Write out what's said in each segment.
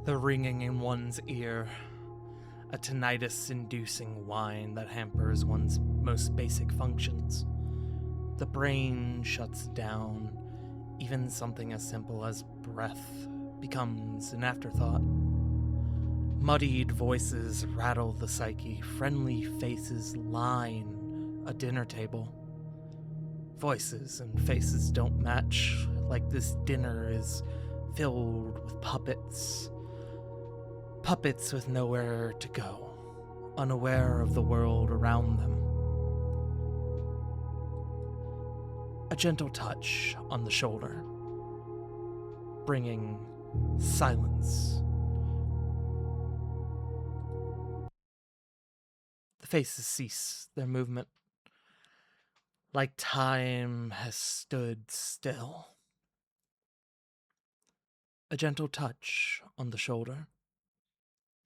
The ringing in one's ear, a tinnitus-inducing whine that hampers one's most basic functions. The brain shuts down. Even something as simple as breath becomes an afterthought. Muddied voices rattle the psyche. Friendly faces line a dinner table. Voices and faces don't match, like this dinner is filled with puppets. Puppets with nowhere to go, unaware of the world around them. A gentle touch on the shoulder, bringing silence. The faces cease their movement, like time has stood still. A gentle touch on the shoulder,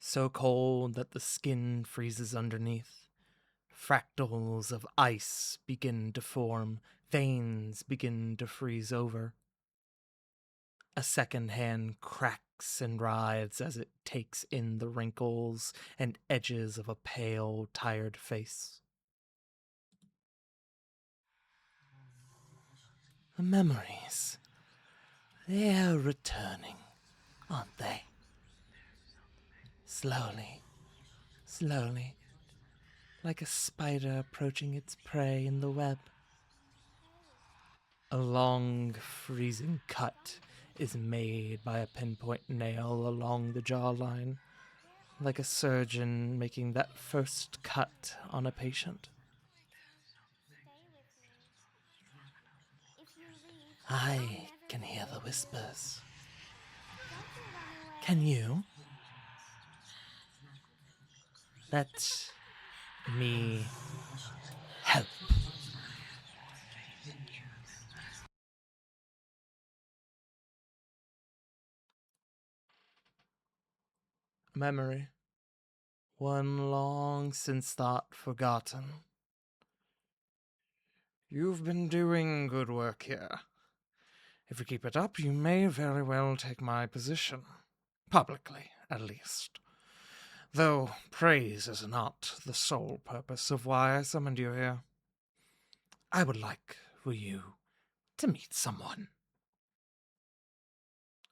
so cold that the skin freezes underneath. Fractals of ice begin to form, veins begin to freeze over. A second hand cracks and writhes as it takes in the wrinkles and edges of a pale, tired face. The memories, they're returning, aren't they? Slowly, slowly, like a spider approaching its prey in the web. A long, freezing cut is made by a pinpoint nail along the jawline, like a surgeon making that first cut on a patient. I can hear the whispers. Can you? Let me help. Memory. One long since thought forgotten. You've been doing good work here. If you keep it up, you may very well take my position. Publicly, at least. Though praise is not the sole purpose of why I summoned you here. I would like for you to meet someone.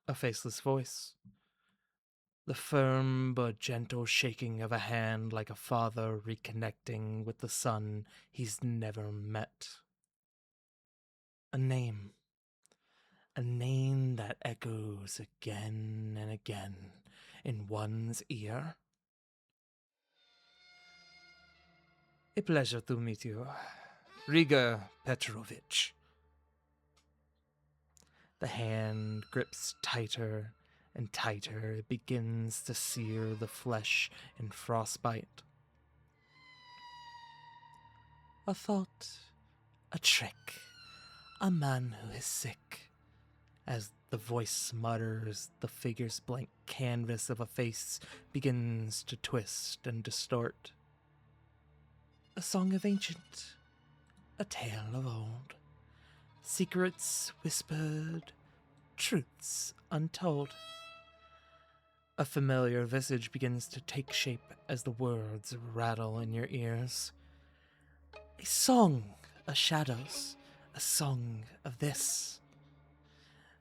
A faceless voice. The firm but gentle shaking of a hand like a father reconnecting with the son he's never met. A name. A name that echoes again and again in one's ear. A pleasure to meet you, Riga Petrovich. The hand grips tighter and tighter. It begins to sear the flesh in frostbite. A thought, a trick, a man who is sick. As the voice mutters, the figure's blank canvas of a face begins to twist and distort. A song of ancient, a tale of old. Secrets whispered, truths untold. A familiar visage begins to take shape as the words rattle in your ears. A song of shadows, a song of this.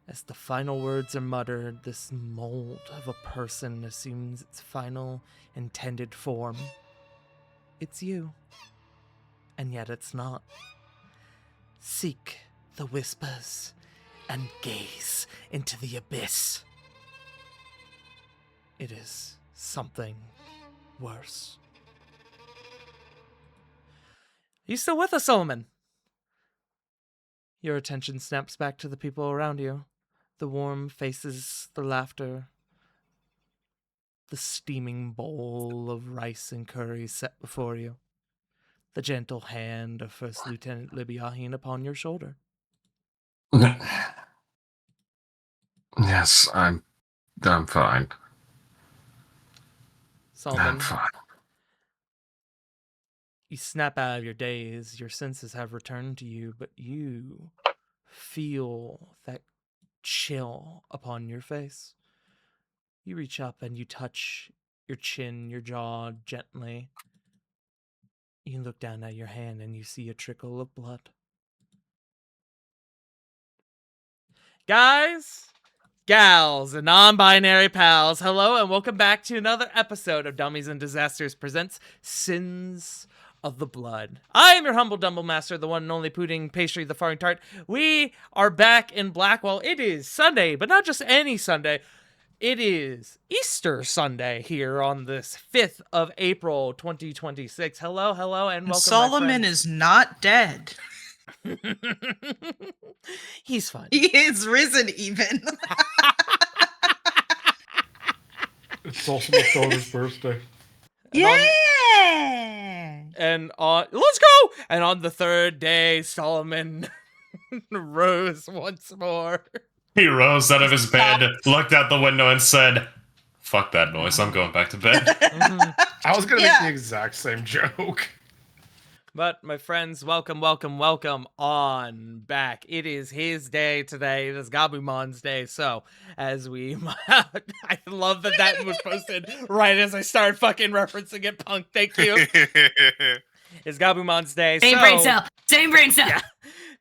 As the final words are muttered, this mold of a person assumes its final intended form. It's you, and yet it's not. Seek the whispers and gaze into the abyss. It is something worse. You still with us, Solomon? Your attention snaps back to the people around you. The warm faces, the laughter, the steaming bowl of rice and curry set before you. The gentle hand of First Lieutenant Libyahin upon your shoulder. Yes, I'm fine. Solomon, I'm fine. you snap out of your daze. Your senses have returned to you, but you feel that chill upon your face. You reach up and you touch your chin, your jaw gently. You look down at your hand and you see a trickle of blood. Guys, gals, and non-binary pals, hello and welcome back to another episode of Dummies and Disasters presents Sins of the Blood. I am your humble Dumble Master, the one and only pudding pastry, the farting tart. We are back in Blackwell. It is Sunday, but not just any Sunday. It is Easter Sunday here on this 5th of April, 2026. Hello, and welcome, Solomon is not dead. He's fine. He is risen even. It's also my daughter's birthday. And let's go! And on the third day, Solomon rose once more. He rose out of his bed, looked out the window, and said, "Fuck that noise, I'm going back to bed." I was gonna make the exact same joke. But my friends, welcome on back. It is his day today. It is Gabumon's day. So as we, I love that was posted right as I started fucking referencing it. Punk, thank you. It's Gabumon's day. Same brain cell. Yeah.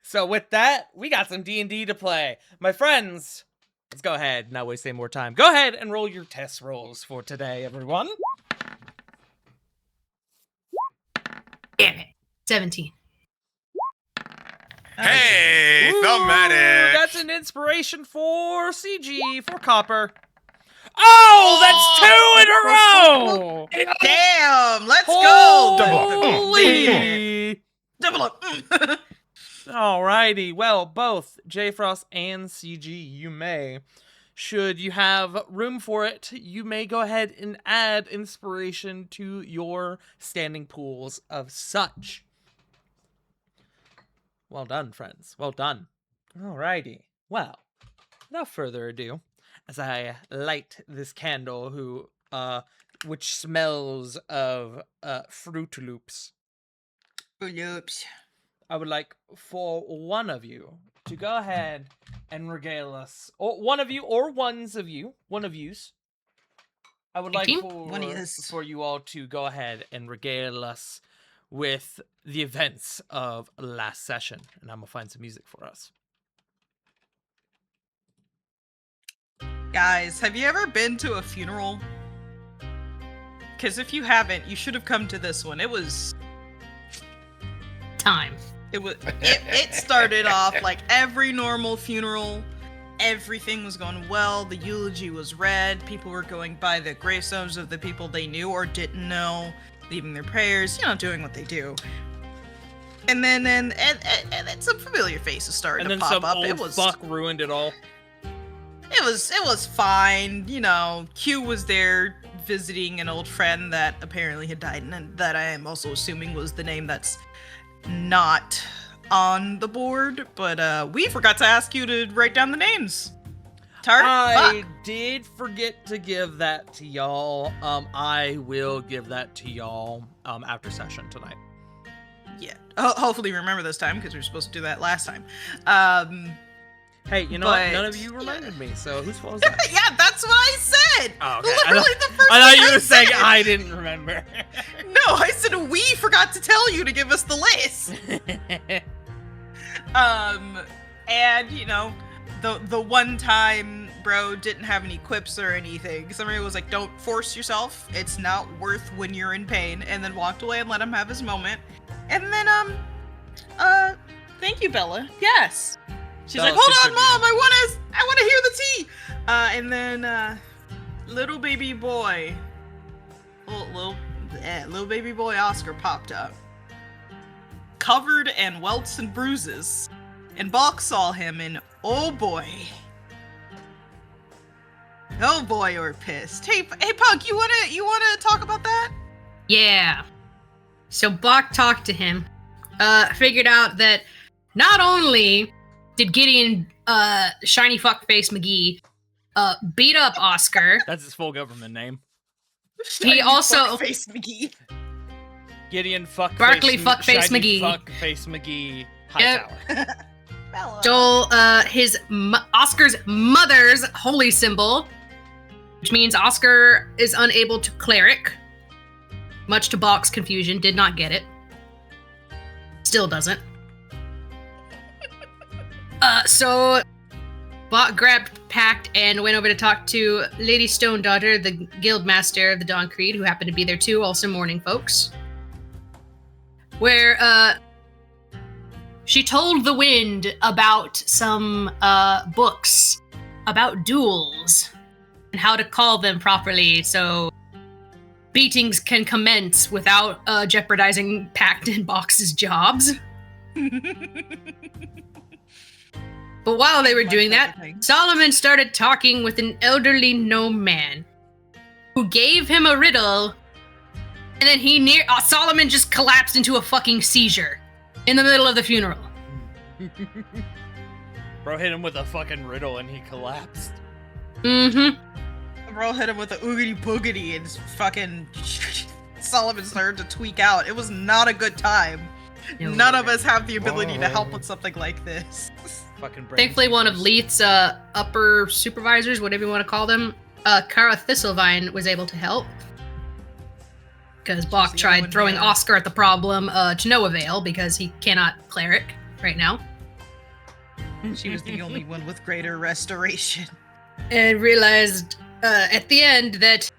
So with that, we got some D&D to play. My friends, let's go ahead, not waste any more time. Go ahead and roll your test rolls for today, everyone. Damn it. 17. Hey, Ooh, thematic. that's an inspiration for CG, for Copper. Oh, that's 2 in a row! Damn, let's go. Holy! Double up. Alrighty, well, both J Frost and CG, you may. Should you have room for it, you may go ahead and add inspiration to your standing pools of such. Well done, friends. Well done. Alrighty. Well, without further ado, as I light this candle, which smells of Fruit Loops, I would like for one of you to go ahead and regale us, or one of you, or ones of you, one of yous. I would like for you all to go ahead and regale us with the events of last session, and I'm gonna find some music for us. Guys, have you ever been to a funeral? Because if you haven't, you should have come to this one. It was Time. It started off like every normal funeral. Everything was going well. The eulogy was read. People were going by the gravestones of the people they knew or didn't know, leaving their prayers, doing what they do. And then some familiar faces started to pop up. Old fuck ruined it all. It was fine. Q was there visiting an old friend that apparently had died, and that I am also assuming was the name that's not on the board, but we forgot to ask you to write down the names. Tart, I did forget to give that to y'all. I will give that to y'all after session tonight. Yeah. Hopefully remember this time, because we were supposed to do that last time. Hey, you know what? None of you reminded me, so whose fault is that? Yeah, that's what I said! Oh, okay. Literally the first I thought you thing were saying said. I didn't remember. No, I said we forgot to tell you to give us the list. And the one time bro didn't have any quips or anything. Somebody was like, "Don't force yourself. It's not worth when you're in pain," and then walked away and let him have his moment. And then thank you, Bella. Yes. She's like, "Hold on, Mom, I wanna hear the tea." And then little baby boy Oscar popped up, covered in welts and bruises, and Balk saw him, and oh boy, we're pissed. Hey Punk, you wanna talk about that? Yeah. So Bach talked to him, figured out that not only did Gideon Shiny Fuckface McGee beat up Oscar, That's his full government name. he also Fuckface McGee. Gideon Fuckface Barkley Fuckface Shiny McGee. Fuckface McGee Yep. Hightower. stole Oscar's mother's holy symbol, which means Oscar is unable to cleric, much to Bach's confusion. Did not get it. Still doesn't. So Bach grabbed Pact and went over to talk to Lady Stone Daughter, the guild master of the Dawn Creed, who happened to be there too, also mourning folks. Where she told the wind about some books about duels and how to call them properly so beatings can commence without jeopardizing Pact and Bach's jobs. But while they were doing that, Solomon started talking with an elderly gnome man who gave him a riddle, and then Solomon just collapsed into a fucking seizure in the middle of the funeral. Bro hit him with a fucking riddle and he collapsed. Mm-hmm. Bro hit him with a oogity boogity and fucking Solomon started to tweak out. It was not a good time. None of us have the ability to help with something like this. Fucking Thankfully, one of Leith's upper supervisors, whatever you want to call them, Kara Thistlevine, was able to help. Because Bach tried throwing Oscar at the problem to no avail because he cannot cleric right now. She was the only one with greater restoration. And realized at the end that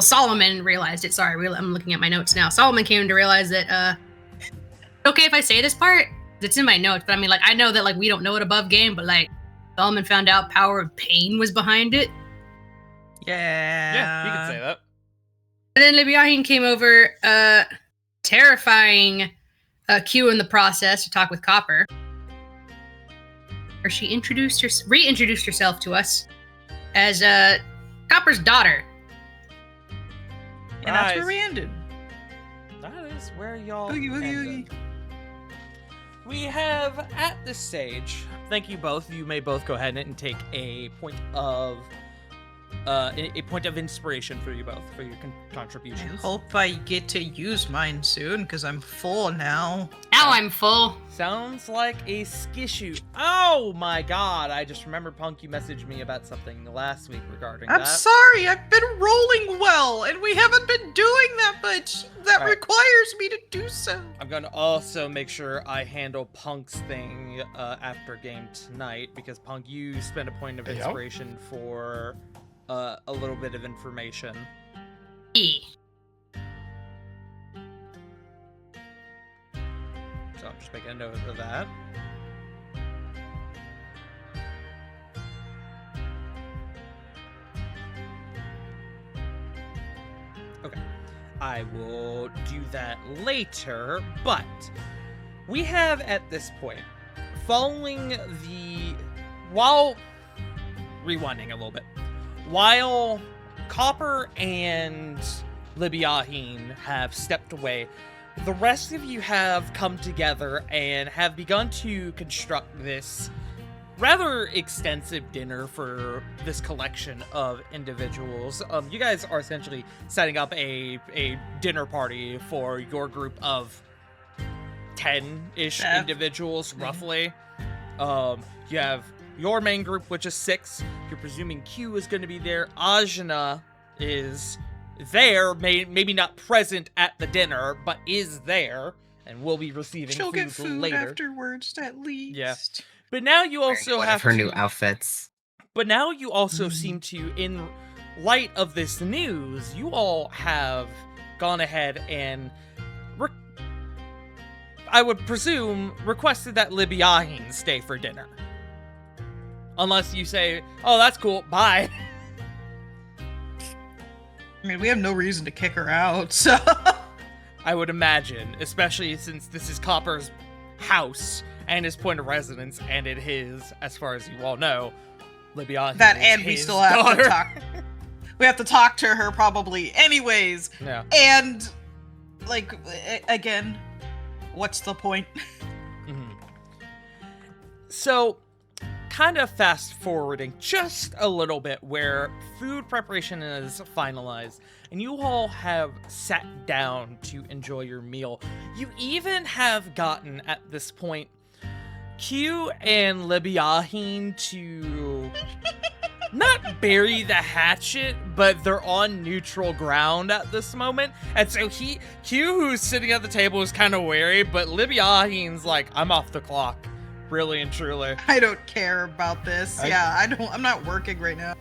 Solomon realized it. Sorry, I'm looking at my notes now. Solomon came to realize that okay if I say this part? It's in my notes, but I mean, like, I know that, like, we don't know it above game, but, like, Solomon found out Power of Pain was behind it. Yeah, you can say that. And then Libyahin came over, terrifying Q in the process to talk with Copper. Or she reintroduced herself to us as Copper's daughter. And that's where we ended. That is where y'all Oogie, oogie, ended. oogie. We have, at this stage, thank you both. You may both go ahead and take a point of inspiration for you both for your I contributions. hope I get to use mine soon, because I'm full now. Now I'm full. Sounds like a skishu. Oh my god! I just remembered, Punk, you messaged me about something last week regarding I'm that. sorry, I've been rolling well, and we haven't been doing that much. That Right. requires me to do so. I'm gonna also make sure I handle Punk's thing after game tonight, because Punk, you spent a point of Yep. inspiration for a little bit of information. E. So I'm just making a note of that. Okay. I will do that later, but we have at this point, while rewinding a little bit, while Copper and Libyahin have stepped away, the rest of you have come together and have begun to construct this rather extensive dinner for this collection of individuals. You guys are essentially setting up a dinner party for your group of 10-ish Yeah. individuals, roughly. You have your main group, which is 6. You're presuming Q is going to be there. Ajna is there, maybe not present at the dinner, but is there, and will be receiving She'll get food food later. afterwards, at least. Yeah. But now you also One have of her to, new outfits. But now you also seem to, in light of this news, you all have gone ahead and, I would presume, requested that Libyahin stay for dinner. Unless you say, oh, that's cool, bye. I mean, we have no reason to kick her out, so... I would imagine, especially since this is Copper's house and his point of residence, and it is, as far as you all know, Libyahin That is and we his still have daughter. to talk. We have to talk to her probably anyways. Yeah. And, like, again, what's the point? Mhm. So, kind of fast forwarding just a little bit where food preparation is finalized and you all have sat down to enjoy your meal. You even have gotten, at this point, Q and Libyahin to not bury the hatchet, but they're on neutral ground at this moment. And so Q, who's sitting at the table, is kind of wary, but Libyahin's like, I'm off the clock, really and truly. I don't care about this. I'm not working right now.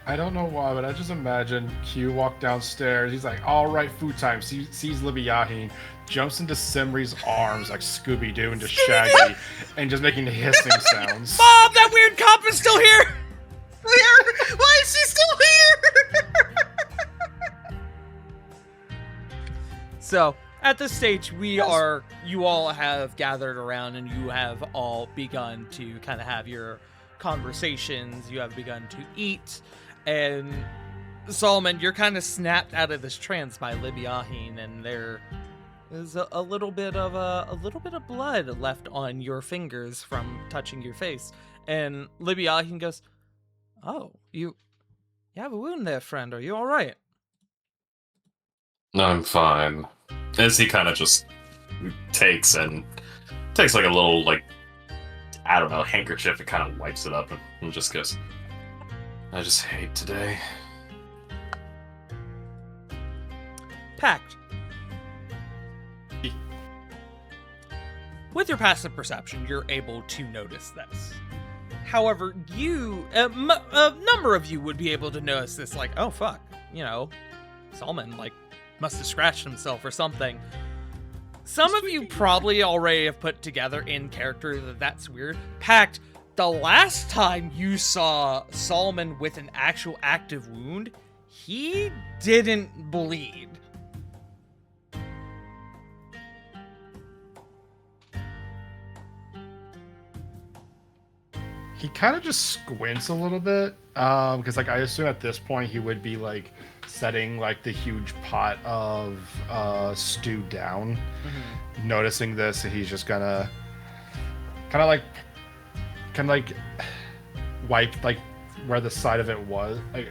I don't know why, but I just imagine Q walk downstairs. He's like, all right, food time. Sees Libby Yahin, jumps into Simri's arms like Scooby-Doo into Shaggy, and just making hissing sounds. Mom, that weird cop is still here! Why is she still here? So, at this stage, you all have gathered around and you have all begun to kind of have your conversations. You have begun to eat. And Solomon, you're kind of snapped out of this trance by Libyahin, and there is a little bit of blood left on your fingers from touching your face. And Libyahin goes, "Oh, you have a wound there, friend. Are you all right?" I'm fine. As he kind of just takes like a little, like, I don't know, handkerchief and kind of wipes it up and just goes, I just hate today. Pact. With your passive perception, you're able to notice this. However, a number of you would be able to notice this, like, oh fuck, Solomon, like, must have scratched himself or something. Some of you probably already have put together in character that that's weird. Pact, the last time you saw Solomon with an actual active wound, he didn't bleed. He kind of just squints a little bit, because like I assume at this point he would be like setting like the huge pot of stew down. Mm-hmm. Noticing this, he's just gonna kind of like wipe like where the side of it was, like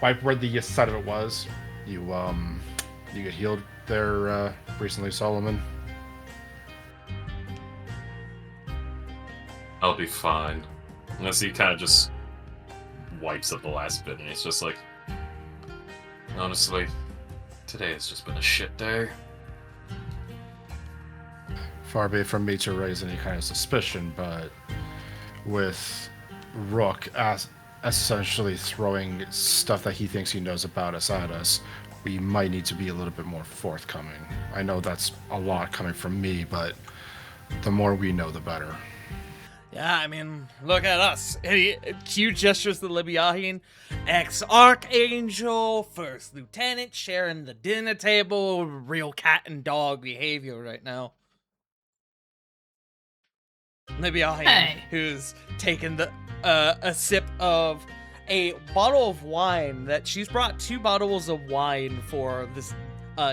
wipe where the side of it was. You get healed there recently, Solomon? I'll be fine. Unless he kind of just wipes up the last bit and he's just like, honestly, today has just been a shit day. Far be it from me to raise any kind of suspicion, but with Rook essentially throwing stuff that he thinks he knows about us at us, we might need to be a little bit more forthcoming. I know that's a lot coming from me, but the more we know, the better. Yeah, I mean, look at us. Q gestures to Libyahin, ex-Archangel, First Lieutenant, sharing the dinner table, real cat and dog behavior right now. Libyahin, who's taken a sip of a bottle of wine that she's brought 2 bottles of wine for this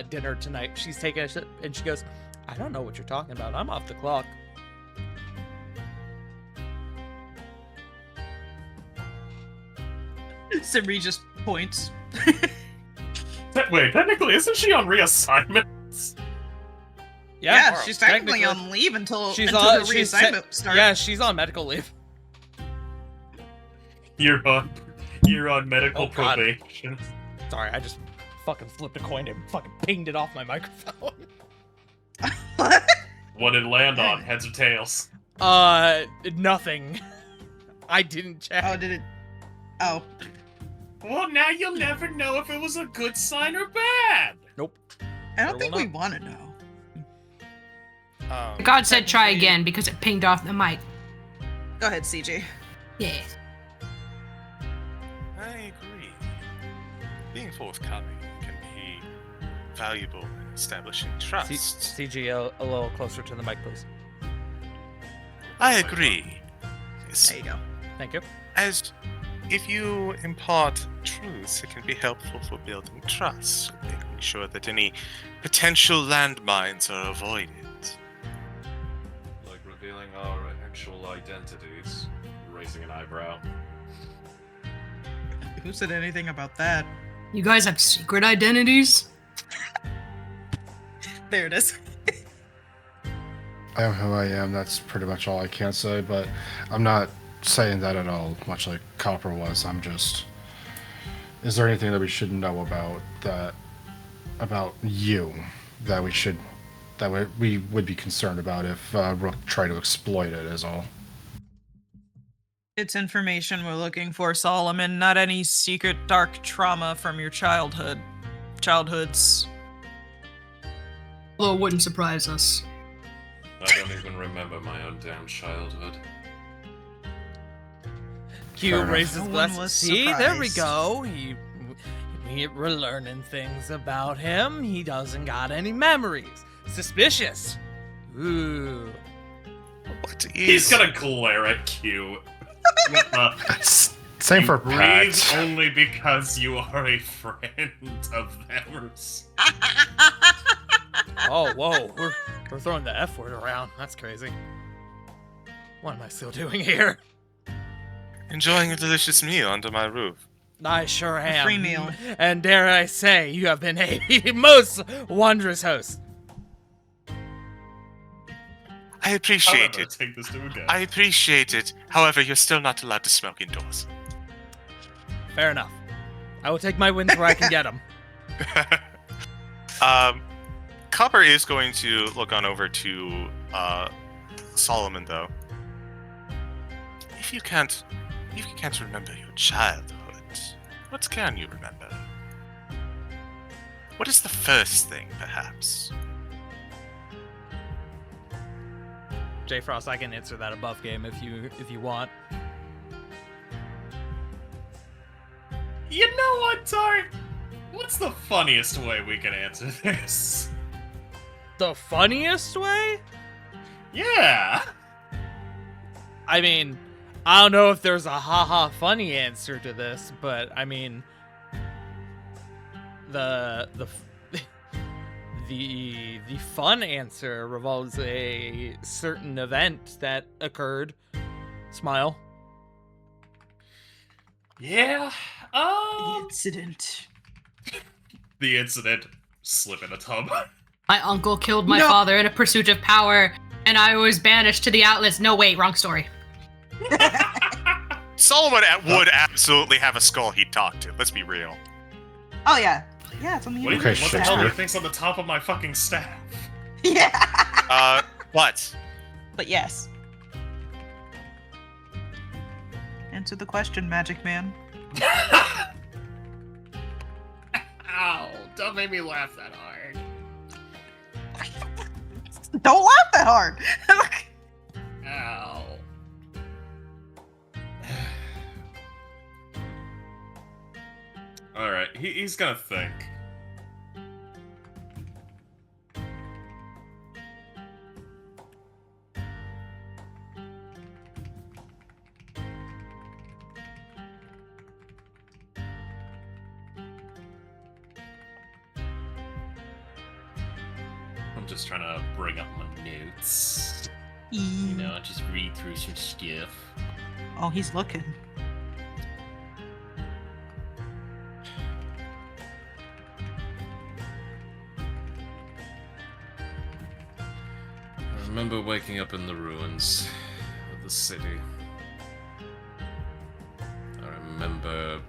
dinner tonight. She's taking a sip and she goes, I don't know what you're talking about. I'm off the clock. Simri just points. Wait, technically, isn't she on reassignments? Yeah, she's technically on leave until the reassignment starts. Yeah, she's on medical leave. You're on medical probation. Sorry, I just fucking flipped a coin and fucking pinged it off my microphone. What? What did it land on? Heads or tails? Nothing. I didn't check. Oh, did it? Oh. Well, now you'll never know if it was a good sign or bad. Nope. I don't think we want to know. God said try again because it pinged off the mic. Go ahead, CJ. Yeah. I agree. Being forthcoming can be valuable in establishing trust. CG, a little closer to the mic, please. I agree. There you go. Thank you. As if you impart truths, it can be helpful for building trust, making sure that any potential landmines are avoided. Like revealing our actual identities, raising an eyebrow. Who said anything about that? You guys have secret identities? There it is. I am who I am. That's pretty much all I can say, but I'm not saying that at all, much like Copper was. I'm just. Is there anything that we should know about you that we would be concerned about if Rook tried to exploit it? Is all. It's information we're looking for, Solomon, not any secret dark trauma from your childhoods. Although it wouldn't surprise us. I don't even remember my own damn childhood. Q Fair enough. raises No one glasses. was See, there we surprised. go. We're learning things about him. He doesn't got any memories. Suspicious. Ooh. What is? He's gonna glare at Q. Same for breathe Pat. only because you are a friend of theirs. Oh, whoa. We're throwing the F word around. That's crazy. What am I still doing here? Enjoying a delicious meal under my roof. I sure am. free meal. And dare I say, you have been a most wondrous host. I appreciate However, it. take this to a go. I appreciate it. However, you're still not allowed to smoke indoors. Fair enough. I will take my wins where I can get them. Copper is going to look on over to Solomon, though. If you can't remember your childhood, what can you remember? What is the first thing, perhaps? J Frost, I can answer that above game if you want. You know what, Tart? What's the funniest way we can answer this? The funniest way? Yeah. I mean, I don't know if there's a haha funny answer to this, but I mean, the fun answer revolves a certain event that occurred. Smile. Yeah. Incident. The incident. Slip in a tub. My uncle killed my No. father in a pursuit of power, and I was banished to the outlets. No, wait, wrong story. Solomon would absolutely have a skull he'd talk to. Let's be real. Oh yeah. Yeah, it's on the What, Okay, what the hell do you Shakespeare. think's on the top of my fucking staff? Yeah. What? But yes. Answer the question, Magic Man. Ow! Don't make me laugh that hard. Don't laugh that hard. Ow. Alright, he's gonna think. I'm just trying to bring up my notes. You know, just read through some stuff. Oh, he's looking. I remember waking up in the ruins of the city. I remember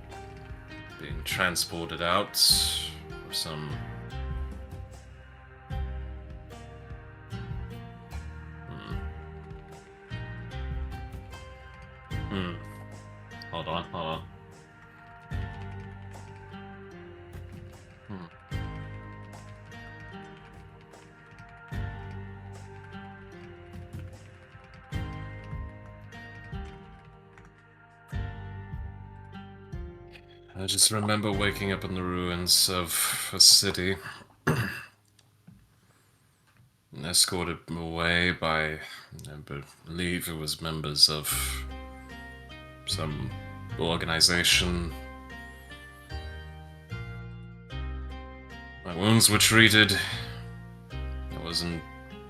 being transported out for some... Hold on. I just remember waking up in the ruins of a city. Escorted away by, I believe it was members of some organization. My wounds were treated. I wasn't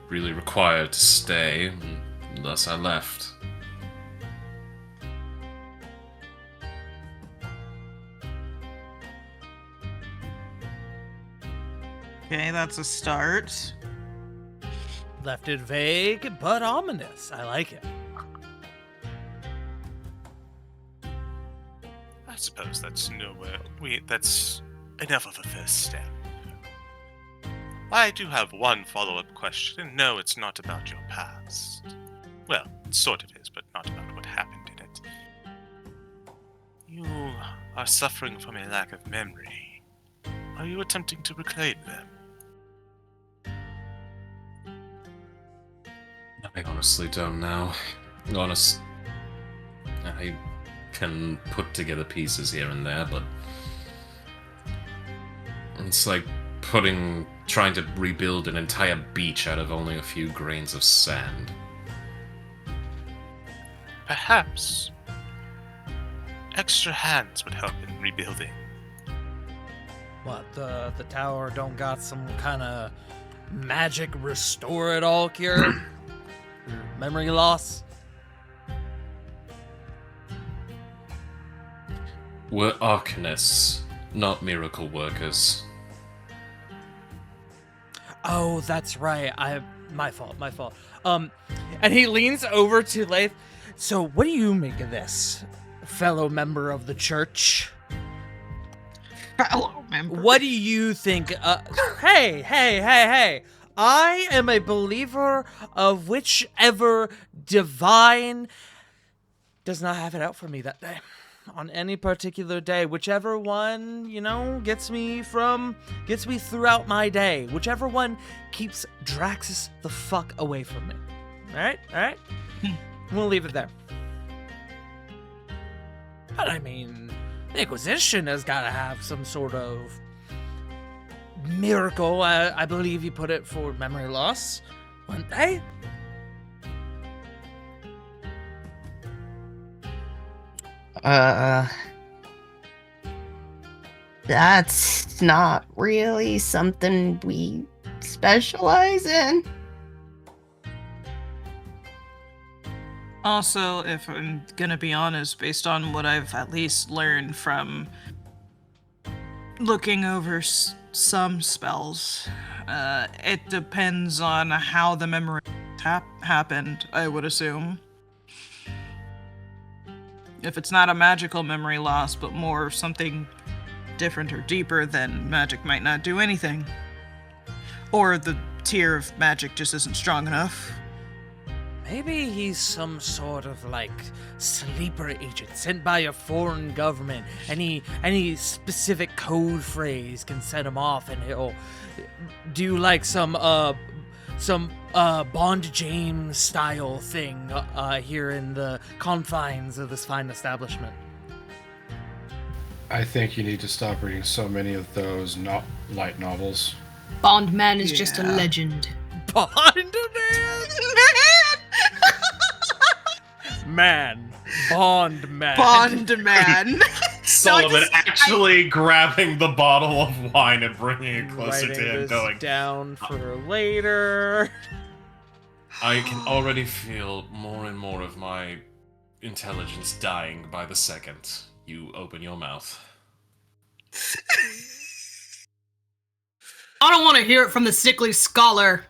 really required to stay, and thus I left. Okay, that's a start. Left it vague but ominous. I like it. suppose that's nowhere. That's enough of a first step. I do have one follow-up question, and no, it's not about your past. Well, it sort of is, but not about what happened in it. You are suffering from a lack of memory. Are you attempting to reclaim them? I honestly don't know. I can put together pieces here and there, but it's like trying to rebuild an entire beach out of only a few grains of sand. Perhaps extra hands would help in rebuilding. What, the tower don't got some kind of magic restore it all cure? Memory loss? We're arcanists, not miracle workers. Oh, that's right. My fault. And he leans over to Leith. So, what do you make of this, fellow member of the church? Fellow member. What do you think? Hey. I am a believer of whichever divine does not have it out for me that day. On any particular day, whichever one, gets me throughout my day. Whichever one keeps Draxus the fuck away from me. Alright? We'll leave it there. But I mean, the Inquisition has got to have some sort of miracle, I believe you put it, for memory loss, wouldn't they? That's not really something we specialize in. Also, if I'm gonna be honest, based on what I've at least learned from looking over some spells, it depends on how the memory happened, I would assume. If it's not a magical memory loss, but more something different or deeper, then magic might not do anything. Or the tier of magic just isn't strong enough. Maybe he's some sort of, sleeper agent sent by a foreign government. Any specific code phrase can set him off, and he'll do, some Bond James style thing here in the confines of this fine establishment. I think you need to stop reading so many of those light novels. Bond Man is just a Yeah. legend. Bond Man! Bond Man. Bond man. Solomon actually grabbing the bottle of wine and bringing it closer Writing to him, this going, down for later. I can already feel more and more of my intelligence dying by the second you open your mouth. I don't want to hear it from the sickly scholar.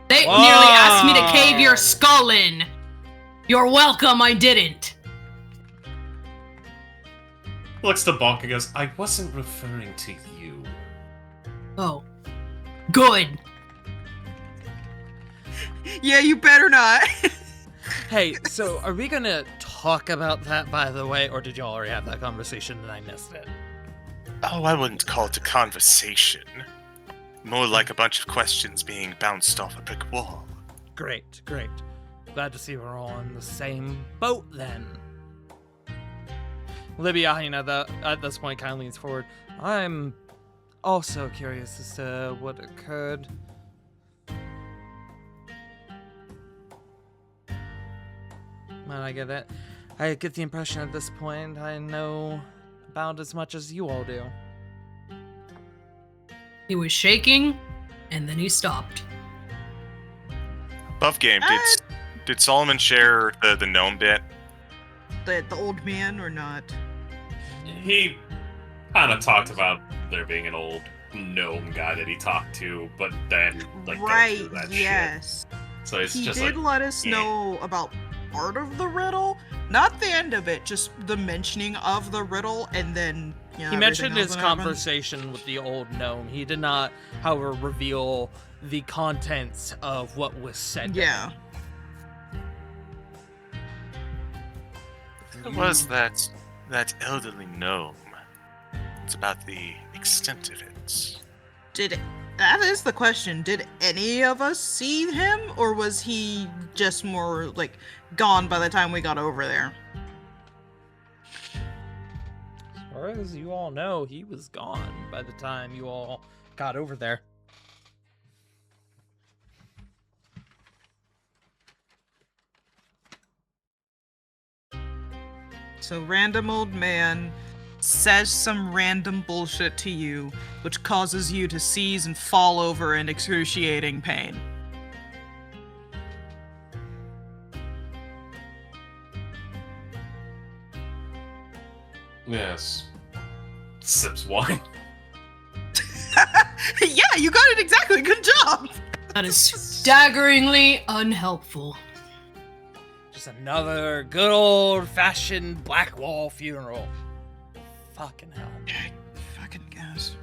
They Whoa. nearly asked me to cave your skull in. You're welcome, I didn't. Looks to Bonk and goes, I wasn't referring to you. Oh. Good. Yeah, you better not. Hey, so are we gonna talk about that, by the way, or did y'all already have that conversation and I missed it? Oh, I wouldn't call it a conversation. More like a bunch of questions being bounced off a brick wall. Great. Glad to see we're all in the same boat then. Libya, at this point kind of leans forward. I'm also curious as to what occurred. Man, I get it. I get the impression at this point I know about as much as you all do. He was shaking, and then he stopped. Above game, did Solomon share the gnome bit? The old man or not? He kind of talked about there being an old gnome guy that he talked to, but then, go Right, through that yes. shit. So it's He just did like, let us yeah. know about part of the riddle, not the end of it, just the mentioning of the riddle, and then He mentioned his conversation with the old gnome. He did not, however, reveal the contents of what was said. Yeah. Who was that elderly gnome? It's about the extent of it. That is the question. Did any of us see him, or was he just more, like, gone by the time we got over there? As far as you all know, he was gone by the time you all got over there. So random old man says some random bullshit to you, which causes you to seize and fall over in excruciating pain. Yes. Sips wine. Yeah, you got it exactly. Good job. That is staggeringly unhelpful. Just another good old-fashioned Blackwall funeral. Fucking hell. Fucking guess.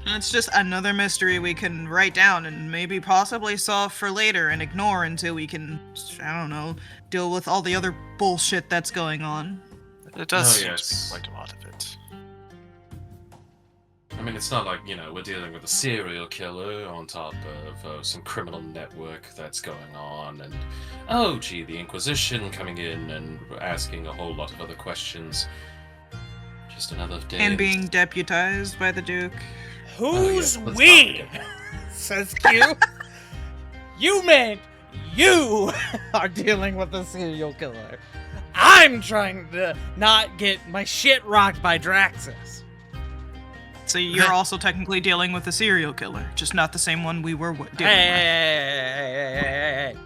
It's just another mystery we can write down and maybe possibly solve for later and ignore until we can, I don't know, deal with all the other bullshit that's going on. It does Oh, seem yes. to be quite a lot of it. I mean, it's not like, we're dealing with a serial killer on top of some criminal network that's going on, and, oh, gee, the Inquisition coming in and asking a whole lot of other questions. Just another day. And being deputized by the Duke. Who's yes, let's we? not forget Says Q. You meant you are dealing with a serial killer. I'm trying to not get my shit rocked by Draxus. So you're also technically dealing with a serial killer, just not the same one we were dealing with. Hey.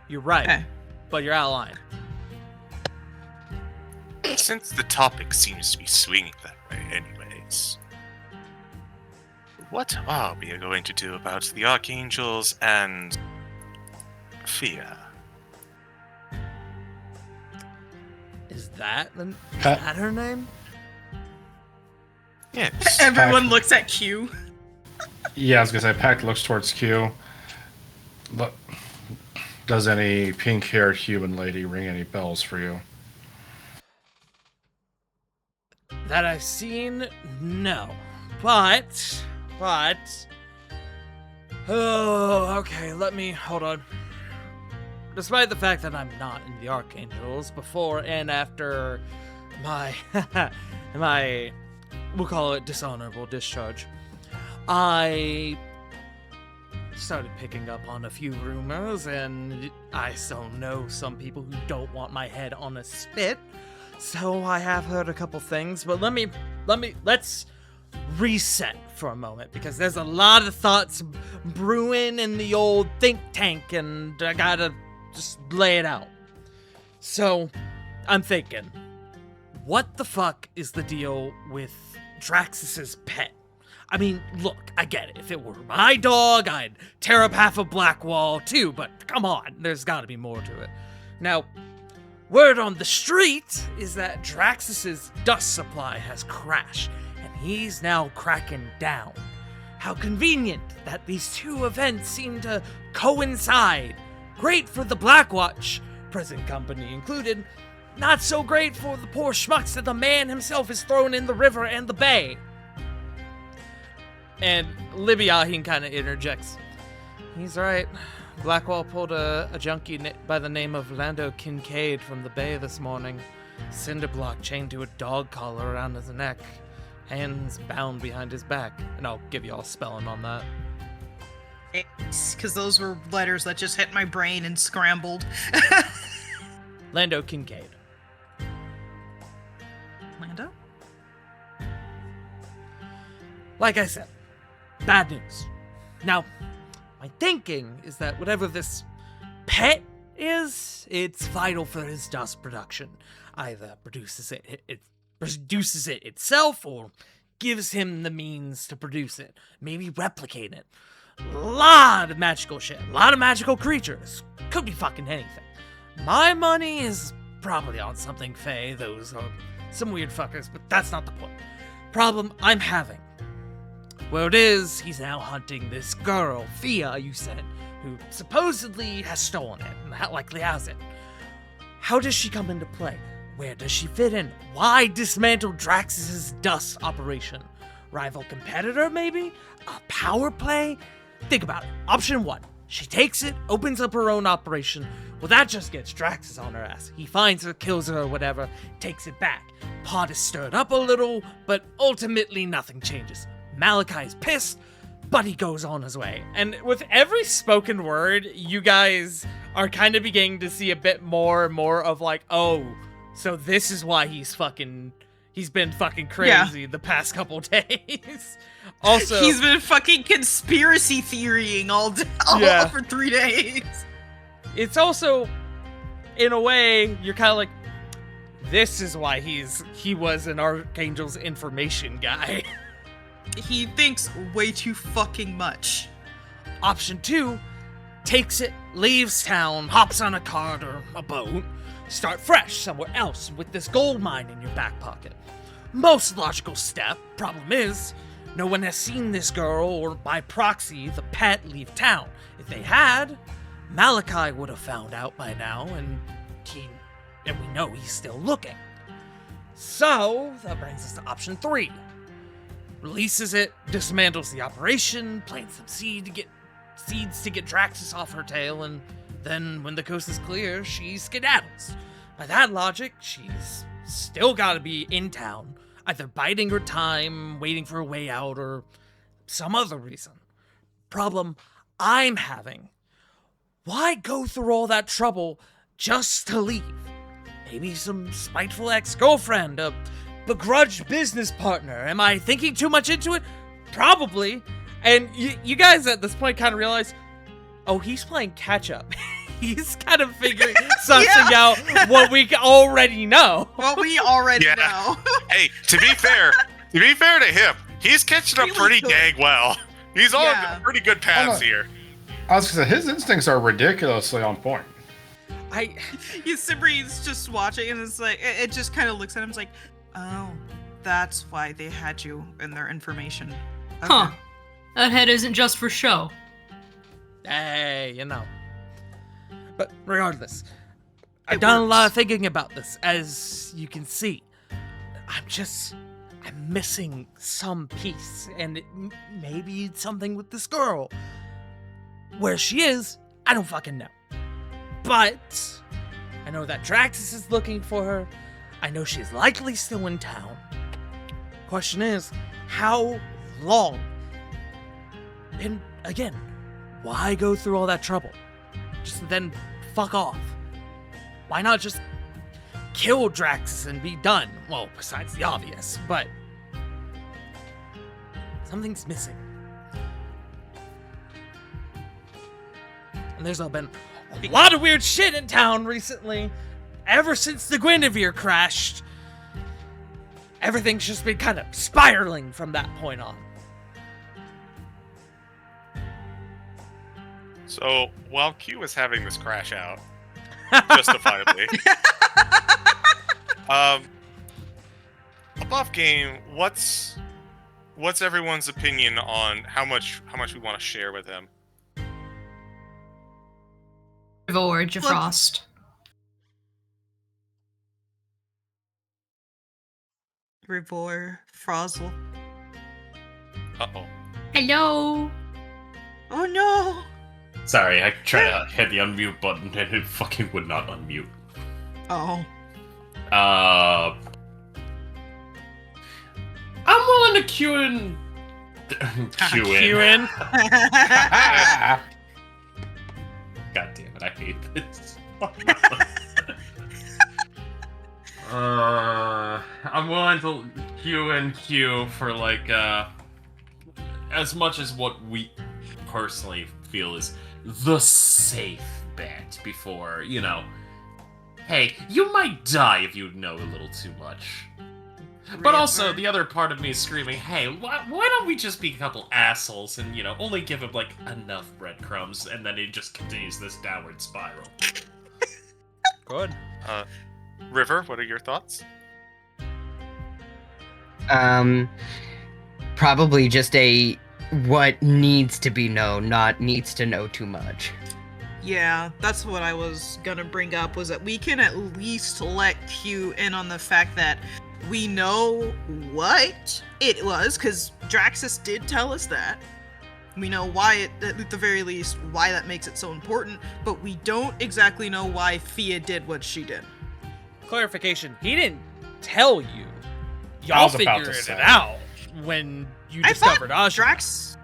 You're right, Hey. but you're out of line. Since the topic seems to be swinging that way anyways, what are we going to do about the Archangels and Fia? Is that her name? Yes. Everyone looks at Q. Yeah, I was gonna say, Pact looks towards Q. Look, does any pink-haired human lady ring any bells for you? That I've seen, no. But, oh, okay, hold on. Despite the fact that I'm not in the Archangels, before and after my, we'll call it dishonorable discharge, I started picking up on a few rumors, and I still know some people who don't want my head on a spit. So I have heard a couple things, but let's reset for a moment, because there's a lot of thoughts brewing in the old think tank, and I gotta just lay it out. So I'm thinking, what the fuck is the deal with Draxus's pet? I mean, look, I get it. If it were my dog, I'd tear up half of Blackwall too, but come on, there's gotta be more to it. Now, word on the street is that Draxus's dust supply has crashed, and he's now cracking down. How convenient that these two events seem to coincide. Great for the Blackwatch, present company included. Not so great for the poor schmucks that the man himself is thrown in the river and the bay. And Libyahin kind of interjects. He's right. Blackwall pulled a junkie by the name of Lando Kincaid from the bay this morning. Cinder block chained to a dog collar around his neck. Hands bound behind his back. And I'll give you all spelling on that. Because those were letters that just hit my brain and scrambled. Lando Kincaid. Lando? Like I said, bad news. Now, my thinking is that whatever this pet is, it's vital for his dust production. Either produces it produces it itself, or gives him the means to produce it. Maybe replicate it. A lot of magical shit. A lot of magical creatures. Could be fucking anything. My money is probably on something fey. Those are some weird fuckers, but that's not the point. Problem I'm having. Well, it is, he's now hunting this girl, Thea, you said, who supposedly has stolen it, and likely has it. How does she come into play? Where does she fit in? Why dismantle Draxus's dust operation? Rival competitor, maybe? A power play? Think about it. Option 1. She takes it, opens up her own operation. Well, that just gets Draxus on her ass. He finds her, kills her, or whatever, takes it back. Pot is stirred up a little, but ultimately nothing changes. Malachi's pissed, but he goes on his way. And with every spoken word, you guys are kind of beginning to see a bit more and more of like, oh, so this is why he's been fucking crazy the past couple days. Also, he's been fucking conspiracy theorying all for 3 days. It's also, in a way, you're kind of like, this is why he was an Archangel's information guy. He thinks way too fucking much. Option 2, takes it, leaves town, hops on a cart or a boat, start fresh somewhere else with this gold mine in your back pocket. Most logical step. Problem is, no one has seen this girl or by proxy the pet leave town. If they had, Malachi would have found out by now, and we know he's still looking. So that brings us to option 3. Releases it, dismantles the operation, plants some seeds to get Draxus off her tail, and then when the coast is clear, she skedaddles. By that logic, she's still gotta be in town, either biding her time, waiting for a way out, or some other reason. Problem I'm having. Why go through all that trouble just to leave? Maybe some spiteful ex-girlfriend, a begrudged business partner. Am I thinking too much into it? Probably. And you guys at this point kind of realize, oh, he's playing catch-up. He's kind of figuring something out what we already know. What we already know. Hey, to be fair to him, he's catching up pretty dang well. He's on pretty good paths here. I was gonna say, his instincts are ridiculously on point. Sabrine's just watching, and it's like, it just kind of looks at him, it's like, oh, that's why they had you in their information. Okay. Huh. That head isn't just for show. Hey, you know. But regardless, I've done a lot of thinking about this, as you can see. I'm missing some piece, and maybe it's something with this girl. Where she is, I don't fucking know. But I know that Draxus is looking for her. I know she's likely still in town. Question is, how long? And again, why go through all that trouble? Just then fuck off. Why not just kill Draxus and be done? Well, besides the obvious, but something's missing. And there's been a lot of weird shit in town recently. Ever since the Guinevere crashed, everything's just been kind of spiraling from that point on. So, while Q was having this crash out, justifiably, above game, what's everyone's opinion on how much we want to share with him? Rivor, Jafrost. Rivor, Frosel. Uh-oh. Hello. Oh no! Sorry, I tried to hit the unmute button and it fucking would not unmute. Oh. I'm willing to queue in. Queue in. God damn it, I hate this. I'm willing to queue for like as much as what we personally feel is the safe bet before, you know, hey, you might die if you know a little too much. But also, River. the other part of me is screaming, hey, why don't we just be a couple assholes and, only give him, like, enough breadcrumbs, and then it just continues this downward spiral. Good. River, what are your thoughts? Probably just a what needs to be known, not needs to know too much. Yeah, that's what I was gonna bring up, was that we can at least let Q in on the fact that we know what it was, because Draxus did tell us that. We know why it, at the very least, why that makes it so important, but we don't exactly know why Thea did what she did. Clarification, he didn't tell you. I Y'all was about to figured it say. out when you discovered Ajna.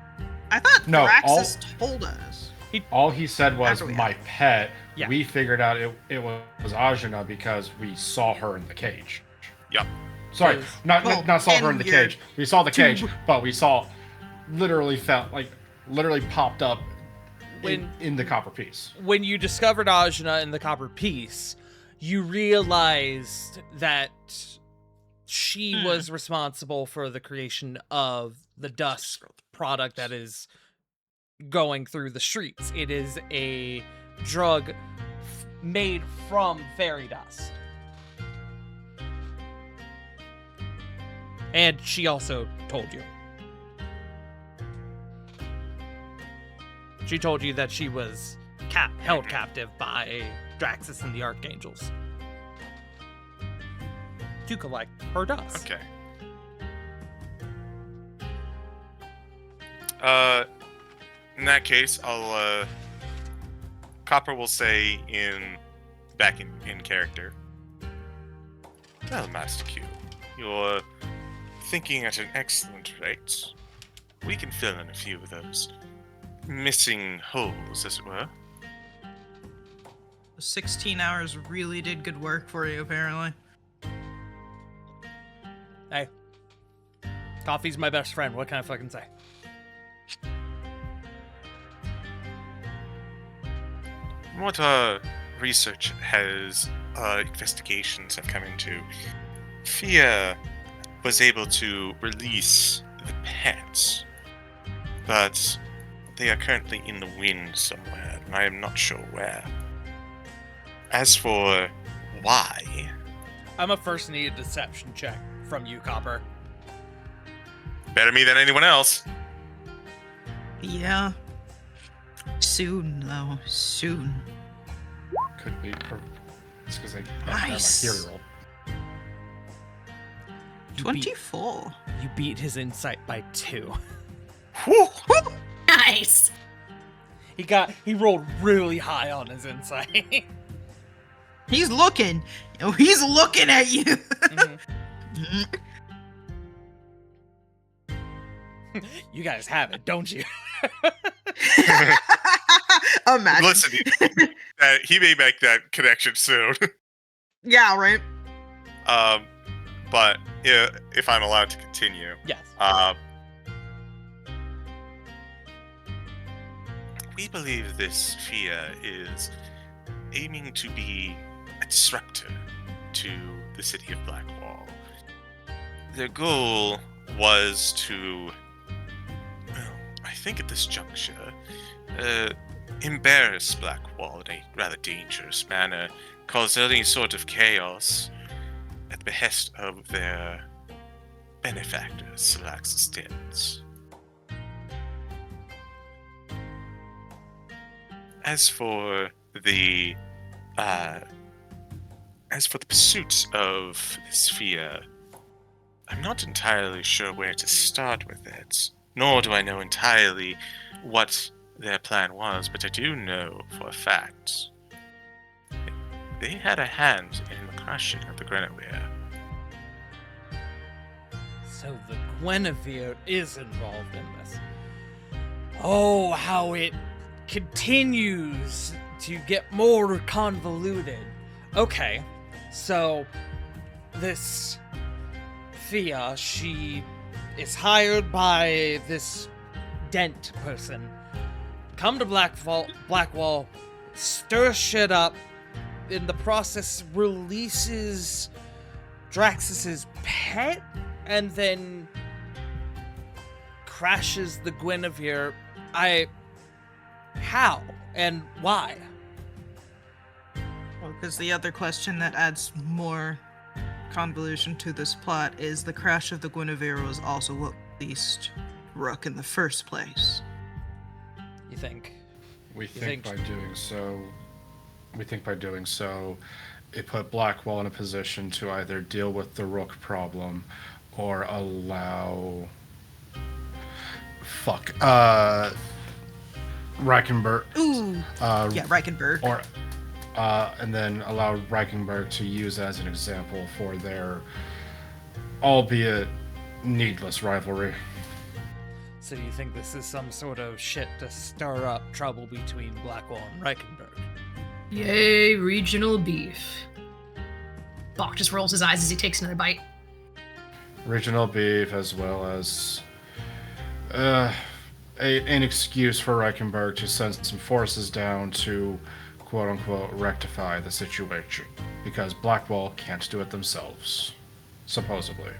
I thought No, Draxus told us. All he said was After we my pet. Yeah. We figured out it was Ajna because we saw her in the cage. Yep. Sorry, Yes. not saw her in and the you're cage. We saw the cage, too- but we saw literally popped up in the copper piece. When you discovered Ajna in the Copper Piece, you realized that she was responsible for the creation of the dust product that is going through the streets. It is a drug made from fairy dust. And she also told you. She told you that she was held captive by Draxus and the Archangels to collect her dust. Okay. In that case, I'll Copper will say back in character. Well, Master Q, you're thinking at an excellent rate. We can fill in a few of those missing holes, as it were. 16 hours really did good work for you, apparently. Hey, coffee's my best friend. What can I fucking say? What research investigations have come into, Fia was able to release the pets, but they are currently in the wind somewhere, and I am not sure where. As for why, I'm a first need a deception check from you, Copper. better me than anyone else. Yeah. Soon, though. Soon. Could be. It's because I Nice. got my hero roll. You 24. You beat his insight by 2. Whew. Nice. He rolled really high on his insight. He's looking. He's looking at you. You guys have it, don't you? Imagine. Listen, he may make that connection soon. Yeah, right. But if I'm allowed to continue, Yes. we believe this Fia is aiming to be a disruptor to the city of Blackwall. Their goal was to, well, I think at this juncture, embarrass Blackwall in a rather dangerous manner, cause any sort of chaos at the behest of their benefactors, Salax's Stins. As for the pursuit of this Fia, I'm not entirely sure where to start with it, nor do I know entirely what their plan was, but I do know for a fact they had a hand in the crushing of the Guinevere. So the Guinevere is involved in this. Oh, how it continues to get more convoluted. Okay, so this Fia, she is hired by this Dent person. Come to Blackwall, stir shit up, in the process releases Draxus's pet and then crashes the Guinevere. How and why? Well, because the other question that adds more convolution to this plot is the crash of the Guinevere was also what released Rook in the first place. You think? We think by doing so, it put Blackwall in a position to either deal with the Rook problem or allow Reichenberg. Ooh. Yeah, Reichenberg. Or and then allow Reichenberg to use as an example for their, albeit needless, rivalry. So do you think this is some sort of shit to stir up trouble between Blackwall and Reichenberg? Yay, regional beef. Bach just rolls his eyes as he takes another bite. Regional beef, as well as an excuse for Reichenberg to send some forces down to quote-unquote rectify the situation, because Blackwall can't do it themselves, supposedly.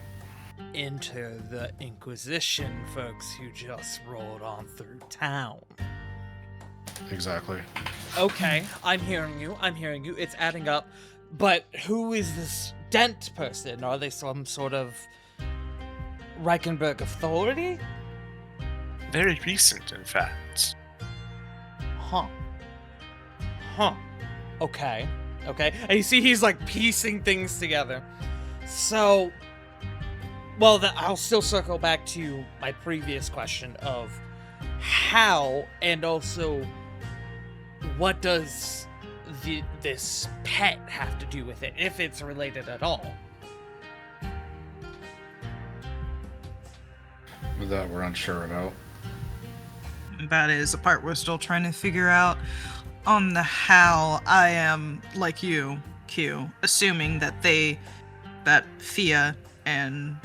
Enter the Inquisition folks who just rolled on through town. Exactly. Okay, I'm hearing you. It's adding up. But who is this Dent person? Are they some sort of Reichenberg authority? Very recent, in fact. Huh. Okay. And you see he's like piecing things together. So, well, I'll still circle back to my previous question of how, and also what does this pet have to do with it, if it's related at all? That we're unsure about. That is the part we're still trying to figure out. On the how, I am, like you, Q, assuming that Thea and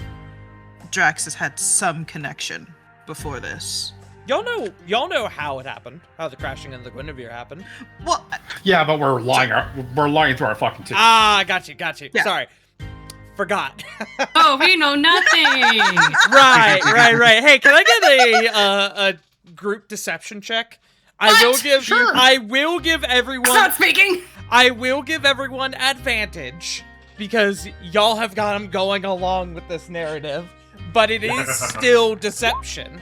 Draxus had some connection before this. Y'all know how it happened, how the crashing of the Guinevere happened. Well, Yeah, but we're lying through our fucking teeth. Ah, got you. Yeah. Sorry. Forgot. Oh, we know nothing. Right. Hey, can I get a group deception check? Sure. I will give everyone Stop speaking. I will give everyone advantage because y'all have got them going along with this narrative, but it is still deception.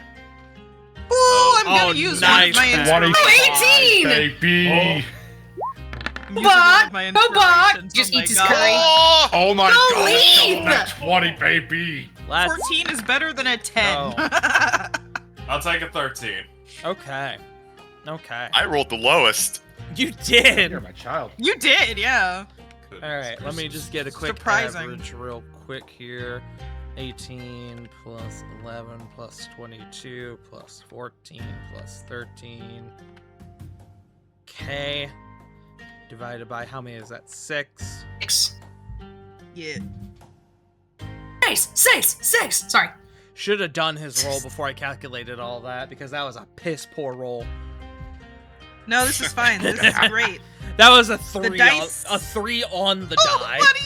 ooh, I'm gonna use nice. one of my 20. inspiration. 18! Baby! I'm using one of my Bach inspirations. just Oh my eats his God. curry. Oh my Don't god! leave! That's 20, baby! Let's 14 is better than a 10. Oh. I'll take a 13. Okay. I rolled the lowest. You did. You're my child. You did, yeah. All right, let me just get a quick Surprising. average real quick here. 18 plus 11 plus 22 plus 14 plus 13. Okay. Divided by how many is that? 6. 6. Yeah. 6. Sorry. Should have done his roll before I calculated all that because that was a piss poor roll. No, this is fine. This is great. That was a 3 dice- a 3 on the Oh, die. buddy!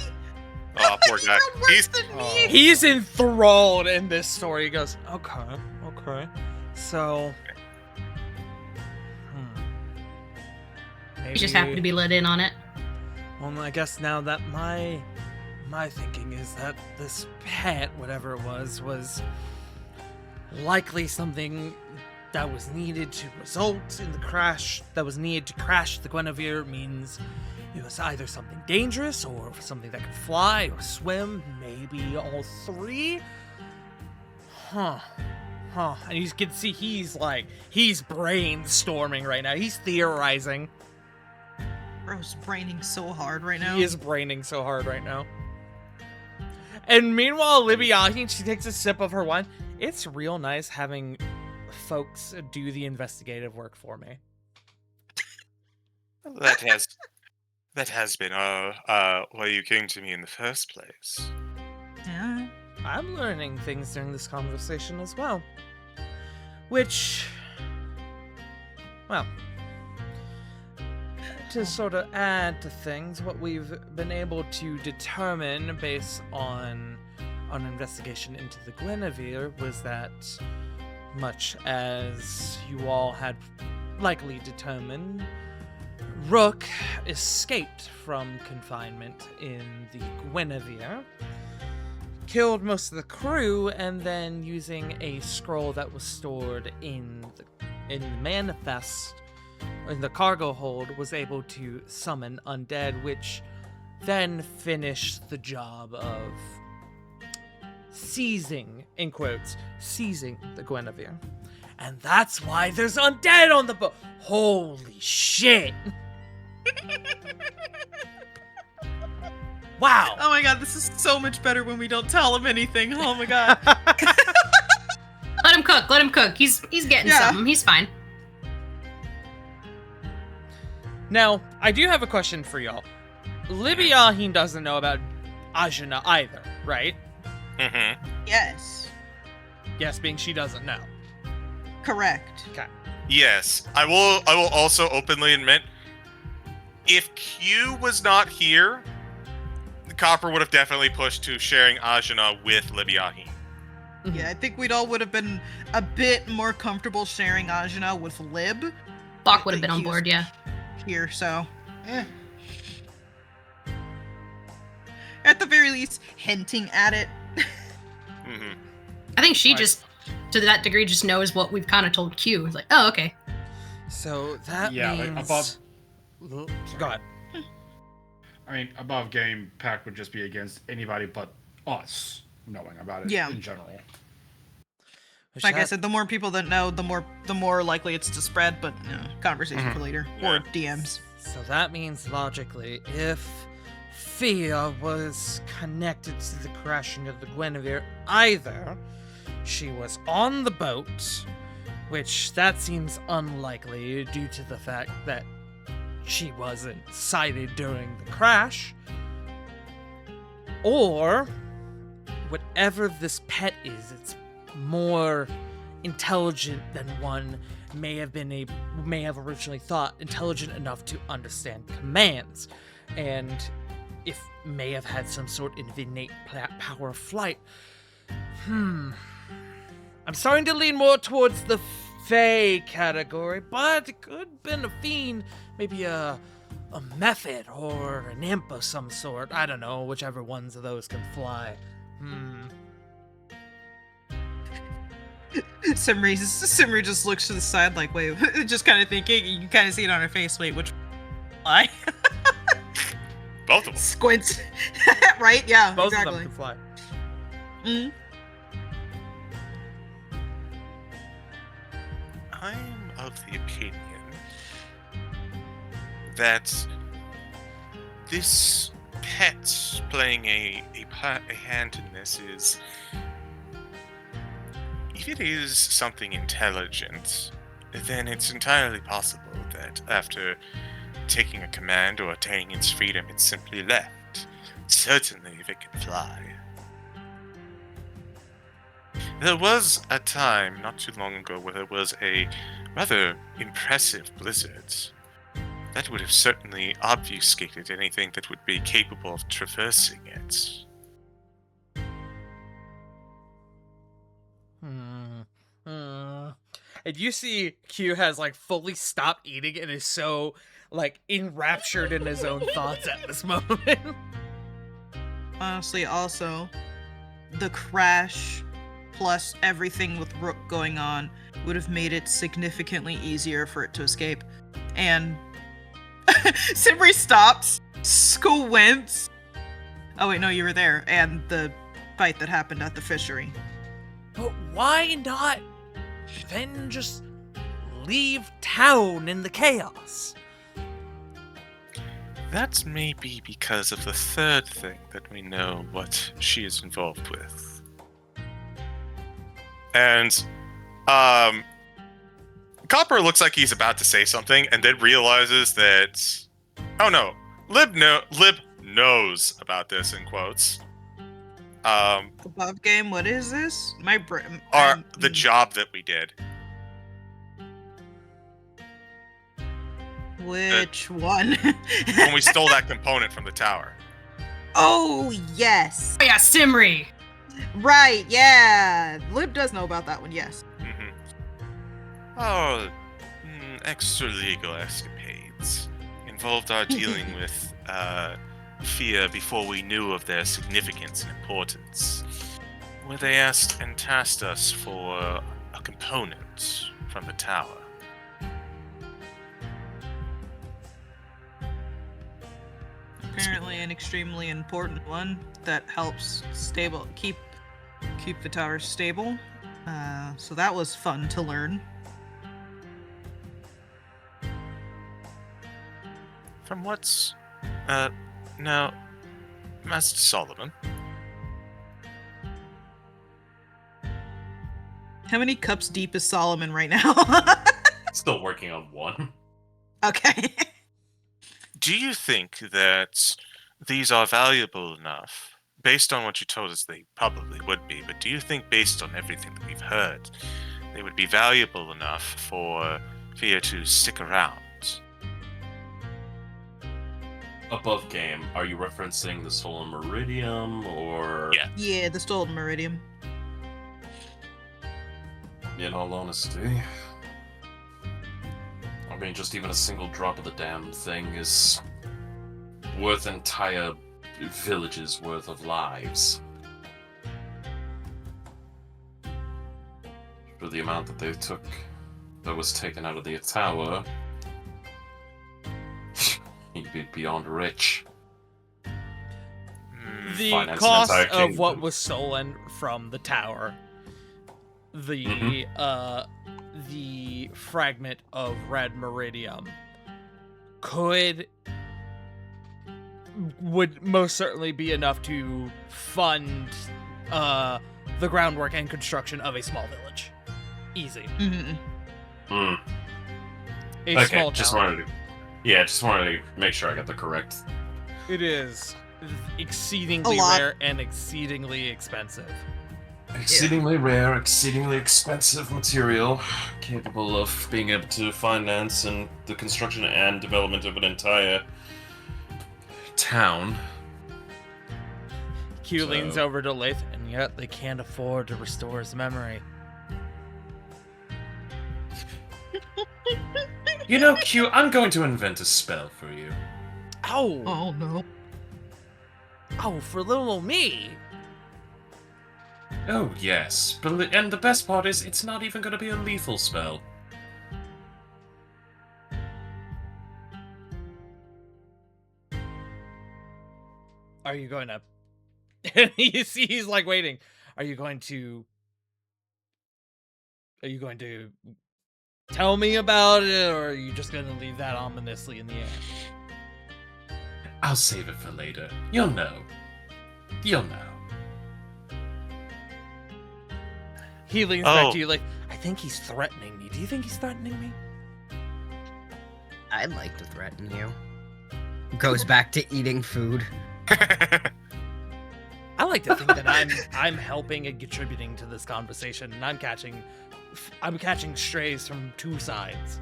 Oh, poor guy. You're worse He's than me. He's enthralled in this story. He goes, okay. So, You just happen to be let in on it. Well, I guess now that my thinking is that this pet, whatever it was likely something that was needed to result in the crash, that was needed to crash the Guinevere, means it was either something dangerous or something that could fly or swim, maybe all 3. Huh. And you can see he's brainstorming right now. He's theorizing. Bro's braining so hard right now. He is braining so hard right now. And meanwhile, Libby, she takes a sip of her wine. It's real nice having folks do the investigative work for me. that has been why you came to me in the first place. Yeah. I'm learning things during this conversation as well. Which, well, to sort of add to things, what we've been able to determine based on an investigation into the Guinevere was that, much as you all had likely determined, Rook escaped from confinement in the Guinevere, killed most of the crew, and then using a scroll that was stored in the manifest, in the cargo hold, was able to summon undead, which then finished the job of seizing, in quotes, seizing the Guinevere. And that's why there's undead on the boat. Holy shit. Wow. Oh my god, this is so much better when we don't tell him anything. Oh my god. Let him cook. Let him cook. He's getting Yeah. something. He's fine. Now, I do have a question for y'all. Libyahin doesn't know about Ajna either, right? Mm-hmm. Yes. Yes, being she doesn't know. Correct. Yes, I will also openly admit, if Q was not here, Copper would have definitely pushed to sharing Ajna with Libyahin. Yeah, I think we'd all would have been a bit more comfortable sharing Ajna with Lib Bach would have been on board, yeah. here, so. At the very least, hinting at it. Mm-hmm. I think she Right. just, to that degree, just knows what we've kind of told Q. It's like, oh, okay. So that Yeah, means... like above. Go ahead. I mean, above game, Pack would just be against anybody but us knowing about it Yeah. in general. Which Like I that- said, the more people that know, the more likely it's to spread, but conversation for later. Or DMs. So that means logically, if Fia was connected to the crashing of the Guinevere, either she was on the boat, which that seems unlikely due to the fact that she wasn't sighted during the crash, or whatever this pet is, it's more intelligent than one may have originally thought, intelligent enough to understand commands, and if may have had some sort of innate power of flight. I'm starting to lean more towards the Fae category, but it could have been a fiend, maybe a method or an imp of some sort. I don't know, whichever ones of those can fly. Simri just looks to the side like, wait, just kind of thinking. You can kind of see it on her face. Wait, which fly? Both of them. Squints. Right? Yeah, Both exactly. of them can fly. Mhm. I'm of the opinion that this pet playing a hand in this is, if it is something intelligent, then it's entirely possible that after taking a command or attaining its freedom, it's simply left. Certainly, if it can fly. There was a time, not too long ago, where there was a rather impressive blizzard. That would have certainly obfuscated anything that would be capable of traversing it. And you see Q has like fully stopped eating and is so like enraptured in his own thoughts at this moment. Honestly, also, the crash plus everything with Rook going on would have made it significantly easier for it to escape. And Simri stops, squints. Oh wait, no, you were there. And the fight that happened at the fishery. But why not then just leave town in the chaos? That may be because of the third thing that we know what she is involved with. And, Copper looks like he's about to say something and then realizes that, oh no, Lib knows about this, in quotes. Above game, what is this? My brain. The job that we did. Which one? When we stole that component from the tower. Oh, yes. Oh yeah, Simri. Right, yeah. Lib does know about that one, yes. Mm-hmm. Oh, extra-legal escapades involved our dealing with fear before we knew of their significance and importance, where they asked and tasked us for a component from the tower. Apparently an extremely important one that helps keep the tower stable. So that was fun to learn. From what's... now, Master Solomon, How many cups deep is Solomon right now? Still working on one. Okay. do you think that these are valuable enough? Based on what you told us, they probably would be, but do you think based on everything that we've heard, they would be valuable enough for Fia to stick around? Above game, are you referencing the Stolen Meridium, or... Yeah. Yeah, the stolen meridium. In all honesty... I mean, just even a single drop of the damn thing is worth entire villages worth of lives. For the amount that that was taken out of the tower, he'd be beyond rich. The Finance an cost entire of what kingdom. was stolen from the tower, the fragment of red meridium would most certainly be enough to fund the groundwork and construction of a small village. Easy. Mm-hmm. A Okay, small just town. just wanted to make sure I got the correct. It is exceedingly A lot. rare and exceedingly expensive. Exceedingly rare, exceedingly expensive material, capable of being able to finance and the construction and development of an entire town. Q So- leans over to Lath, and yet they can't afford to restore his memory. You know, Q, I'm going to invent a spell for you. Ow! Oh no. Oh, for little old me! Oh, yes. And the best part is, it's not even going to be a lethal spell. Are you going to... you see, he's like waiting. Are you going to tell me about it, or are you just going to leave that ominously in the air? I'll save it for later. You'll know. You'll know. He leans back Oh. to you like, I think he's threatening me. Do you think he's threatening me? I'd like to threaten you. Goes back to eating food. I like to think that I'm helping and contributing to this conversation, and I'm catching strays from two sides.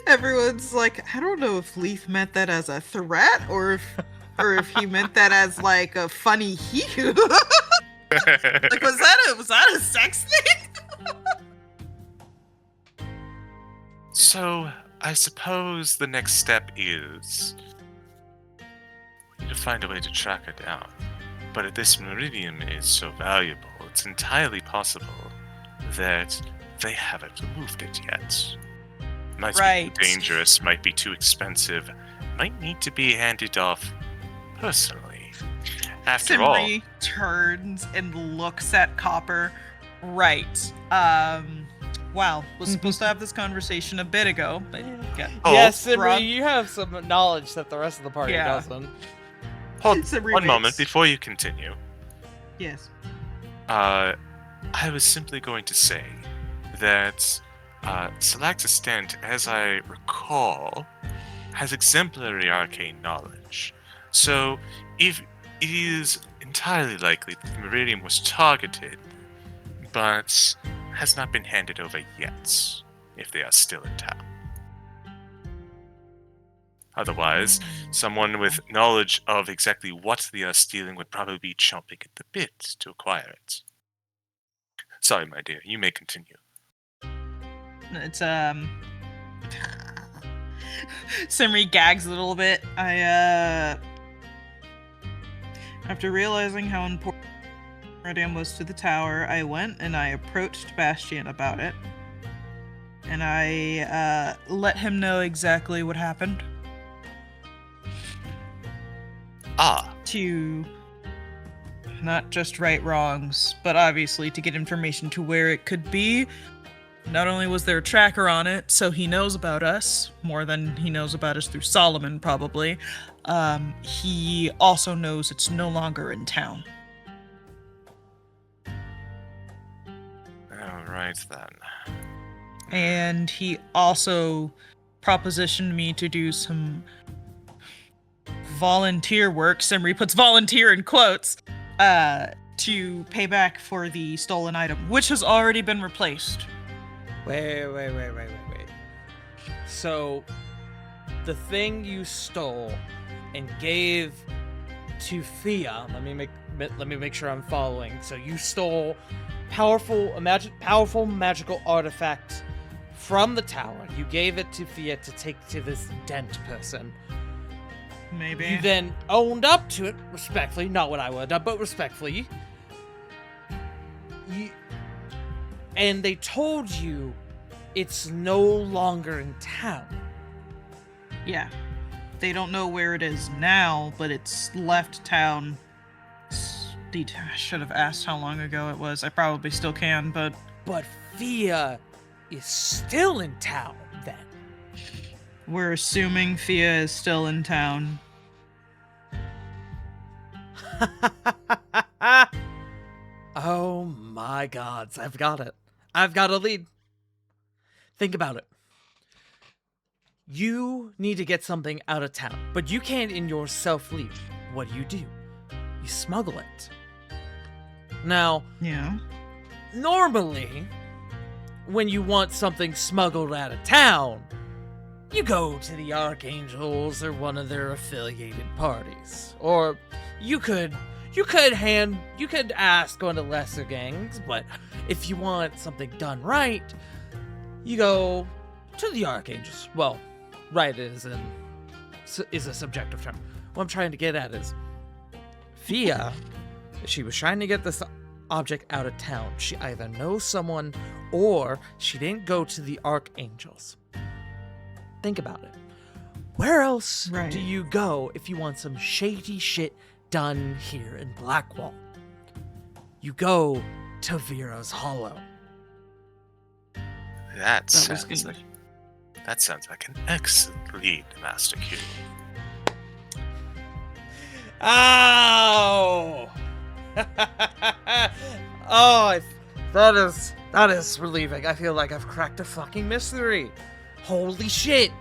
Everyone's like, I don't know if Leaf meant that as a threat or if he meant that as like a funny hue. Like, was that a sex thing? So, I suppose the next step is we need to find a way to track her down. But if this meridium is so valuable, it's entirely possible that they haven't removed it yet. Might Right. be too dangerous, might be too expensive, might need to be handed off personally. After all, Simri turns and looks at Copper. Right. Wow. Was supposed to have this conversation a bit ago, but yeah. Oh, yes, Simri, Rob- you have some knowledge that the rest of the party Yeah. doesn't. hold Simri one waits. moment before you continue. Yes. I was simply going to say that Salaxistant, as I recall, has exemplary arcane knowledge. So, if it is entirely likely that the Meridium was targeted but has not been handed over yet, if they are still in town. Otherwise, someone with knowledge of exactly what they are stealing would probably be chomping at the bit to acquire it. Sorry, my dear, you may continue. It's Simri gags a little bit. After realizing how important Meridian was to the tower, I went and I approached Bastian about it. And I let him know exactly what happened. Ah, To not just right wrongs, but obviously to get information to where it could be. Not only was there a tracker on it, so he knows about us, more than he knows about us through Solomon, probably. He also knows it's no longer in town. alright then. And he also propositioned me to do some volunteer work. Simri puts volunteer in quotes, to pay back for the stolen item, which has already been replaced. Wait. So, the thing you stole and gave to Thea, let me make sure I'm following. So you stole powerful magical artifact from the tower. You gave it to Thea to take to this Dent person. Maybe. You then owned up to it respectfully, not what I would have done, but respectfully. And they told you it's no longer in town. Yeah. They don't know where it is now, but it's left town. I should have asked how long ago it was. I probably still can, but... But Thea is still in town, then. We're assuming Thea is still in town. Oh my gods, I've got it. I've got a lead. Think about it. You need to get something out of town, but you can't in yourself leave. What do? You smuggle it. Now, Yeah. normally, when you want something smuggled out of town, you go to the Archangels or one of their affiliated parties. Or you could ask one of the lesser gangs, but if you want something done right, you go to the Archangels. Well, right is a subjective term. What I'm trying to get at is, Thea, she was trying to get this object out of town. She either knows someone or she didn't go to the Archangels. Think about it. Where else do you go if you want some shady shit done here in Blackwall? You go to Vera's Hollow. That sounds like an excellent lead, Master Q. Ow! That is relieving. I feel like I've cracked a fucking mystery. Holy shit!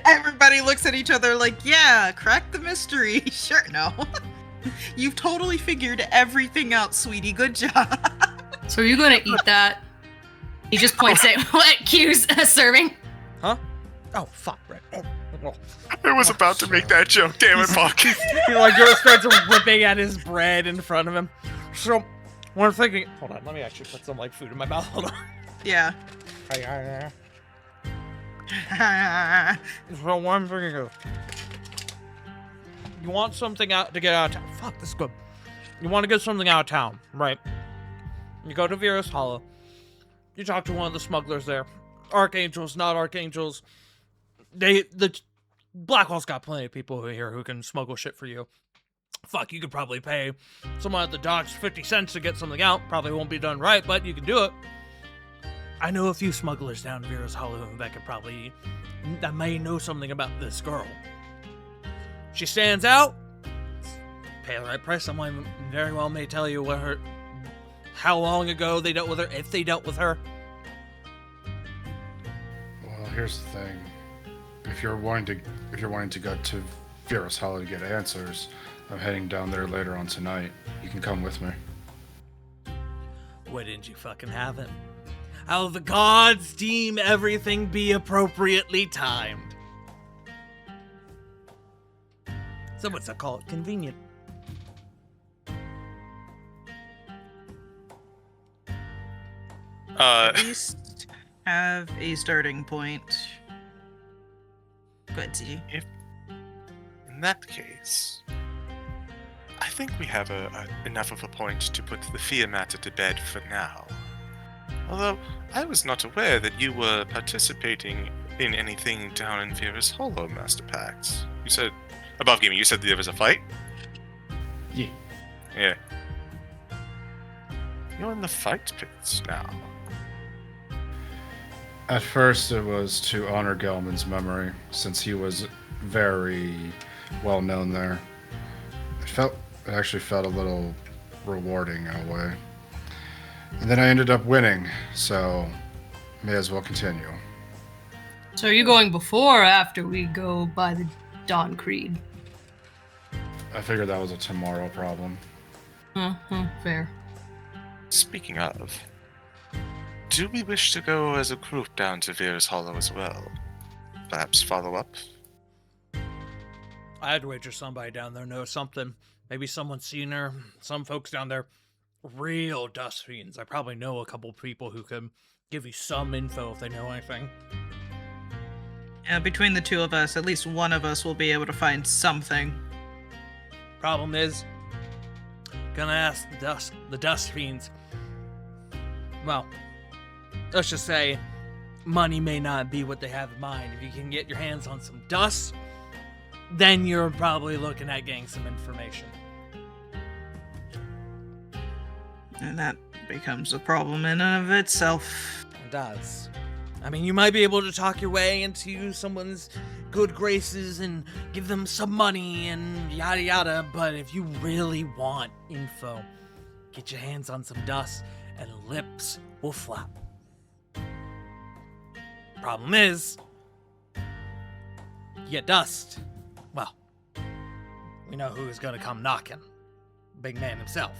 Everybody looks at each other like, yeah, crack the mystery. Sure, no. You've totally figured everything out, sweetie. Good job. So are you gonna eat that? He just points at what Q's serving. Huh? Oh, fuck, right. Oh. I was about to make that joke, damn it, Buck. He just starts ripping at his bread in front of him. So, what I'm thinking... Hold on, let me actually put some, food in my mouth. Hold on. Yeah. So what I'm thinking is, you want something out to get out of town. Fuck, this is good. You want to get something out of town, right? You go to Vera's Hollow. You talk to one of the smugglers there. Archangels, not Archangels. The Blackwall's got plenty of people here who can smuggle shit for you. Fuck, you could probably pay someone at the docks 50 cents to get something out. Probably won't be done right, but you can do it. I know a few smugglers down in Vera's Hollow that may know something about this girl. She stands out. Pay the right price. Someone very well may tell you how long ago they dealt with her, if they dealt with her. Well, here's the thing. If you're wanting to go to Vera's Hollow to get answers, I'm heading down there later on tonight. You can come with me. wouldn't you fucking have it? How the gods deem everything be appropriately timed. So what's that call it? Convenient. At least have a starting point. Go ahead, CG. In that case, I think we have enough of a point to put the fear matter to bed for now. Although, I was not aware that you were participating in anything down in Vera's Hollow, Master Pax. You said, above gaming, you said there was a fight? Yeah. Yeah. You're in the fight pits now. At first, it was to honor Gelman's memory, since he was very well known there. It actually felt a little rewarding in a way. And then I ended up winning, so may as well continue. So are you going before or after we go by the Dawn Creed? I figured that was a tomorrow problem. Fair. Speaking of, do we wish to go as a group down to Vera's Hollow as well? Perhaps follow up? I'd wager somebody down there knows something. Maybe someone's seen her. Some folks down there, real dust fiends. I probably know a couple people who can give you some info if they know anything. Yeah, between the two of us, at least one of us will be able to find something. Problem is, gonna ask the dust fiends. Well, let's just say, money may not be what they have in mind. If you can get your hands on some dust, then you're probably looking at getting some information. And that becomes a problem in and of itself. It does. I mean, you might be able to talk your way into someone's good graces and give them some money and yada yada, but if you really want info, get your hands on some dust and lips will flap. Problem is, you get dust. Well, we know who's gonna come knocking. Big man himself.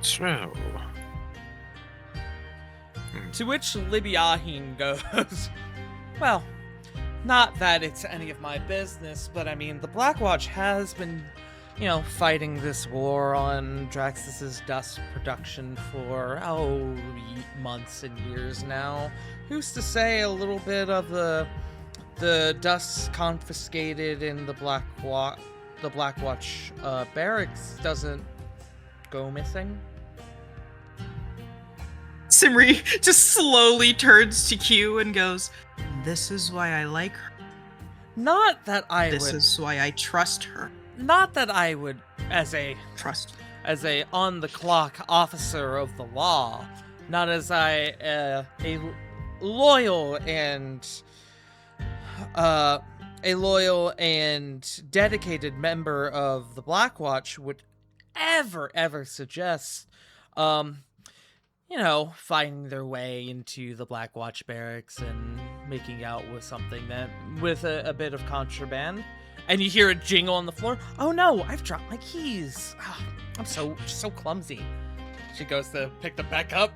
True. To which Libyahin goes, well, not that it's any of my business, but I mean, the Blackwatch has been, fighting this war on Draxus's dust production for, months and years now. Who's to say a little bit of the dust confiscated in the Blackwatch barracks doesn't go missing? Simri just slowly turns to Q and goes, "This is why I like her. Not that I This would. is why I trust her. Not that I would, as a on the clock officer of the law, not as a loyal and dedicated member of the Blackwatch would ever suggest, finding their way into the Blackwatch barracks and making out with a bit of contraband. And you hear a jingle on the floor. Oh no, I've dropped my keys. Oh, I'm so clumsy. She goes to pick them back up.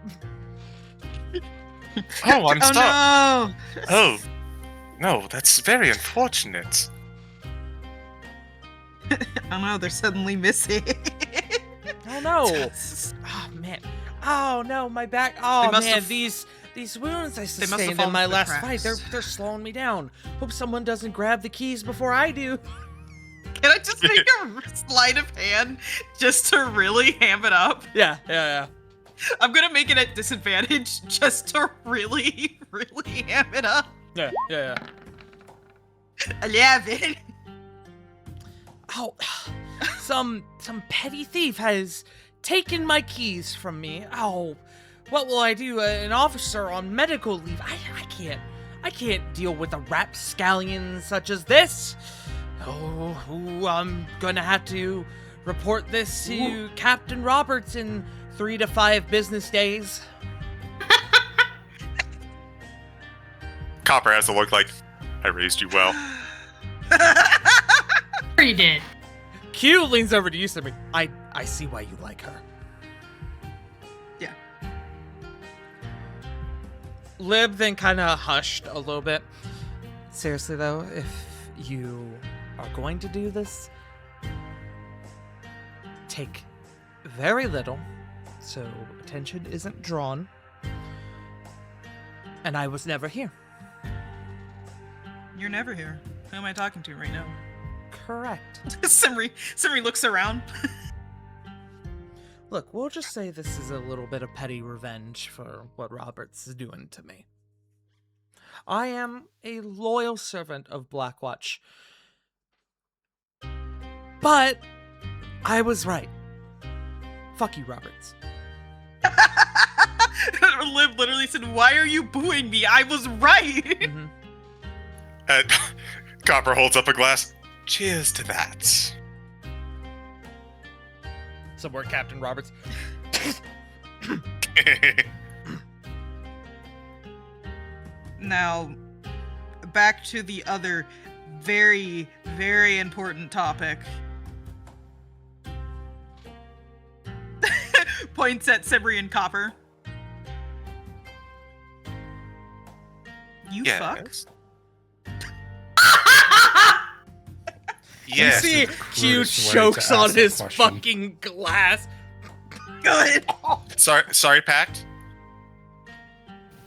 Oh, I'm stuck. No! Oh, no, that's very unfortunate. Oh no, they're suddenly missing. Oh no. Oh man. Oh no, my back. Oh man, these wounds I sustained in my last fight, they're slowing me down. Hope someone doesn't grab the keys before I do. Can I just make a sleight of hand just to really ham it up? Yeah. I'm gonna make it at disadvantage just to really ham it up. Yeah. 11. Oh, some petty thief has taken my keys from me. Oh, what will I do? An officer on medical leave. I can't deal with a rapscallion such as this. Oh, I'm gonna have to report this to Captain Roberts in 3 to 5 business days. Copper has to look like, I raised you well. Sure you did. Q leans over to you, Simri. I see why you like her. Yeah. Lib then kind of hushed a little bit. Seriously, though, if you are going to do this, take very little, so attention isn't drawn. And I was never here. You're never here. Who am I talking to right now? Correct. Simri looks around. Look, we'll just say this is a little bit of petty revenge for what Roberts is doing to me. I am a loyal servant of Blackwatch. But I was right. Fuck you, Roberts. Liv literally said, "Why are you booing me? I was right." Mm-hmm. And Copper holds up a glass. Cheers to that. Somewhere, Captain Roberts. Now, back to the other very, very important topic. Points at Simri and Copper. You fuck? Yes. You see Q Crudest way chokes to on ask that his question. fucking glass. Good. Sorry, Pact.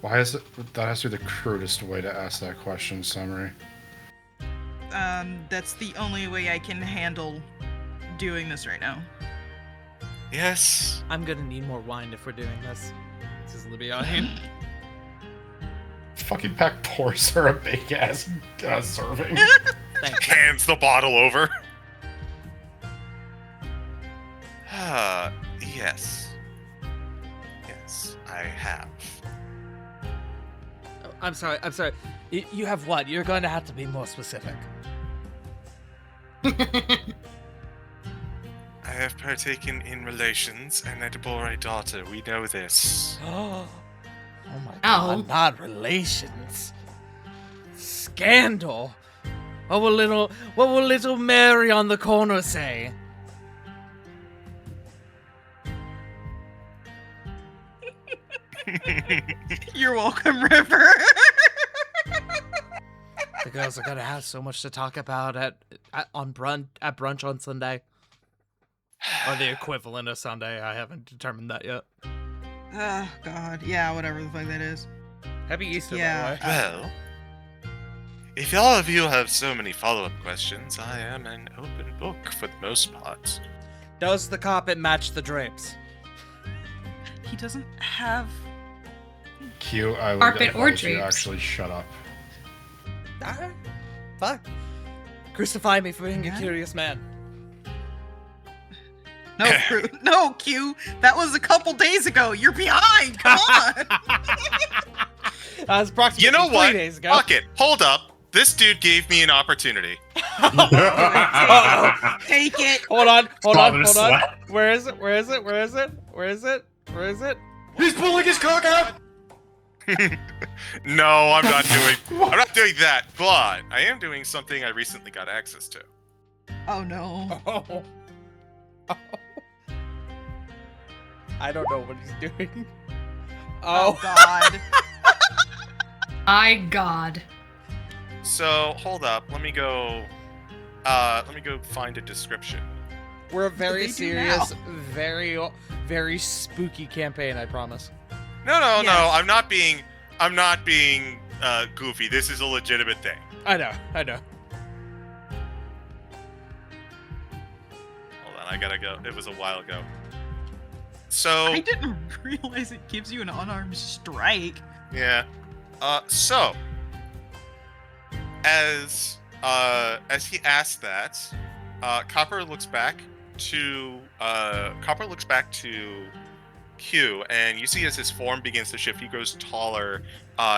Why is it that has to be the crudest way to ask that question, Summary? That's the only way I can handle doing this right now. Yes. I'm gonna need more wine if we're doing this. This is Libyan. Fucking Pack pours her a big ass serving. Thank you. Hands the bottle over. Yes. Yes, I have. Oh, I'm sorry. You have what? You're going to have to be more specific. I have partaken in relations and had bore a daughter. We know this. Oh my Ow. god, not relations. Scandal. What will little Mary on the corner say? You're welcome, River. The girls are gonna have so much to talk about at brunch on Sunday. Or the equivalent of Sunday. I haven't determined that yet. Oh, God. Yeah, whatever the fuck that is. Happy Easter, Yeah. by the way. Well, if all of you have so many follow-up questions, I am an open book for the most part. Does the carpet match the drapes? He doesn't have... Q, I would Carpet or advise you drapes. actually shut up. Alright. Fuck. Crucify me for being Yeah. a curious man. No, no, Q. That was a couple days ago. You're behind. Come on. That was approximately You know 3 what? days ago. Fuck it. Hold up. This dude gave me an opportunity. Uh-oh. Take it. Hold on. Father slap. Where is it? He's pulling his cock out! No, I'm not doing that, but I am doing something I recently got access to. Oh, no. Oh. I don't know what he's doing. Oh, Oh. God. My God. So, hold up. Let me go find a description. We're a What very they do serious, very, very spooky campaign, I promise. No, Yes. I'm not being goofy. This is a legitimate thing. I know. Hold on, I gotta go. It was a while ago. So, I didn't realize it gives you an unarmed strike. yeah. So, as he asked that, Copper looks back to Q, and you see as his form begins to shift, he grows taller.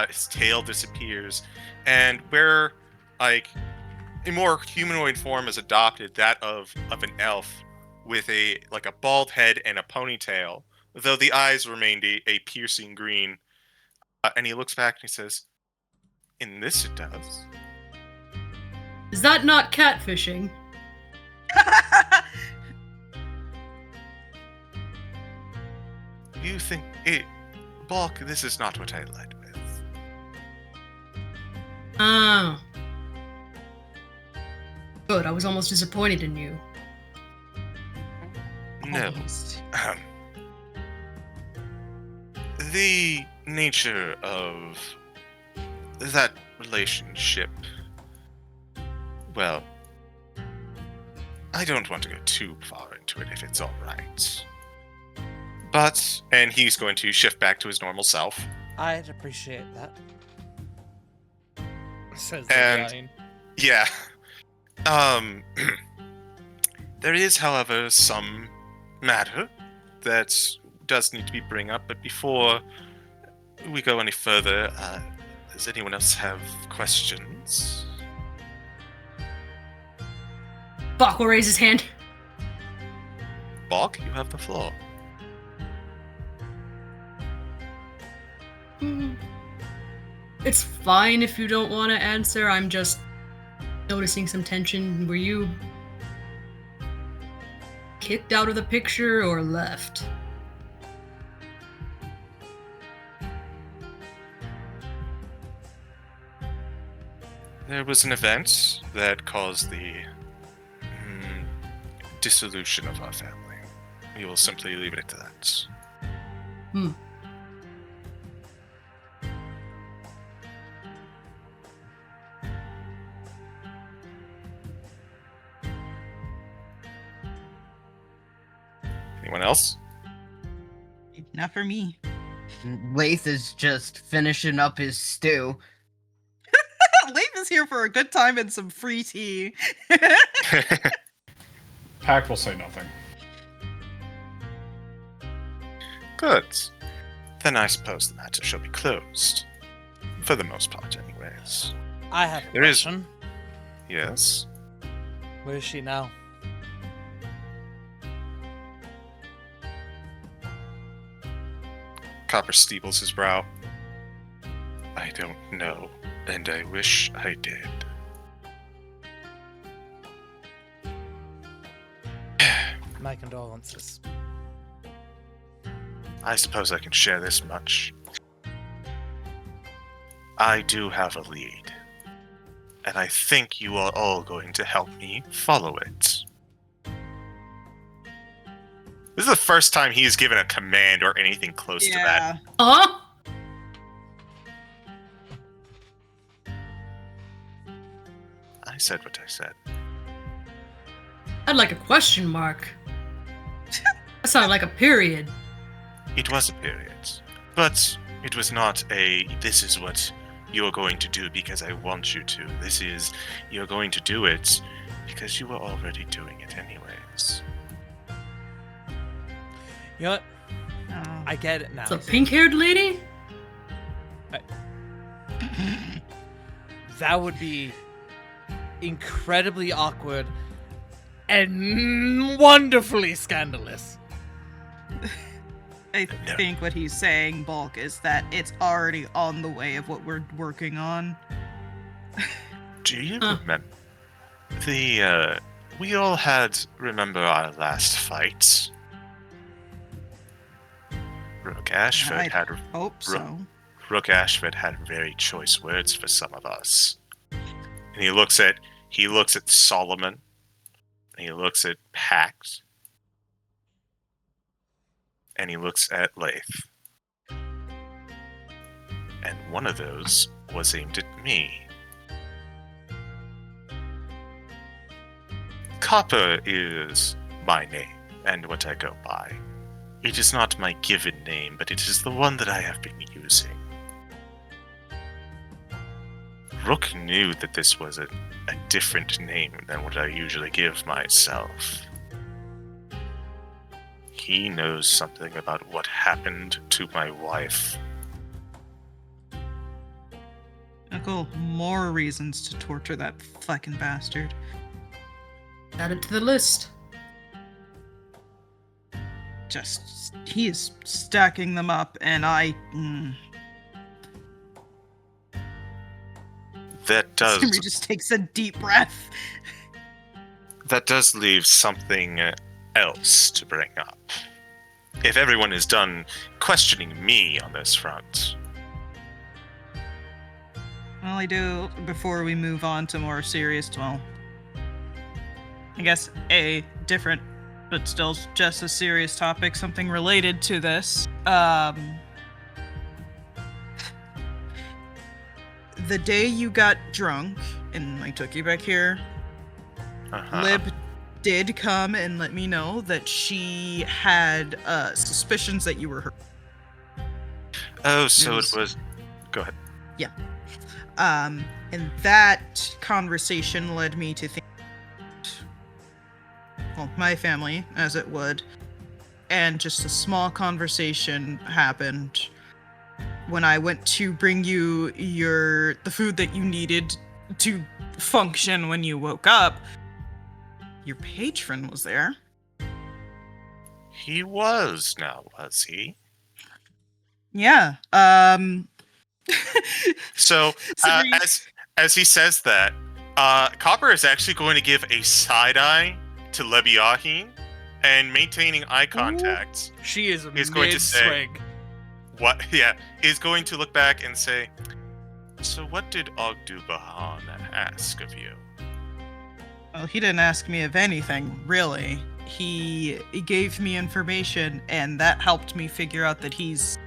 His tail disappears, and where like a more humanoid form is adopted, that of an elf with a bald head and a ponytail, though the eyes remained a piercing green. And he looks back and he says, "In this it does." Is that not catfishing? You think it, Balk? This is not what I led with. Oh. Good, I was almost disappointed in you. No. Almost. The nature of that relationship. Well, I don't want to go too far into it if it's alright. But, and he's going to shift back to his normal self. I'd appreciate that. Says the And- giant. Yeah. There is, however, some matter that does need to be bring up, but before we go any further, does anyone else have questions? Bach will raise his hand. Balk, you have the floor. It's fine if you don't want to answer. I'm just noticing some tension. Were you kicked out of the picture or left? There was an event that caused the dissolution of our family. We will simply leave it at that. Anyone else? Not for me. Lath is just finishing up his stew. Leif is here for a good time and some free tea. Pack will say nothing. Good. Then I suppose the matter shall be closed. For the most part, anyways. I have a There is- question. Yes. Where is she now? Copper steeples his brow. I don't know, and I wish I did. My condolences. I suppose I can share this much. I do have a lead, and I think you are all going to help me follow it. This is the first time he's given a command or anything close to that. Huh? I said what I said. I'd like a question mark. That sounded like a period. It was a period, but it was not a this is what you're going to do because I want you to. This is you're going to do it because you were already doing it anyways. You know what? Oh. I get it now. It's a pink-haired lady? That would be incredibly awkward and wonderfully scandalous. I No. think what he's saying, Bulk, is that it's already on the way of what we're working on. Do you Huh. remember the we all had remember our last fight? Rook Ashford I'd had Hope so. Rook Ashford had very choice words for some of us. And he looks at Solomon, and he looks at Pact, and he looks at Lath. And one of those was aimed at me. Copper is my name, and what I go by. It is not my given name, but it is the one that I have been using. Rook knew that this was a different name than what I usually give myself. He knows something about what happened to my wife. Uncle, more reasons to torture that fucking bastard. Add it to the list. He is stacking them up, and That does Simri just takes a deep breath. that does leave something else to bring up. if everyone is done questioning me on this front. Well, I do, before we move on to more serious, well, I guess a different, but still just a serious topic, something related to this. The day you got drunk and I took you back here, Lib did come and let me know that she had suspicions that you were hurt. Oh, so it was... Go ahead. Yeah. And that conversation led me to think, well, my family, as it would, and just a small conversation happened when I went to bring you the food that you needed to function when you woke up. Your patron was there. He was now, was he? Yeah. So, as he says that, Copper is actually going to give a side eye to Lebiahin, and maintaining eye contact. She is going to say, mid-swing. "What? Yeah." He's going to look back and say, "So, what did Ogdubahan ask of you?" Well, he didn't ask me of anything, really. He gave me information, and that helped me figure out that he's...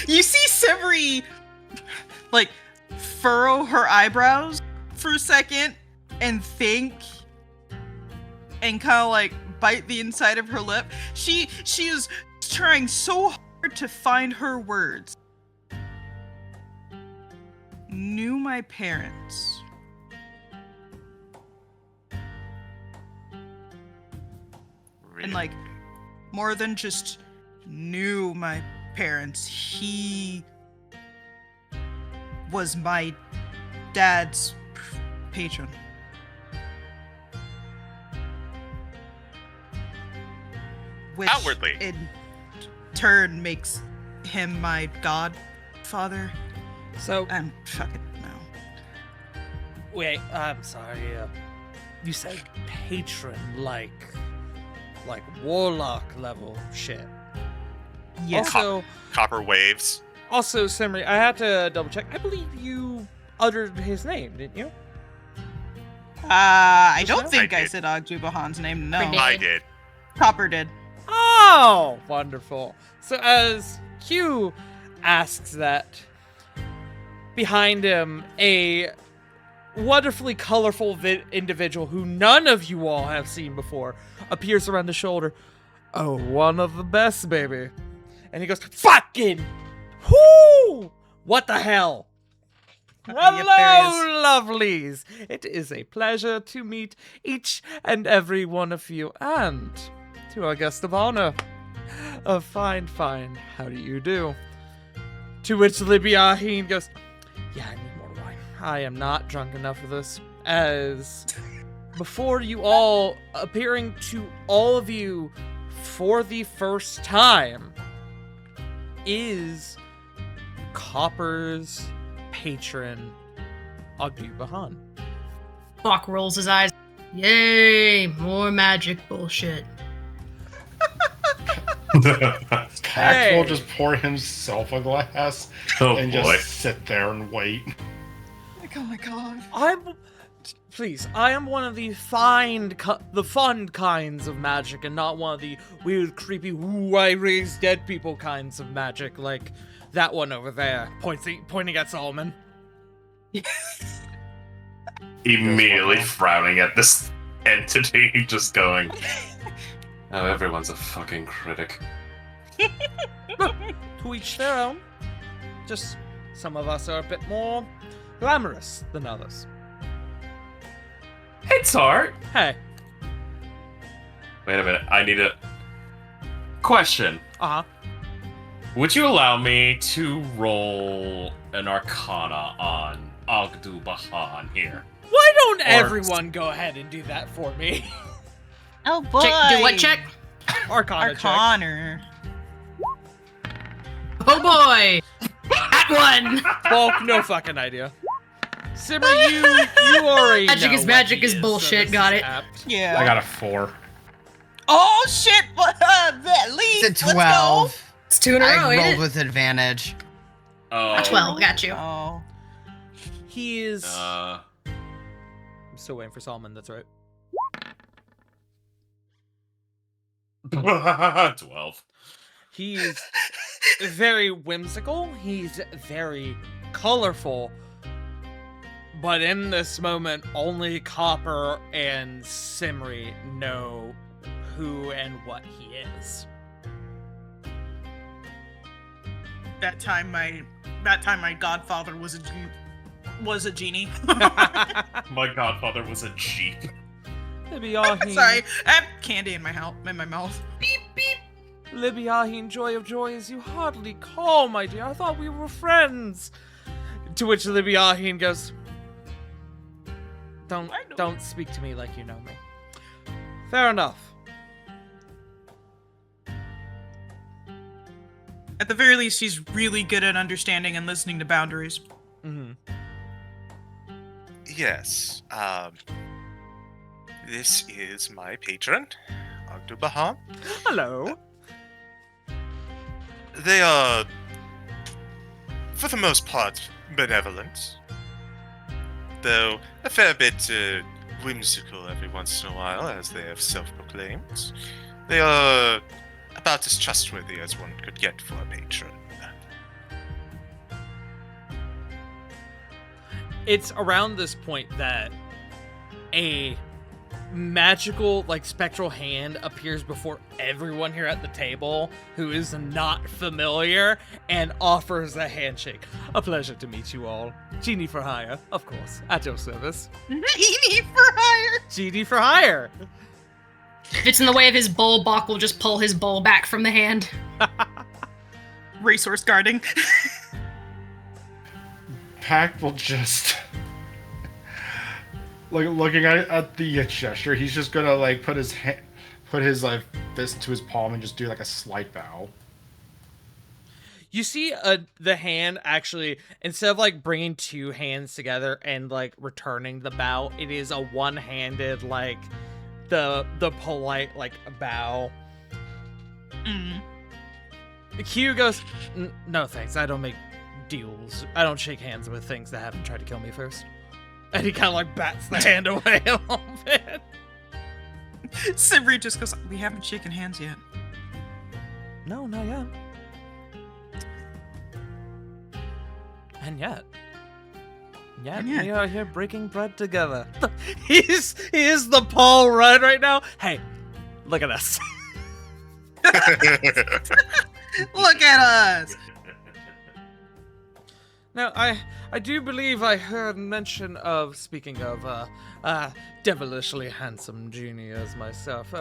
You see Simri, like, furrow her eyebrows for a second and think, and kind of, like, bite the inside of her lip. She is trying so hard to find her words. Knew my parents. And, like, more than just knew my parents, he was my dad's patron. Which Outwardly. in turn makes him my godfather. So, I'm fucking no. wait, I'm sorry. You said patron, like warlock level shit. Yeah. Also, Copper waves. also, Simri, I had to double check. I believe you uttered his name, didn't you? I Just don't now? think I I did. said Ogdubahan's name. No. did. I did. Copper did. Oh, wonderful. So as Q asks that, behind him, a wonderfully colorful individual who none of you all have seen before appears around the shoulder. Oh, one of the best, baby. And he goes, fucking, whoo! What the hell? Yep, there Hello, lovelies. It is a pleasure to meet each and every one of you, and to our guest of honor. Fine. How do you do? To which Libiahin goes, yeah, I need more wine. I am not drunk enough for this. As before you all, appearing to all of you for the first time, is Copper's patron, Ogdubahan. Bach rolls his eyes. Yay, more magic bullshit. Pax will Hey. just pour himself a glass Oh and boy. just sit there and wait. Like, oh my god. I am one of the fun kinds of magic, and not one of the weird, creepy, ooh, I raise dead people kinds of magic, like that one over there, pointing at Solomon. Immediately frowning at this entity, just going, oh, everyone's a fucking critic. To each their own. Just some of us are a bit more glamorous than others. It's art. Hey. Wait a minute, I need a question. Uh-huh. Would you allow me to roll an Arcana on Ogdubahan here? Why don't everyone go ahead and do that for me? Oh boy. Check, do what check? Arcana check. Arcana. Oh boy! That one! Bulk, no fucking idea. Simmer, you already Magic know is what magic he is so bullshit, this got is it. apt. Yeah. I got a 4. Oh shit! Leave. It's a 12. It's 2 in a row, I ain't rolled it? with advantage. Oh. 12, got you. Oh. He is. Uh, I'm still waiting for Solomon. That's right. 12. He's very whimsical. He's very colorful. But in this moment, only Copper and Simri know who and what he is. That time my godfather was a genie. My godfather was a Jeep. Libiahin, Sorry, I have candy in my mouth. Beep beep. Libiahin, joy of joys, you hardly call, my dear. I thought we were friends. To which Libiahin goes, Don't speak to me like you know me. Fair enough. At the very least, he's really good at understanding and listening to boundaries. Mm-hmm. Yes. This is my patron, Agdubahan. Hello. They are, for the most part, benevolent, though a fair bit whimsical every once in a while, as they have self-proclaimed. They are about as trustworthy as one could get for a patron. It's around this point that a magical, like, spectral hand appears before everyone here at the table who is not familiar and offers a handshake. A pleasure to meet you all. Genie for hire, of course, at your service. Genie for hire. Genie for hire. If it's in the way of his bowl, Bach will just pull his bowl back from the hand. Resource guarding. Pack will just looking at the gesture. He's just gonna like put his like fist to his palm and just do like a slight bow. You see the hand actually, instead of like bringing two hands together and like returning the bow, it is a one-handed, like the polite like bow. Mm. Q goes, no thanks, I don't make deals. I don't shake hands with things that haven't tried to kill me first. And he kind of like bats the hand away a little bit. Simri just goes, we haven't shaken hands yet. No, not yet. And yet. And yet. We are here breaking bread together. He is the Paul Rudd right now. Hey, look at us. Look at us. Now, I do believe I heard mention of, speaking of, devilishly handsome genie as myself.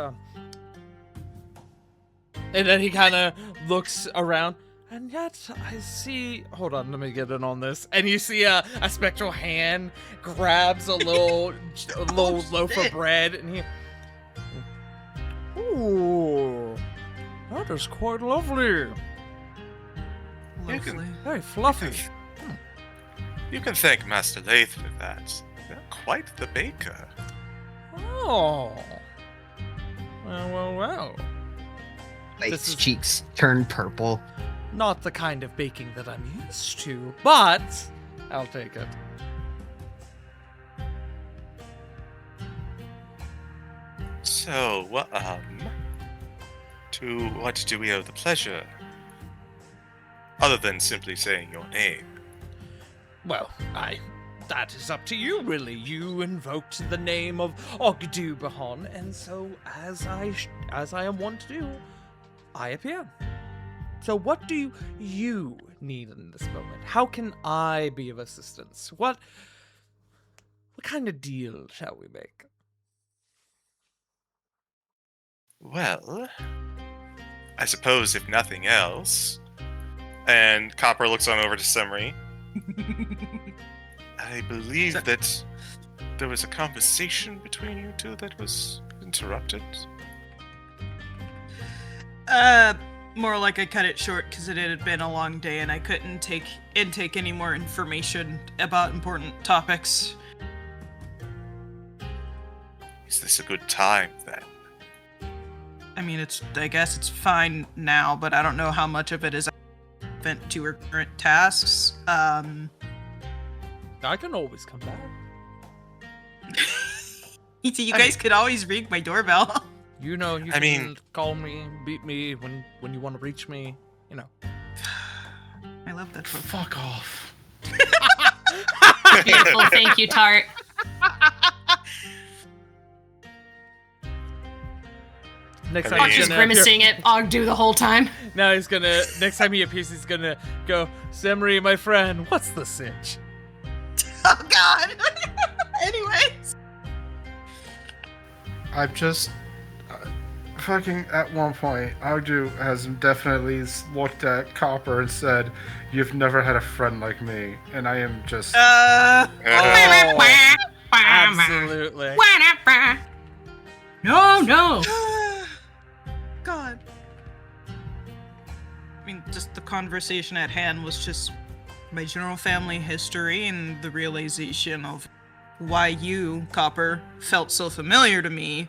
And then he kind of looks around, and yet I see. Hold on, let me get in on this. And you see a spectral hand grabs a little loaf of bread, and he. Ooh, that is quite lovely. Lovely. Very fluffy. You can thank Master Lathe for that. They're quite the baker. Oh. Well. Lake's cheeks turn purple. Not the kind of baking that I'm used to, but I'll take it. So, to what do we owe the pleasure? Other than simply saying your name. Well, that is up to you, really. You invoked the name of Ogdubahan, and so, as I am wont to do, I appear. So what do you need in this moment? How can I be of assistance? What kind of deal shall we make? Well, I suppose if nothing else. And Copper looks on over to Simri. I believe that there was a conversation between you two that was interrupted. More like I cut it short because it had been a long day and I couldn't take any more information about important topics. Is this a good time then? I mean, I guess it's fine now, but I don't know how much of it is relevant to her current tasks. I can always come back. You guys could always ring my doorbell. You know, you can call me, beat me when you want to reach me. You know. I love that book. Fuck off. Beautiful, thank you, Tart. Next I time mean- Fox he's is gonna appear- grimacing at Ogdu the whole time. Now he's gonna. Next time he appears, he's gonna go. Semri, my friend, what's the cinch? Oh God. Anyways. I'm just fucking at one point. Ogdu has definitely looked at Copper and said, "You've never had a friend like me," and I am just. Oh, absolutely. No. God. I mean, just the conversation at hand was just my general family history and the realization of why you, Copper, felt so familiar to me.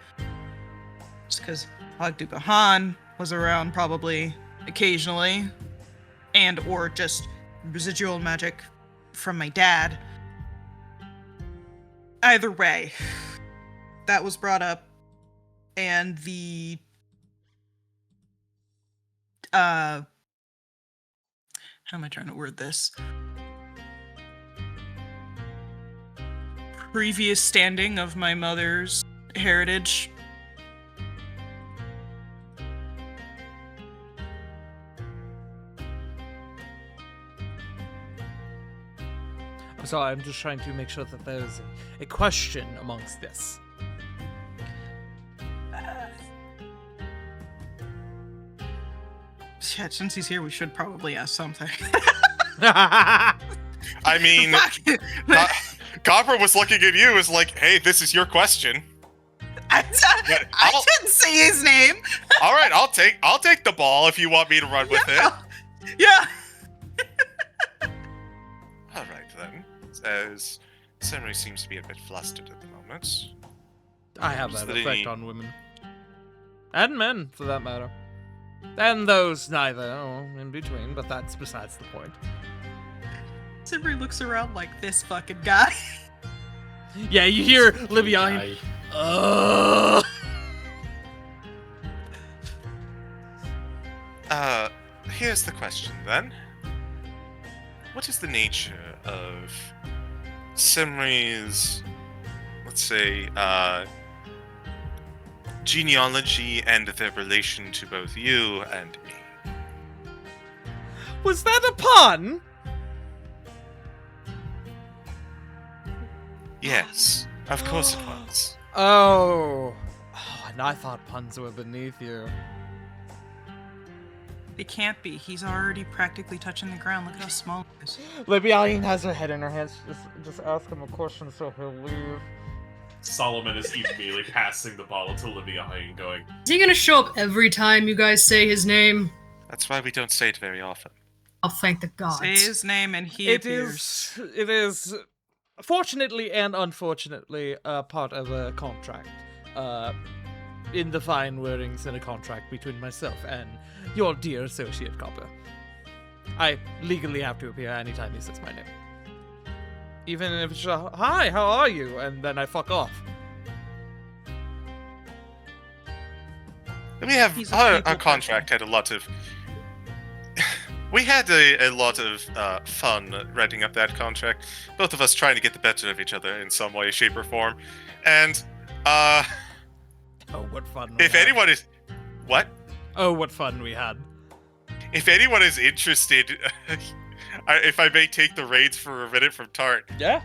Just because Ogdu Gahan was around probably occasionally, and or just residual magic from my dad. Either way, that was brought up, and the how am I trying to word this? Previous standing of my mother's heritage. I'm sorry, I'm just trying to make sure that there's a question amongst this. Shit, since he's here, we should probably ask something. I mean, Copper was looking at you as like, hey, this is your question. I didn't say his name. All right, I'll take the ball if you want me to run with it. Yeah. All right then. As Semri seems to be a bit flustered at the moment. I have Is that there effect any- on women. And men, for that matter. And those neither, or in between, but that's besides the point. Simri looks around like this fucking guy. Yeah, you hear Libyan. Here's the question then. What is the nature of Semri's, let's say, genealogy and their relation to both you and me? Was that a pun? Yes, of course it was. Oh, and I thought puns were beneath you. It can't be. He's already practically touching the ground. Look how small he is. Libyan has her head in her hands. Just ask him a question so he'll leave. Solomon is immediately passing the bottle to Livia and going, Is he gonna show up every time you guys say his name? That's why we don't say it very often. I'll thank the gods. Say his name and he It appears. is, fortunately and unfortunately, part of a contract. In the fine wordings in a contract between myself and your dear associate Copper. I legally have to appear anytime he says my name. Even if it's hi, how are you? And then I fuck off. We have He's a our people contract had a lot of. We had a lot of fun writing up that contract. Both of us trying to get the better of each other in some way, shape, or form. And Oh, what fun we if had. anyone is, what? Oh, what fun we had. If anyone is interested, if I may take the reins for a minute from Tart. Yeah?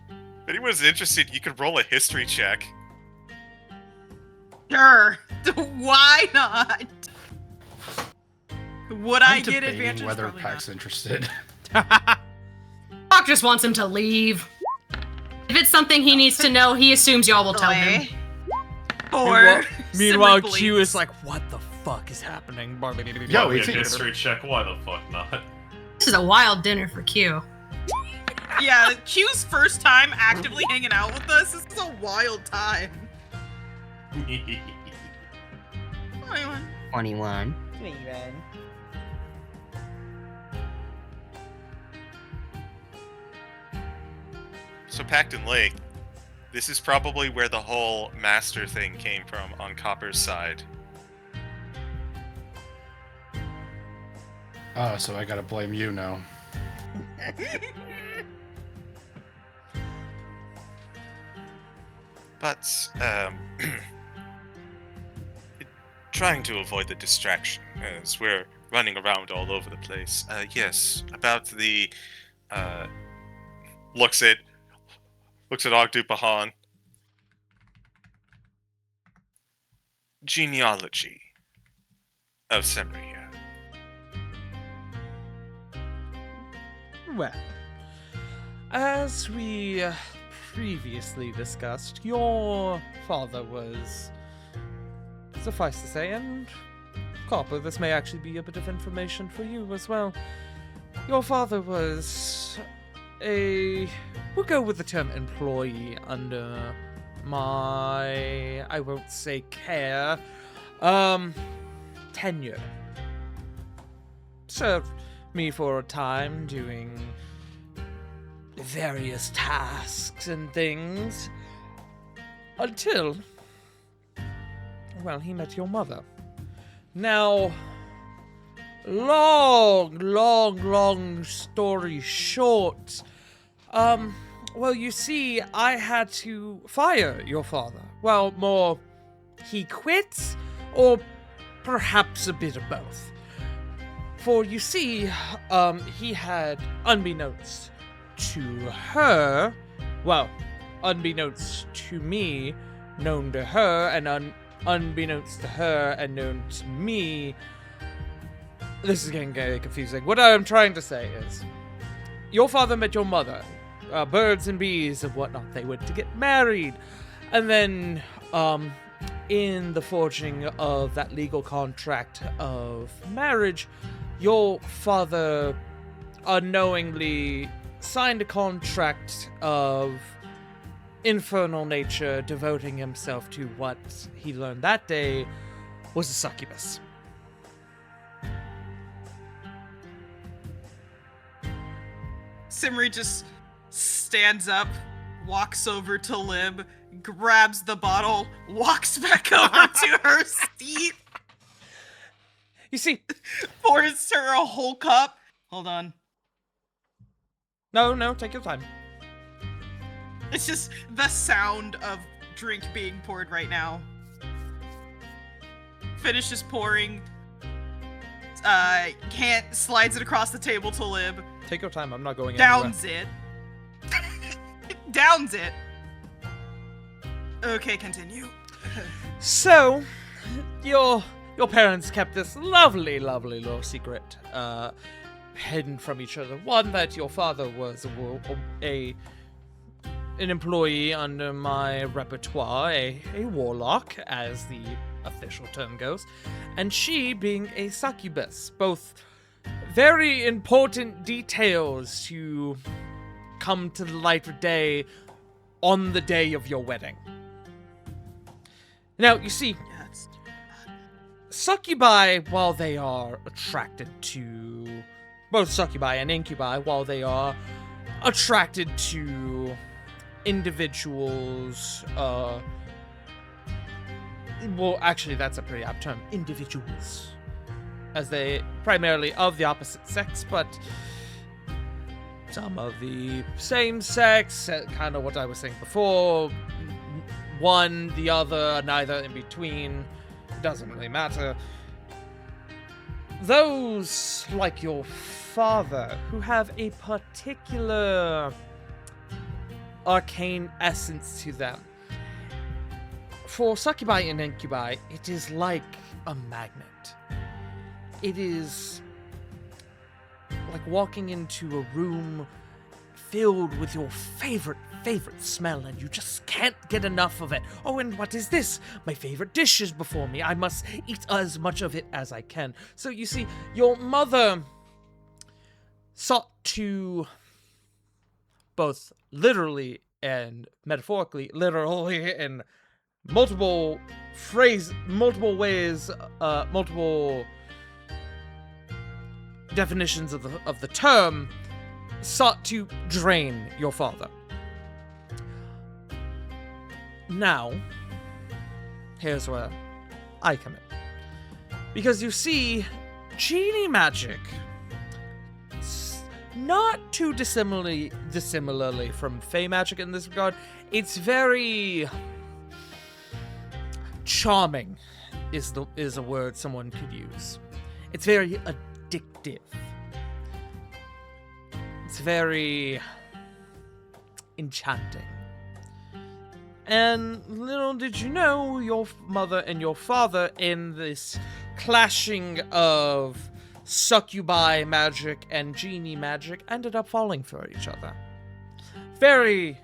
If anyone is interested, you can roll a history check. Sure. Why not? Would I I'm get debating advantage? whether Probably Pack's not. interested. Doc just wants him to leave. If it's something he needs to know, he assumes y'all will tell him. Or Meanwhile, Simri Q believes. is like, what the fuck is happening? Yo, "Probably a it's history check. Why the fuck not?" This is a wild dinner for Q. Yeah, Q's first time actively hanging out with us. This is a wild time. 21. So Pacton Lake, this is probably where the whole master thing came from on Copper's side. Oh, so I gotta blame you now. But, trying to avoid the distraction as we're running around all over the place. Yes, about the, looks at Ogdupahan. Genealogy of Semria. Well, as we previously discussed, your father was, suffice to say, and Copper, this may actually be a bit of information for you as well. Your father was we'll go with the term employee under my, I won't say care, tenure. Served me for a time doing various tasks and things until, well, he met your mother. Now, long story short, well, you see, I had to fire your father. Well, more, he quit, or perhaps a bit of both. For you see, he had, unbeknownst to her, well, unbeknownst to me, known to her, and unbeknownst to her and known to me, this is getting very confusing. What I'm trying to say is, your father met your mother, birds and bees and whatnot. They went to get married, and then, in the forging of that legal contract of marriage, your father unknowingly signed a contract of infernal nature, devoting himself to what he learned that day was a succubus. Simri just stands up, walks over to Lib, grabs the bottle, walks back over to her seat, You see, pours her a whole cup. Hold on. no, take your time. It's just the sound of drink being poured right now. Finishes pouring. Slides it across the table to Lib. Take your time, I'm not going anywhere. Downs it. Downs it. Okay, continue. So, your parents kept this lovely little secret, hidden from each other. One, that your father was an employee under my repertoire, a warlock, as the official term goes, and she being a succubus. Both very important details to come to the light of day on the day of your wedding. Now, you see, Yeah, it's succubi, while they are attracted to, both succubi and incubi, while they are attracted to individuals, well, actually, that's a pretty apt term, individuals, as they primarily of the opposite sex, but some of the same sex, kind of what I was saying before, one, the other, neither in between, doesn't really matter. Those, like your father, who have a particular arcane essence to them. For succubi and incubi, it is like a magnet. It is like walking into a room filled with your favorite smell, and you just can't get enough of it. Oh, and what is this? My favorite dish is before me. I must eat as much of it as I can. So you see, your mother sought to, both literally and metaphorically, literally and multiple ways, multiple definitions of the term, sought to drain your father. Now, here's where I come in. Because you see, genie magic, not too dissimilarly from fey magic in this regard, it's very charming is a word someone could use. It's very addictive. It's very enchanting. And little did you know, your mother and your father, in this clashing of succubi magic and genie magic, ended up falling for each other. Very,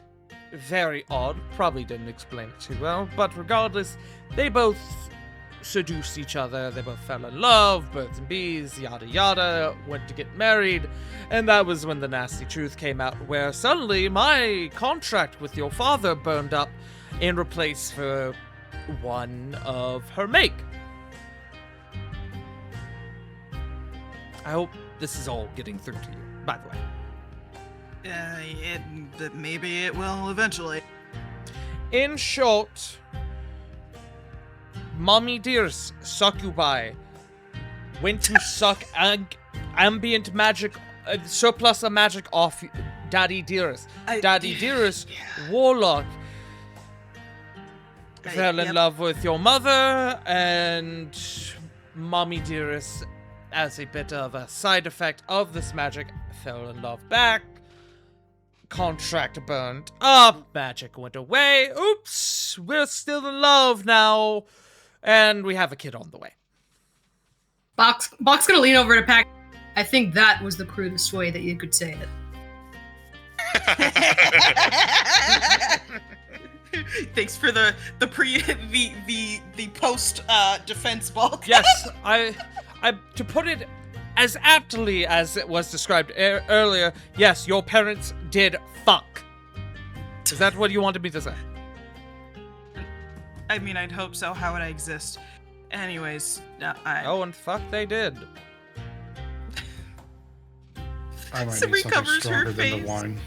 very odd. Probably didn't explain it too well, but regardless, they both seduced each other, they both fell in love, birds and bees, yada yada, went to get married, and that was when the nasty truth came out, where suddenly my contract with your father burned up in replace for one of her make. I hope this is all getting through to you, by the way. Maybe it will eventually. In short, Mommy Dear's succubi went to suck ambient magic, surplus of magic off Daddy Dearest. Daddy Dearest, warlock, fell in love with your mother, and Mommy Dearest, as a bit of a side effect of this magic, fell in love back. Contract burned up, magic went away. Oops, we're still in love now, and we have a kid on the way. Bach's gonna lean over to Pack. I think that was the crudest way that you could say it. Thanks for the post defense bulk. Yes, I to put it as aptly as it was described earlier, yes, your parents did fuck. Is that what you wanted me to say? I mean, I'd hope so. How would I exist? Anyways, Oh, and fuck they did. I might Symri need something covers her stronger than face. the wine.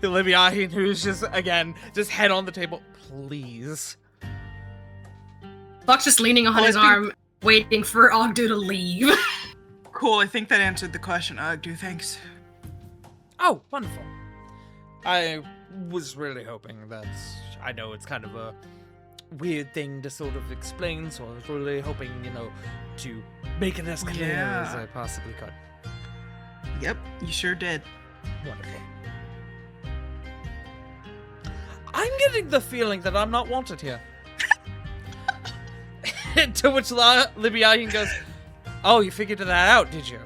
Olivia, who's just head on the table, please. Bach's just leaning on his arm, waiting for Ogdu to leave. Cool, I think that answered the question, Ogdu, thanks. Oh, wonderful. I was really hoping that... I know it's kind of a weird thing to sort of explain, so I was really hoping, to make it as clear as I possibly could. Yep, you sure did. Wonderful. I'm getting the feeling that I'm not wanted here. To which Libyahin goes, oh, you figured that out, did you?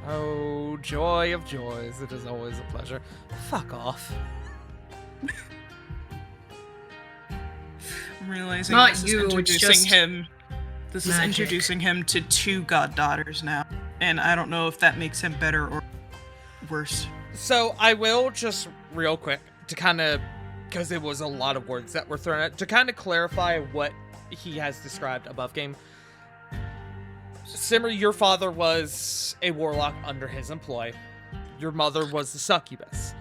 Oh, joy of joys. It is always a pleasure. Fuck off. I'm realizing Not this you, is it's introducing just him. This is magic. introducing him to two goddaughters now. And I don't know if that makes him better or worse. So I will just real quick to kind of, because it was a lot of words that were thrown at, to kind of clarify what he has described above game. Simmer, your father was a warlock under his employ. Your mother was the succubus.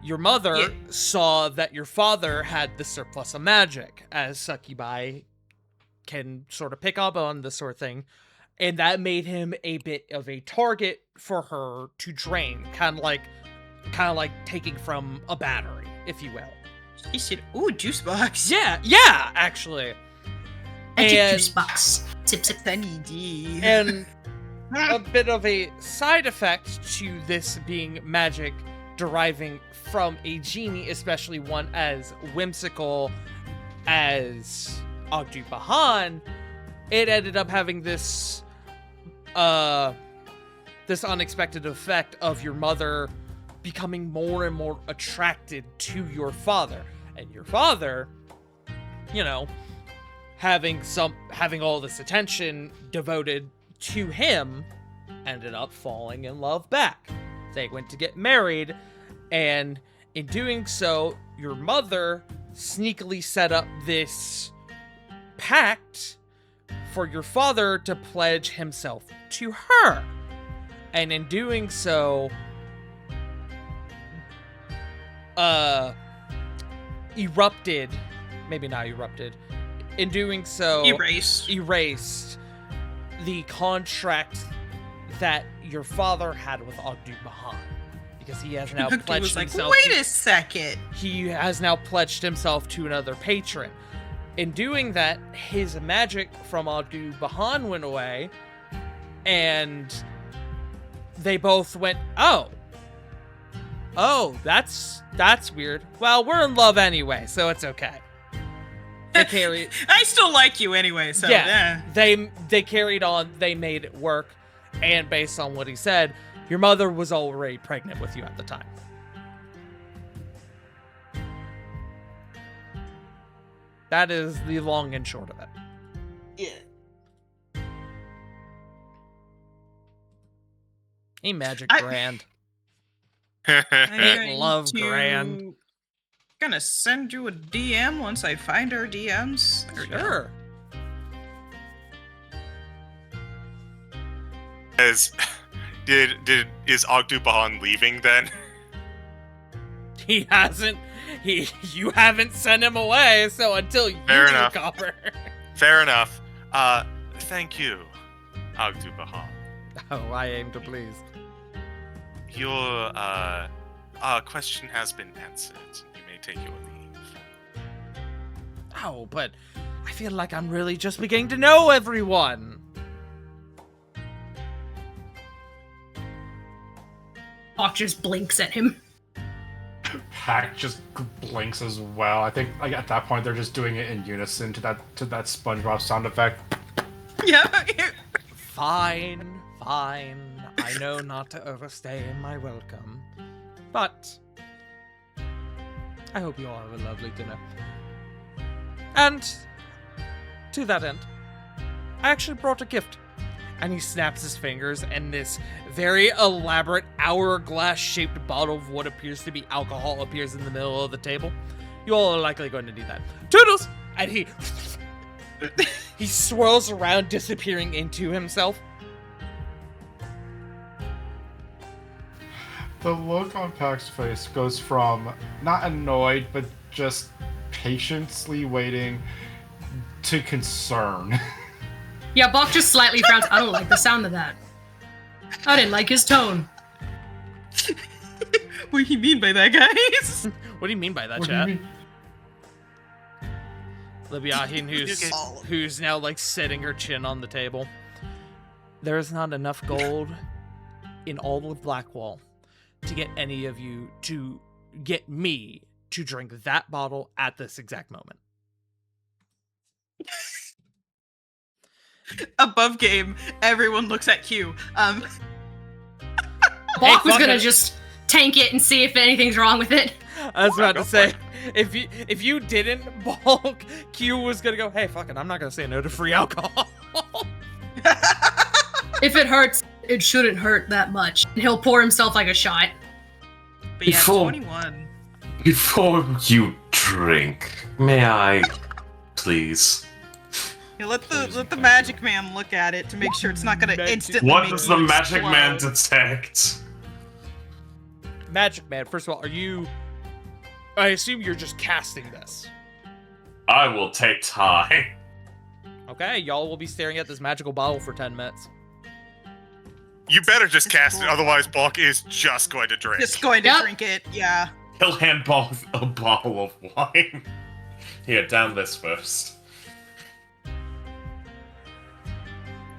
Your mother saw that your father had the surplus of magic, as succubi can sort of pick up on this sort of thing, and that made him a bit of a target for her to drain, kind of like taking from a battery, if you will. He said, ooh, juice box. Yeah, actually. Magic juice box. Sip, sip. Sunny D. And a bit of a side effect to this being magic deriving from a genie, especially one as whimsical as Ogdu Bahan, it ended up having this unexpected effect of your mother becoming more and more attracted to your father. And your father, having all this attention devoted to him, ended up falling in love back. They went to get married, and in doing so, your mother sneakily set up this pact for your father to pledge himself to her. And in doing so, erupted, maybe not erupted, in doing so, erased the contract that your father had with Ogdu Bahan. Because he has now Ogdu pledged was like, himself. wait a second. He has now pledged himself to another patron. In doing that, his magic from Ogdu Bahan went away, and they both went, oh, that's weird. Well, we're in love anyway, so it's okay. They carried. I still like you anyway, so Yeah. They carried on. They made it work, and based on what he said, your mother was already pregnant with you at the time. That is the long and short of it. Yeah. Hey, Magic I- Grand. I'm Ain't going love to- grand. Gonna send you a DM once I find our DMs. There we go. Sure. Is Ogdu Bahan leaving then? He hasn't. You haven't sent him away, so until you Fair enough. recover. Fair enough. Thank you, Ogdu Bahan. Oh, I aim to please. Your question has been answered. You may take your leave. Oh, but I feel like I'm really just beginning to know everyone. Hawk just blinks at him. Hack just blinks as well. I think like at that point they're just doing it in unison to that SpongeBob sound effect. Yeah. Fine. I know not to overstay in my welcome, but I hope you all have a lovely dinner. And to that end, I actually brought a gift. And he snaps his fingers, and this very elaborate hourglass-shaped bottle of what appears to be alcohol appears in the middle of the table. You all are likely going to need that. Toodles! And he swirls around, disappearing into himself. The look on Pax's face goes from not annoyed, but just patiently waiting to concern. Yeah, Bach just slightly frowns. I don't like the sound of that. I didn't like his tone. What do you mean by that, guys? What do you mean by that, What do you chat? mean? Libyahin, who's now like setting her chin on the table. There is not enough gold in all of Blackwall to get any of you to get me to drink that bottle at this exact moment. Above game, everyone looks at Q. Bach Hey, was fuck gonna it. just tank it and see if anything's wrong with it. I was about Go to for say, if you didn't bulk, Q was gonna go, hey, fuck it, I'm not gonna say no to free alcohol. If it hurts, it shouldn't hurt that much. And he'll pour himself like a shot. But yeah, Before- 21. Before you drink, may I, please? Yeah, let the magic man look at it to make sure it's not gonna Magic- instantly What make does you the magic explode. man detect? Magic Man, first of all, I assume you're just casting this. I will take time. Okay, y'all will be staring at this magical bottle for 10 minutes. You better just It's cast it, cool. otherwise Balk is just going to drink. Just going to Yep. drink it, yeah. He'll hand both a bottle of wine. Here, down this first.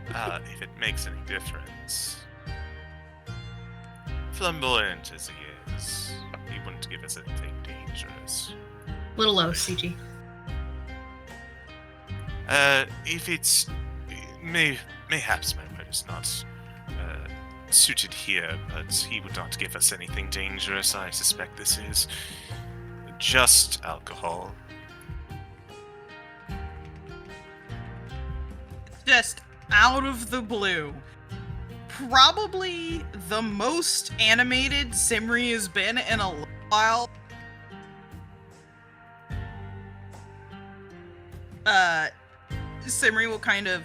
If it makes any difference. Flamboyant as he is, he wouldn't give us anything dangerous. Little low, CG. If it's... Mayhaps my word is not suited here, but he would not give us anything dangerous. I suspect this is just alcohol. Just out of the blue. Probably the most animated Simri has been in a while. Simri will kind of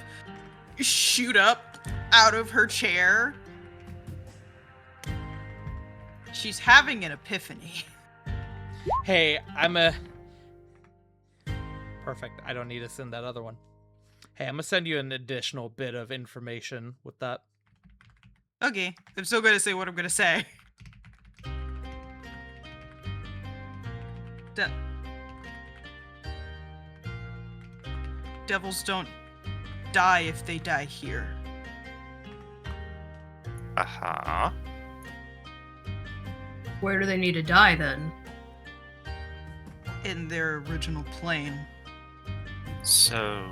shoot up out of her chair. She's having an epiphany. Hey, Perfect. I don't need to send that other one. Hey, I'm gonna send you an additional bit of information with that. Okay, I'm still gonna say what I'm gonna say. Devils don't die if they die here. Uh-huh. Where do they need to die then? In their original plane. So,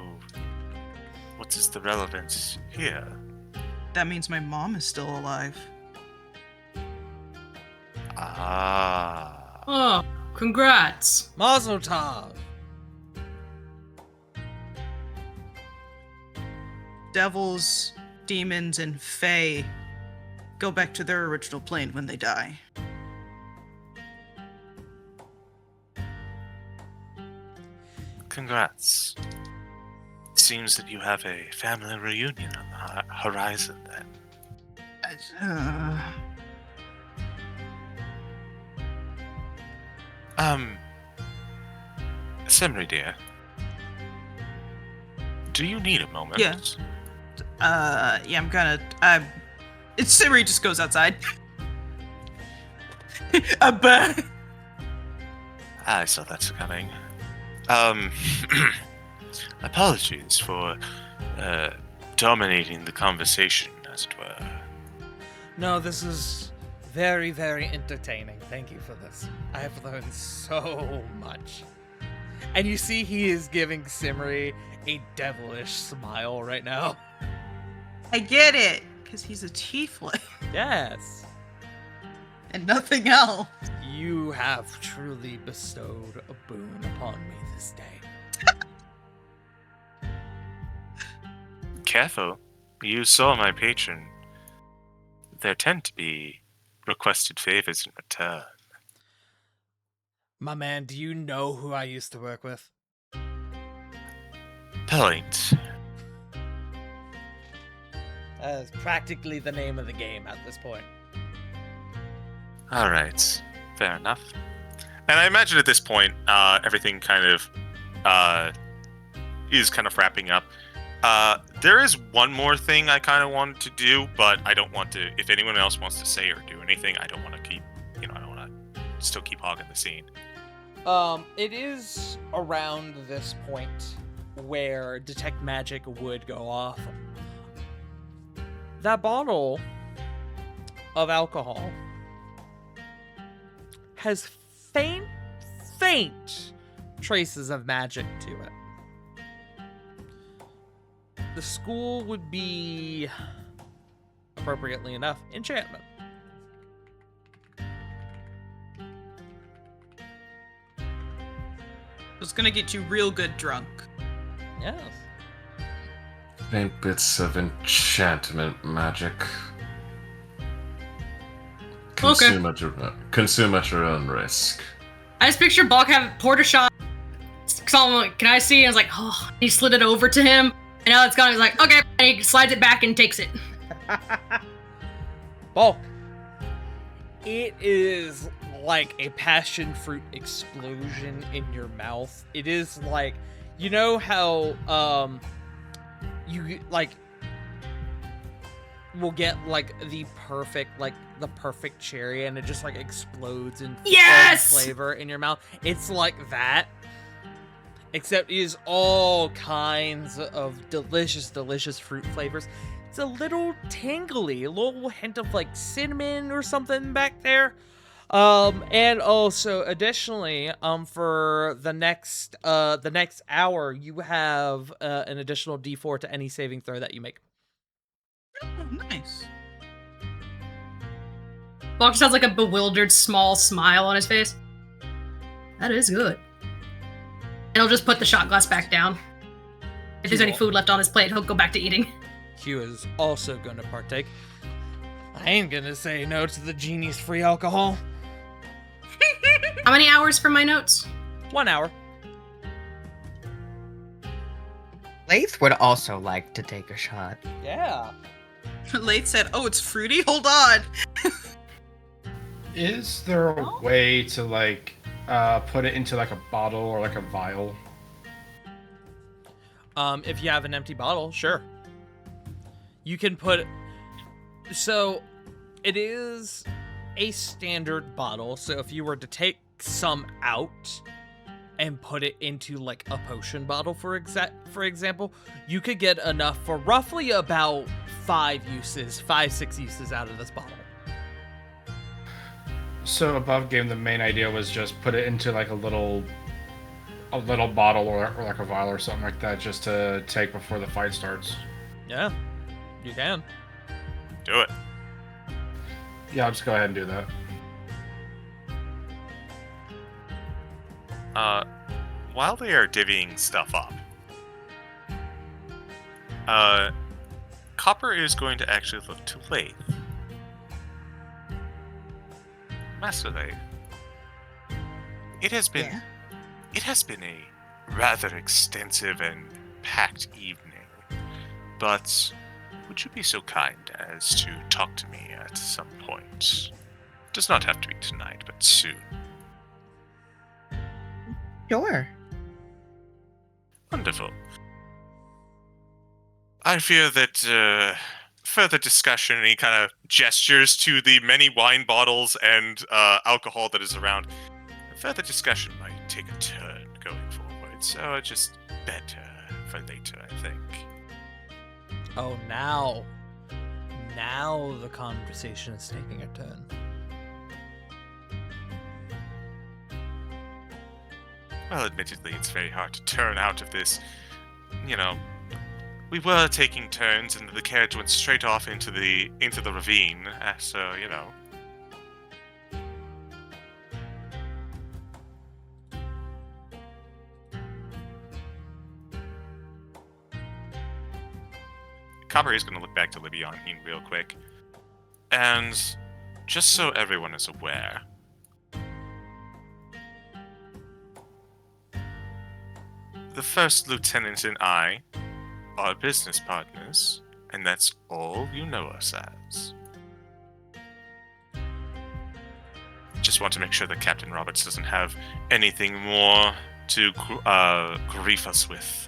what is the relevance here? That means my mom is still alive. Ah. Oh, congrats. Mazel tov. Devils, demons, and fae go back to their original plane when they die. Congrats. It seems that you have a family reunion on the horizon then. Simri dear. Do you need a moment? Yeah. Yeah, it's Simri just goes outside. But I saw that coming. Apologies for dominating the conversation, as it were. No, this is very, very entertaining. Thank you for this. I have learned so much. And you see he is giving Simri a devilish smile right now. I get it, because he's a tiefling Yes. and nothing else. You have truly bestowed a boon upon me this day. Careful. You saw my patron. There tend to be requested favors in return. My man, do you know who I used to work with? Point. That is practically the name of the game at this point. Alright. Fair enough. And I imagine at this point, everything kind of is kind of wrapping up. There is one more thing I kind of wanted to do, but I don't want to. If anyone else wants to say or do anything, I don't want to keep. I don't want to still keep hogging the scene. It is around this point where detect magic would go off. That bottle of alcohol has faint traces of magic to it. The school would be, appropriately enough, enchantment. It's gonna get you real good drunk. Yes. Faint bits of enchantment magic. Okay. Consume at your own risk. I just picture Balk have poured a shot. Someone like, can I see? And I was like, oh, he slid it over to him. And now it's gone. He's like, okay. And he slides it back and takes it. Bulk. It is like a passion fruit explosion in your mouth. It is like, you know how you like will get like the perfect cherry and it just like explodes in Yes! flavor in your mouth. It's like that. Except it is all kinds of delicious fruit flavors. It's a little tingly, a little hint of like cinnamon or something back there. And also additionally, for the next hour, you have an additional D4 to any saving throw that you make. Oh, nice. Balk just has like a bewildered small smile on his face. That is good. And he'll just put the shot glass back down. If there's any food left on his plate, he'll go back to eating. Q is also going to partake. I ain't gonna say no to the genie's free alcohol. How many hours for my notes? 1 hour. Lath would also like to take a shot. Yeah. Late said, "Oh, it's fruity. Hold on." Is there a way to like put it into like a bottle or like a vial? If you have an empty bottle, sure. You can put. So, it is a standard bottle. So if you were to take some out and put it into like a potion bottle, for example, you could get enough for roughly about 6 uses out of this bottle. So above game, the main idea was just put it into like a little bottle or like a vial or something like that, just to take before the fight starts. Yeah, you can. Do it. Yeah, I'll just go ahead and do that. While they are divvying stuff up, Copper is going to actually look to Lathe. Master Lathe, it has been a rather extensive and packed evening, but would you be so kind as to talk to me at some point? Does not have to be tonight, but soon. Sure. Wonderful. I fear that further discussion, and he kind of gestures to the many wine bottles and alcohol that is around. Further discussion might take a turn going forward, so just better for later, I think. Oh, now the conversation is taking a turn. Well, admittedly, it's very hard to turn out of this. We were taking turns, and the carriage went straight off into the ravine. So. Copper is going to look back to Libby on Heen real quick, and just so everyone is aware. The first lieutenant and I are business partners, and that's all you know us as. Just want to make sure that Captain Roberts doesn't have anything more to grief us with.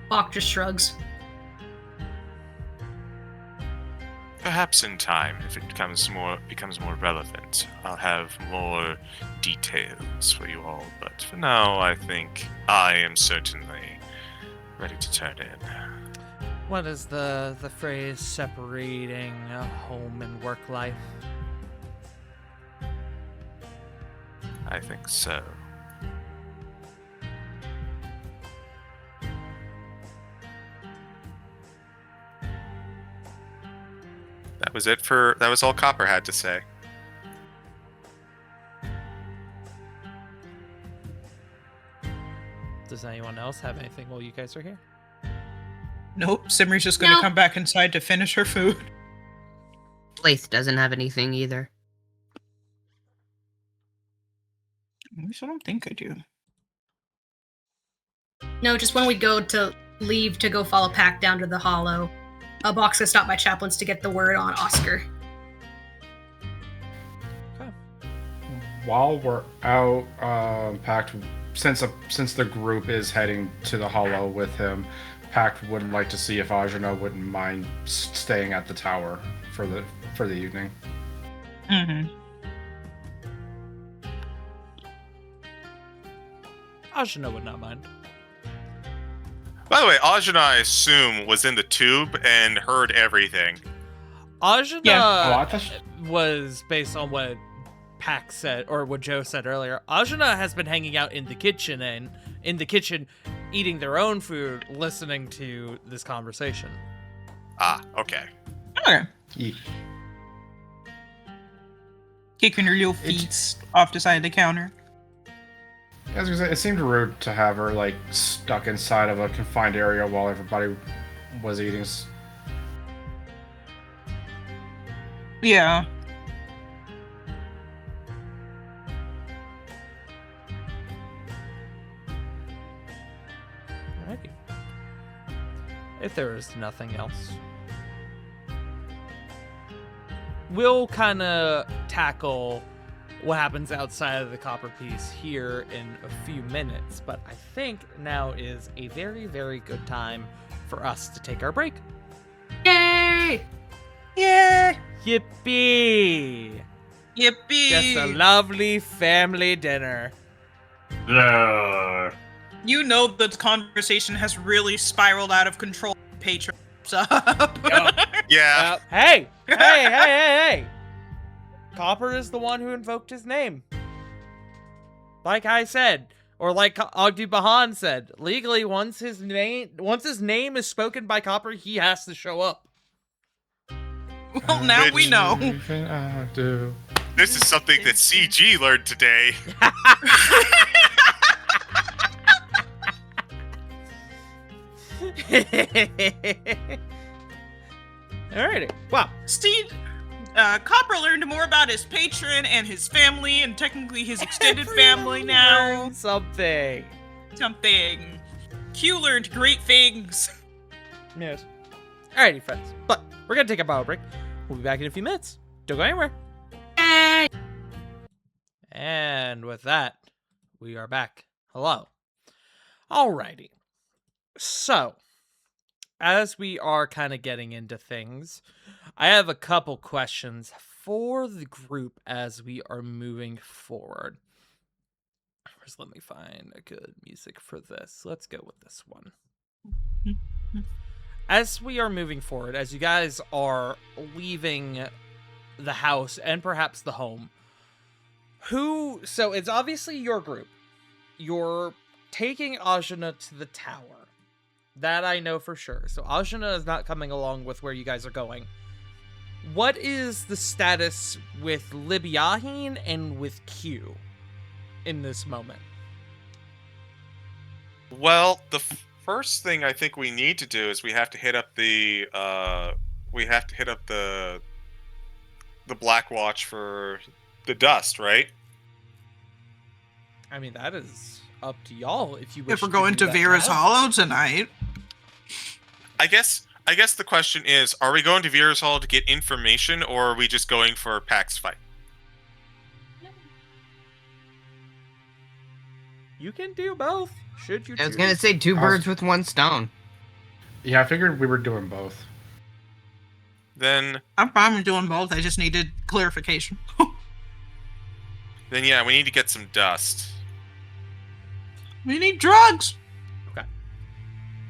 Bach just shrugs. Perhaps in time, if it becomes more relevant, I'll have more details for you all. But for now, I think I am certainly ready to turn in. What is the phrase separating home and work life? I think so. That was all Copper had to say. Does anyone else have anything while you guys are here? Nope. Simri's just gonna come back inside to finish her food. Lath doesn't have anything either. At least I don't think I do. No, just when we go to leave to go follow Pack down to the hollow, Bach's gonna stop by Chaplain's to get the word on Oscar. Okay. While we're out, Pact, since the group is heading to the hollow with him, Pact would like to see if Ajna wouldn't mind staying at the tower for the evening. Mm-hmm. Ajna would not mind. By the way, Ajna, I assume, was in the tube and heard everything. Ajna was based on what Pac said, or what Joe said earlier. Ajna has been hanging out in the kitchen eating their own food, listening to this conversation. Ah, okay. Okay. Yeah. Kicking her little feet off the side of the counter. I was gonna say, it seemed rude to have her like stuck inside of a confined area while everybody was eating. Yeah. Alrighty. if there is nothing else, we'll kind of tackle what happens outside of the copper piece here in a few minutes. But I think now is a very, very good time for us to take our break. Yay! Yeah. Yippee! Yippee. Just a lovely family dinner. Yeah. You know the conversation has really spiraled out of control. Patron up. Yeah. Hey! Hey! Copper is the one who invoked his name. Like I said, or like Ogdi Bahan said, legally, once his name is spoken by Copper, he has to show up. Well, now we know. Everything I do. This is something that CG learned today. Alrighty. Wow. Steve, Copper learned more about his patron and his family, and technically his extended family now. Learned something. Something. Q learned great things. Yes. Alrighty, friends. But we're gonna take a bottle break. We'll be back in a few minutes. Don't go anywhere. Yay! And with that, we are back. Hello. Alrighty. So, as we are kind of getting into things, I have a couple questions for the group as we are moving forward. First, let me find a good music for this. Let's go with this one. As we are moving forward, as you guys are leaving the house and perhaps the home, so it's obviously your group. You're taking Ajna to the tower. That I know for sure. So Ajna is not coming along with where you guys are going. What is the status with Libyahin and with Q in this moment? Well, the first thing I think we need to do is we have to hit up the Black Watch for the dust, right? I mean, that is up to y'all if you wish If we're going do to that Vera's now. Hollow tonight. I guess the question is, are we going to Vera's Hall to get information, or are we just going for a PAX fight? You can do both. Should you I was choose. gonna say two birds with one stone. Yeah, I figured we were doing both. Then I'm fine with doing both. I just needed clarification. yeah, we need to get some dust. We need drugs.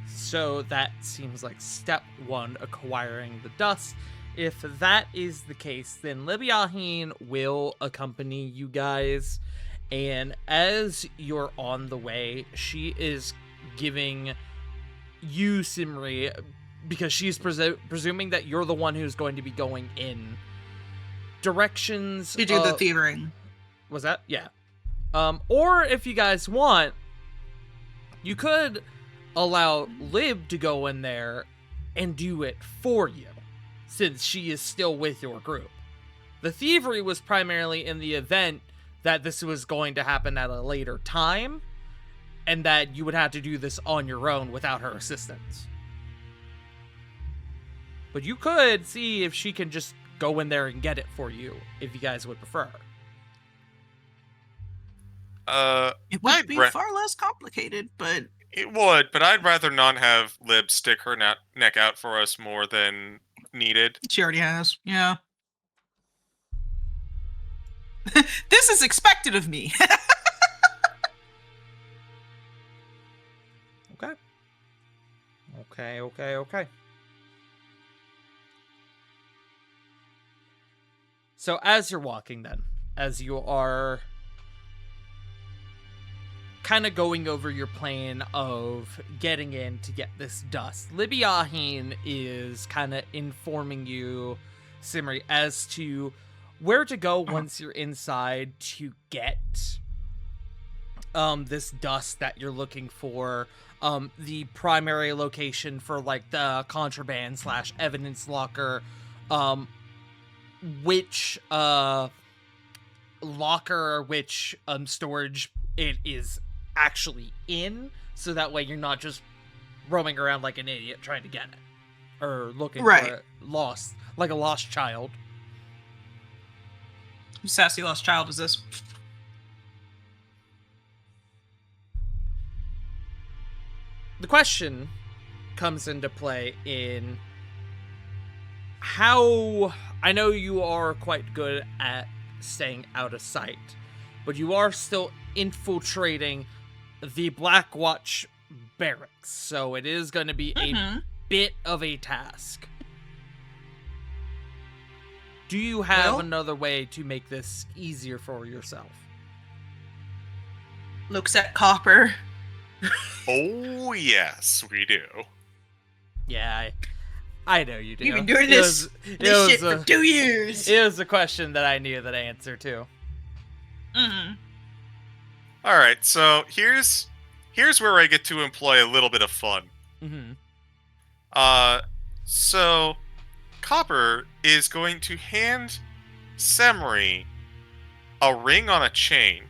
So that seems like step one, acquiring the dust. If that is the case, then Libyahin will accompany you guys. And as you're on the way, she is giving you, Simri, because she's presuming that you're the one who's going to be going in, directions. To do the thieving. Was that? Yeah. Or if you guys want, you could allow Lib to go in there and do it for you, since she is still with your group. The thievery was primarily in the event that this was going to happen at a later time, and that you would have to do this on your own without her assistance. But you could see if she can just go in there and get it for you, if you guys would prefer. It would I'd be ra- far less complicated, but It would, but I'd rather not have Lib stick her neck out for us more than needed. she already has. Yeah. This is expected of me. Okay. So as you're walking then, as you are kind of going over your plan of getting in to get this dust, Libyahin is kind of informing you, Simri, as to where to go once you're inside to get this dust that you're looking for, the primary location for like the contraband / evidence locker, which locker, which storage it is actually in, so that way you're not just roaming around like an idiot trying to get it. Or looking Right. for it lost, like a lost child. Whose sassy lost child is this? The question comes into play in how I know you are quite good at staying out of sight, but you are still infiltrating the Black Watch barracks, so it is going to be a bit of a task. Do you have another way to make this easier for yourself? Looks at Copper. Oh, yes, we do. Yeah, I know you do. You've been doing this shit for 2 years. It was a question that I knew the answer to. Mm-hmm. All right, so here's where I get to employ a little bit of fun. Mm-hmm. So Copper is going to hand Semri a ring on a chain.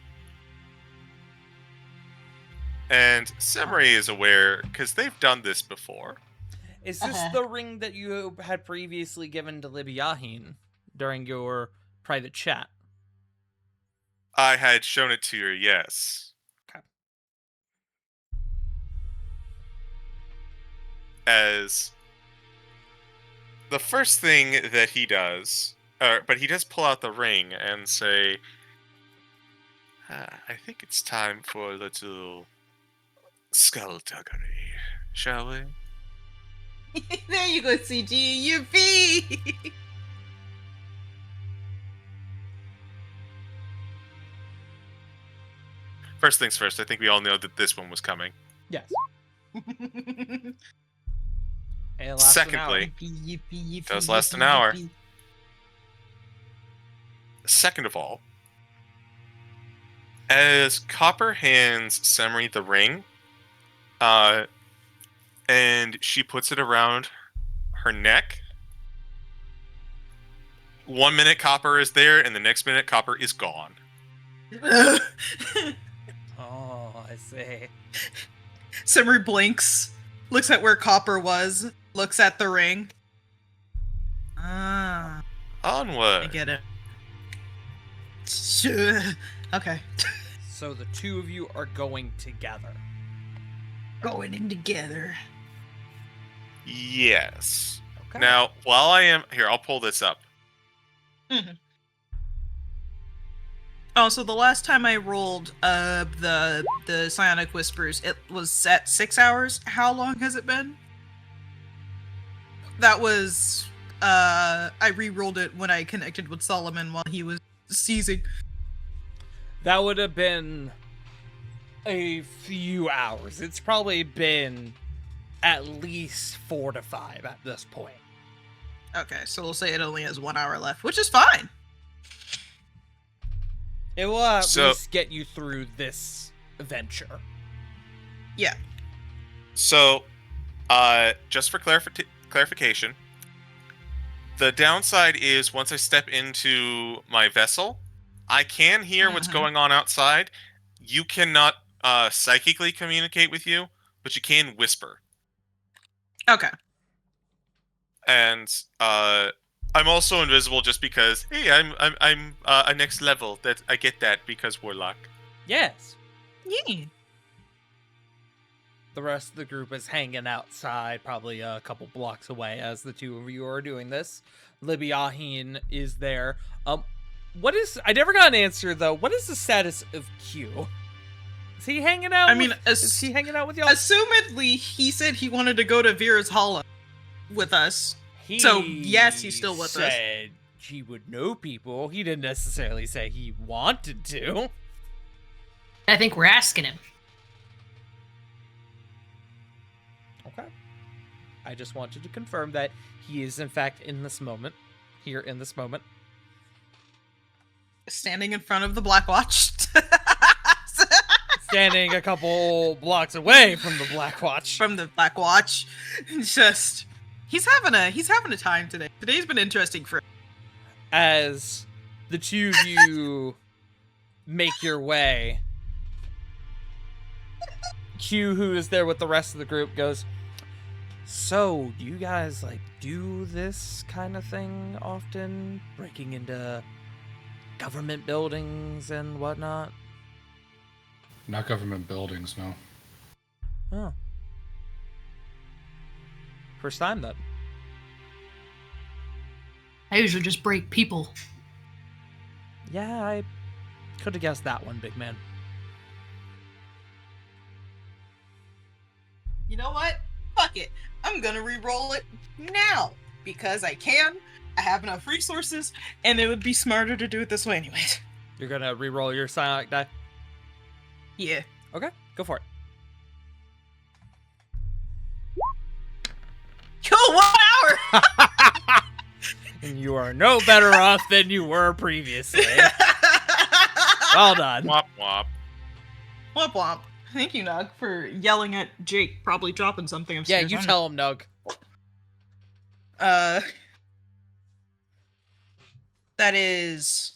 And Semri is aware, because they've done this before. Is this the ring that you had previously given to Libyahin during your private chat? I had shown it to her, yes. Okay. As the first thing that he does, but he does pull out the ring and say, I think it's time for a little skullduggery, shall we? There you go, CG. Yippee! First things first, I think we all know that this one was coming. Yes. It lasts an hour. Secondly, does last an hour. Second of all, as Copper hands Semri the ring, and she puts it around her neck, 1 minute Copper is there, and the next minute Copper is gone. Oh, I see. Simmer blinks, looks at where Copper was, looks at the ring. Ah, Onward. I get it. Sure. Okay. So the two of you are going together. Going in together. Yes. Okay. Now, while I am here, I'll pull this up. Mm-hmm. Oh, so the last time I rolled the Psionic Whispers, it was at 6 hours. How long has it been? That was I re-rolled it when I connected with Solomon while he was seizing. That would have been a few hours. It's probably been at least 4 to 5 at this point. Okay, so we'll say it only has 1 hour left, which is fine. It will at least get you through this venture. Yeah. So, just for clarification, the downside is once I step into my vessel, I can hear what's going on outside. You cannot psychically communicate with you, but you can whisper. Okay. And I'm also invisible just because, hey, I'm a next level. That I get that because Warlock. Yes. Yeah. The rest of the group is hanging outside, probably a couple blocks away, as the two of you are doing this. Libyahin is there. What is? I never got an answer though. What is the status of Q? Is he hanging out? Is he hanging out with y'all? Assumedly, he said he wanted to go to Vera's Hollow with us. So yes, he's still with us. Said he would know people. He didn't necessarily say he wanted to. I think we're asking him. Okay. I just wanted to confirm that he is in fact in this moment, here in this moment. Standing in front of the Black Watch. Standing a couple blocks away from the Black Watch. From the Black Watch. Just he's having a time today. Today's been interesting for him. As the two of you make your way, Q, who is there with the rest of the group, goes, So, do you guys, like, do this kind of thing often? Breaking into government buildings and whatnot? Not government buildings, no. Oh. First time, then. I usually just break people. Yeah, I could have guessed that one, big man. You know what? Fuck it. I'm gonna re-roll it now because I can. I have enough resources, and it would be smarter to do it this way anyways. You're gonna re-roll your psionic die? Yeah. Okay, go for it. Yo, 1 hour! And you are no better off than you were previously. Well done. Womp womp. Womp womp. Thank you, Nug, for yelling at Jake, probably dropping something Yeah, upstairs. you tell him, Nug. That is...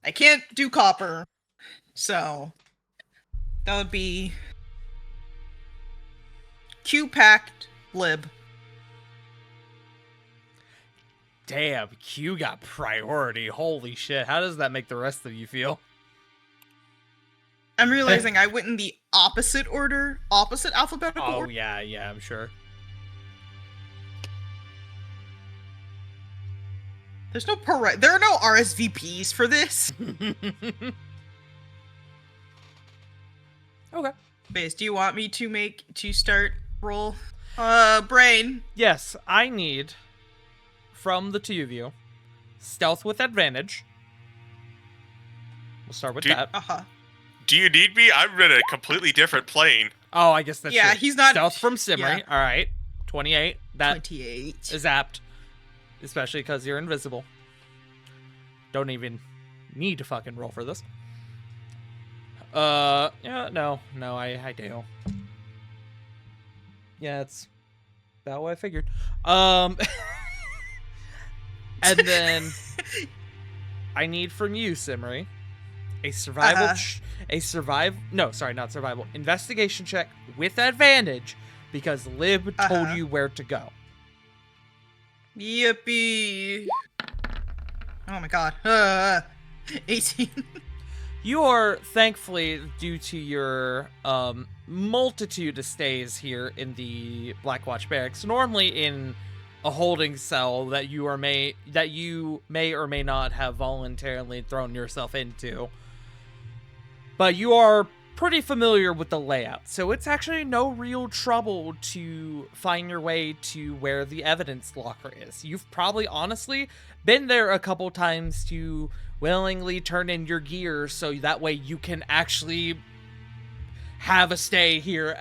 I can't do copper, so... That would be... Q-packed lib. Damn, Q got priority. Holy shit. How does that make the rest of you feel? I'm realizing I went in the opposite order, opposite alphabetical Oh, order. yeah, I'm sure. There's no there are no RSVPs for this. Okay. Base, do you want me to start roll? Brain. Yes, I need, from the two of you, stealth with advantage. We'll start with Dude. that. Uh-huh. Do you need me? I'm in a completely different plane. Oh, I guess that's Yeah, true. he's not- Stealth from Simri. yeah. All right. 28. That 28. is apt. Especially because you're invisible. Don't even need to fucking roll for this. Yeah, no, I do. Yeah, it's about what I figured. And then I need from you, Simri, a survival, not survival, investigation check with advantage because Lib told you where to go. Yippee. Oh my god. 18. You are, thankfully, due to your multitude of stays here in the Blackwatch Barracks, normally in a holding cell that you may or may not have voluntarily thrown yourself into. But you are pretty familiar with the layout, so it's actually no real trouble to find your way to where the evidence locker is. You've probably, honestly, been there a couple times to willingly turn in your gear so that way you can actually have a stay here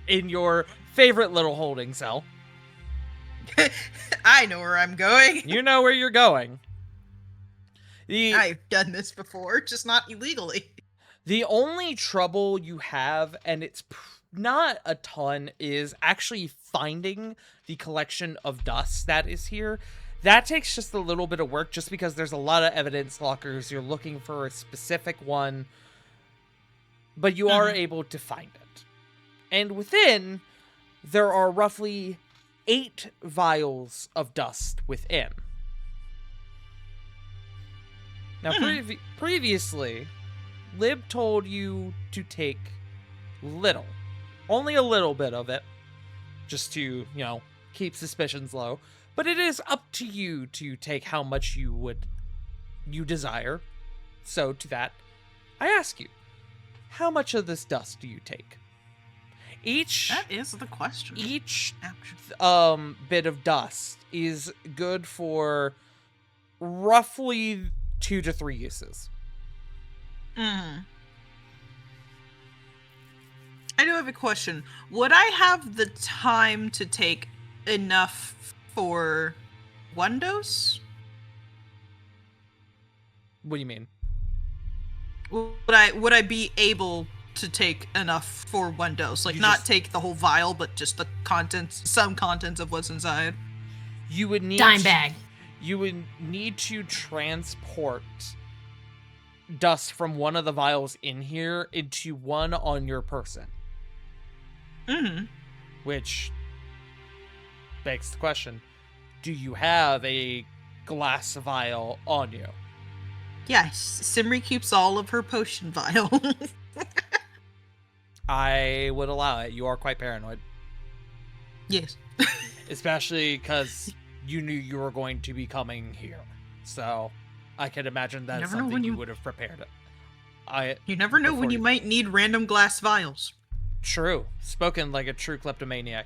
in your favorite little holding cell. I know where I'm going. You know where you're going. I've done this before, just not illegally. The only trouble you have, and it's not a ton, is actually finding the collection of dust that is here. That takes just a little bit of work just because there's a lot of evidence lockers. You're looking for a specific one, but you are able to find it. And within, there are roughly 8 vials of dust within. Now, previously, Lib told you to take little. Only a little bit of it. Just to, keep suspicions low. But it is up to you to take how much you desire. So, to that, I ask you, how much of this dust do you take? That is the question. Each bit of dust is good for roughly 2 to 3 uses. I do have a question. Would I have the time to take enough for 1 dose? What do you mean? Would I be able to take enough for 1 dose? Like, not take the whole vial, but just the some contents of what's inside? You would need Dime bag. You would need to transport dust from one of the vials in here into one on your person. Mm-hmm. Which begs the question, do you have a glass vial on you? Yes, Simri keeps all of her potion vials. I would allow it. You are quite paranoid. Yes. Especially because you knew you were going to be coming here. So I can imagine that's never know something when you you- would have prepared. You never know when before you you- might need random glass vials. True. Spoken like a true kleptomaniac.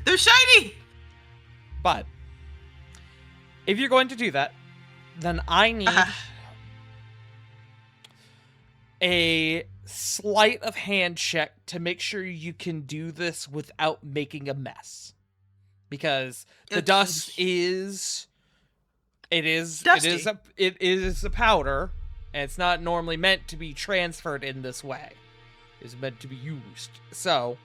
They're shiny! But if you're going to do that, then I need a sleight of hand check to make sure you can do this without making a mess. Because the Okay. dust is Dusty. it is a powder, and it's not normally meant to be transferred in this way. It's meant to be used. So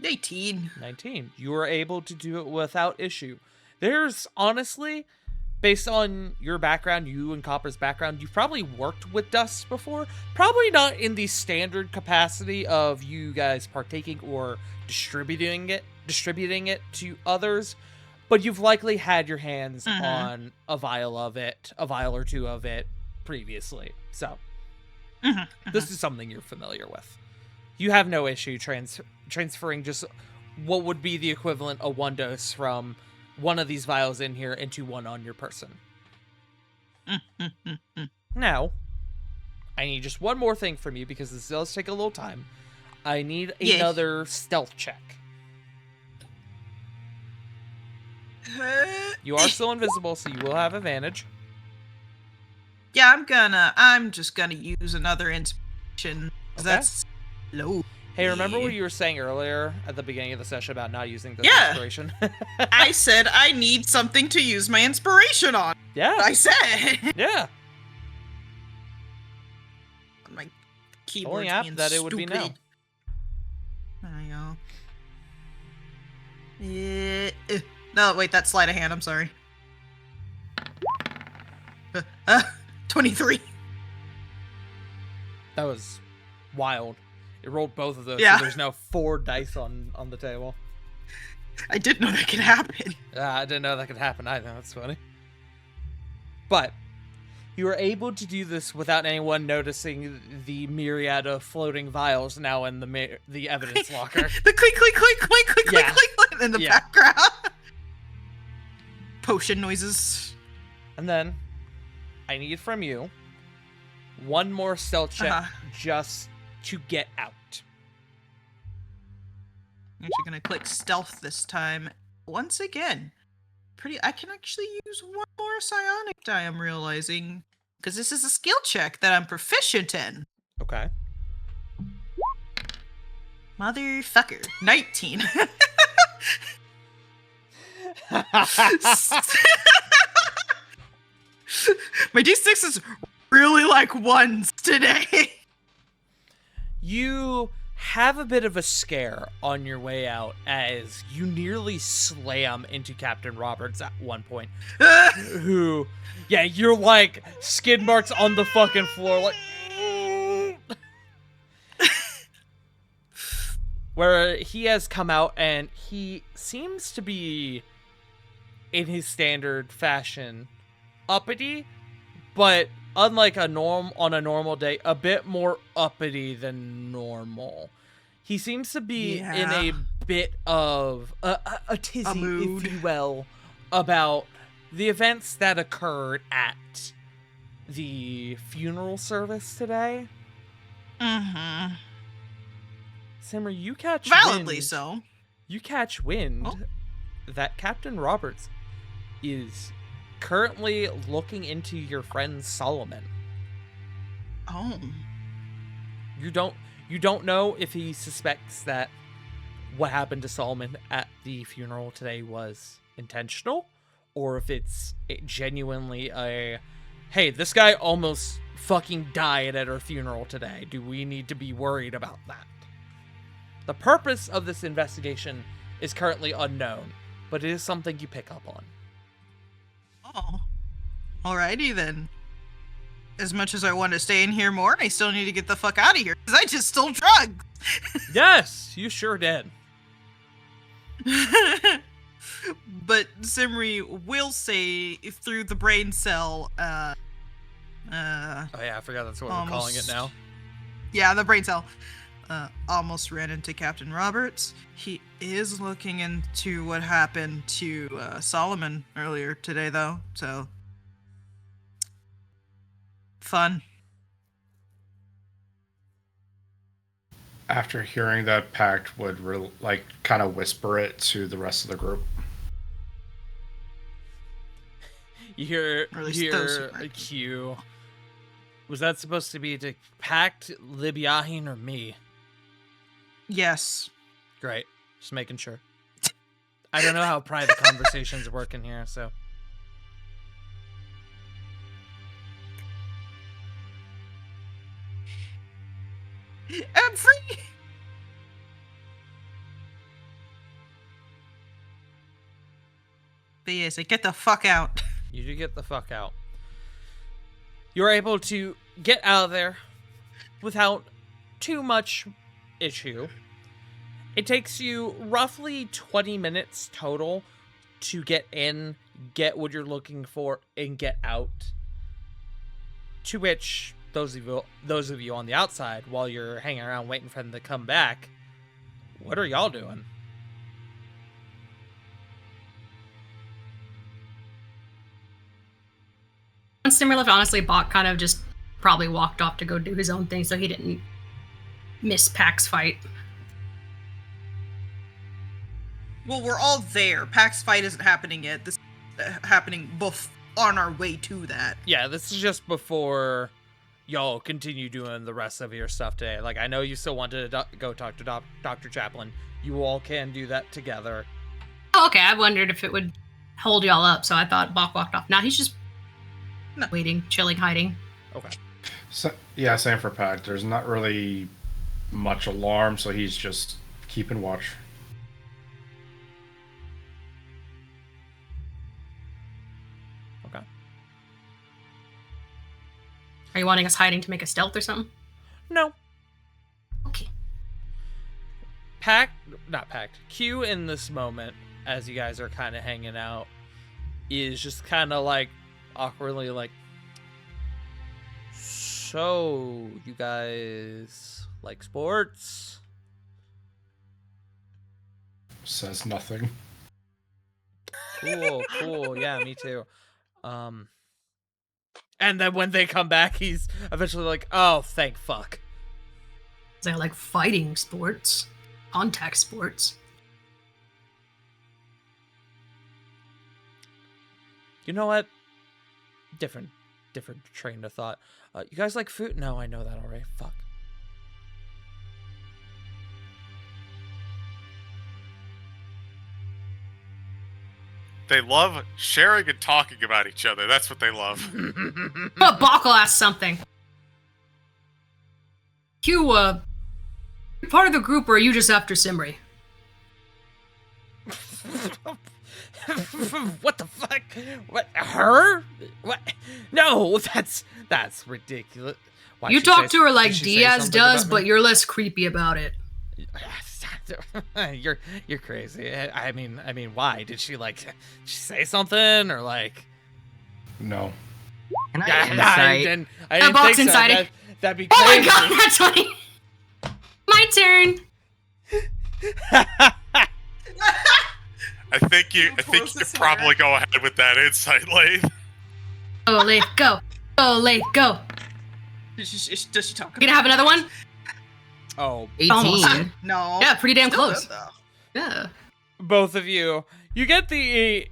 18. 19. You were able to do it without issue. There's honestly, based on your background, you and Copper's background, you've probably worked with dust before. Probably not in the standard capacity of you guys partaking or distributing it to others, but you've likely had your hands on a vial or two of it previously. So this is something you're familiar with. You have no issue transferring just what would be the equivalent of one dose from one of these vials in here into one on your person. Now, I need just one more thing from you because this does take a little time. I need Yes. another stealth check. You are still invisible, so you will have advantage. Yeah, I'm just gonna use another inspiration. 'Cause Okay. That's low. Hey, remember what you were saying earlier at the beginning of the session about not using this Yeah. inspiration? I said I need something to use my inspiration on. Yeah. I said. Yeah. My keyboard's app being that it would be now. stupid. There we go. No, wait, that's sleight of hand. I'm sorry. 23. That was wild. It rolled both of those, Yeah. so there's now 4 dice on the table. I didn't know that could happen. I didn't know that could happen either. That's funny. But you were able to do this without anyone noticing the myriad of floating vials now in the evidence locker. The click, click, click, click, click, Yeah. click, click in the Yeah. background. Potion noises. And then I need from you one more stealth check just to get out. I'm actually gonna click stealth this time. Once again, I can actually use one more psionic die, I'm realizing. Because this is a skill check that I'm proficient in. Okay. Motherfucker. 19. My D6 is really like ones today. You have a bit of a scare on your way out as you nearly slam into Captain Roberts at one point. Who, yeah, you're like skid marks on the fucking floor, like. Where he has come out and he seems to be, in his standard fashion, uppity, but unlike on a normal day, a bit more uppity than normal. He seems to be in a bit of a tizzy, mood. if you will, about the events that occurred at the funeral service today. Mm-hmm. Simmer, you catch Validly wind. so. You catch wind Oh. that Captain Roberts is currently looking into your friend Solomon. Oh. You don't know if he suspects that what happened to Solomon at the funeral today was intentional, or if it's genuinely a, hey, this guy almost fucking died at our funeral today. Do we need to be worried about that? The purpose of this investigation is currently unknown, but it is something you pick up on. Oh. Alrighty then. as much as I want to stay in here more, I still need to get the fuck out of here because I just stole drugs. Yes, you sure did. But Simri will say through the brain cell, Oh yeah, I forgot that's what we're calling it now. Yeah, the brain cell. Almost ran into Captain Roberts. He is looking into what happened to Solomon earlier today, though. So fun. After hearing that, Pact would kind of whisper it to the rest of the group. You hear Or at least those who a might. cue. Was that supposed to be to Pact, Libyahin, or me? Yes. Great. Just making sure. I don't know how private conversations work in here, so. I'm free. But yes, get the fuck out. You do get the fuck out. You're able to get out of there without too much issue. It takes you roughly 20 minutes total to get in, get what you're looking for, and get out. To which those of you on the outside, while you're hanging around waiting for them to come back, what are y'all doing? Once Simmer left, honestly, Bach kind of just probably walked off to go do his own thing, so he didn't miss Pac's fight. Well, we're all there. PAX fight isn't happening yet. This is happening on our way to that. Yeah, this is just before y'all continue doing the rest of your stuff today. Like, I know you still want to go talk to Dr. Chaplin. You all can do that together. Oh, okay. I wondered if it would hold y'all up, so I thought Bach walked off. Now he's just waiting, chilling, hiding. Okay. So, yeah, same for Pact. There's not really much alarm, so he's just keeping watch. Okay. Are you wanting us hiding to make a stealth or something? No. Okay. Q in this moment, as you guys are kind of hanging out, is just kind of like awkwardly like, so you guys like sports? Says nothing. Cool. Yeah, me too. And then when they come back, he's eventually like, oh, thank fuck. They're like fighting sports, contact sports. You know what? Different train of thought. You guys like food? No, I know that already. Fuck. They love sharing and talking about each other. That's what they love. But Bach will ask something. Q, you part of the group, or are you just after Simri? What the fuck? What? Her? What? No, that's ridiculous. Why'd You she talk say- to her like did she say Diaz something does, about but me? you're less creepy about it. You're crazy. I mean, why did she say something or like? No. Can I I insight? didn't Bach's think so. inside. That'd be Oh my crazy. god, that's funny! My turn! I think you Close could this probably go ahead with that insight, Lathe. Go, Lathe, go! Go, Lathe, go! Does she talk You gonna have another one? Oh, 18. Almost. No. Yeah, pretty damn Still close. good, though. Yeah. both of you get the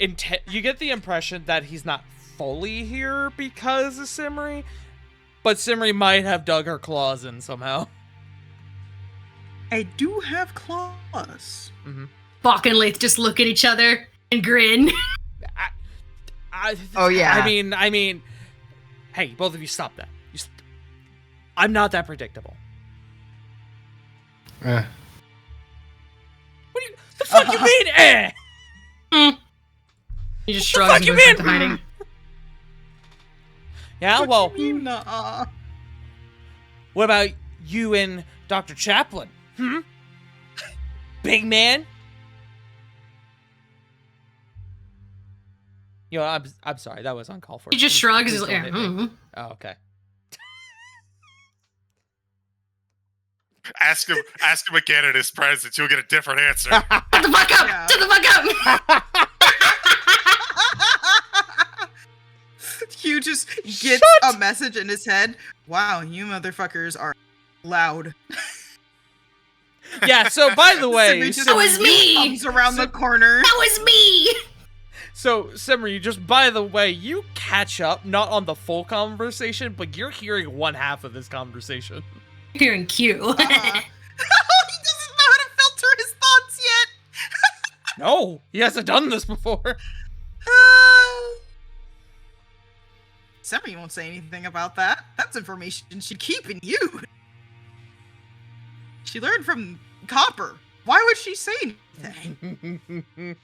you get the impression that he's not fully here because of Simri, but Simri might have dug her claws in somehow. I do have claws. Bach and Lathe just look at each other and grin. Oh, yeah. I mean, hey, both of you stop that. I'm not that predictable. Eh. What do you? The fuck you mean? Eh? He just shrugs fuck and you goes back to mean? hiding. Yeah, What well, do you mean, nuh-uh? what about you and Dr. Chaplin? Big man? You know, I'm sorry, that was uncalled for. He just Please- shrugs. please He's like, don't hit me. Oh, okay. Ask him again in his presence. You'll get a different answer. Shut the fuck up! Yeah. Shut the fuck up! Hugh just gets a message in his head. Wow, you motherfuckers are loud. Yeah, so by the way, Simri just That was me! comes around the corner. That was me! So, Simri, just by the way, you catch up, not on the full conversation, but you're hearing one half of this conversation. Hearing Q. He doesn't know how to filter his thoughts yet. No, he hasn't done this before. Simri won't say anything about that. That's information she'd keep in you. She learned from Copper. Why would she say anything?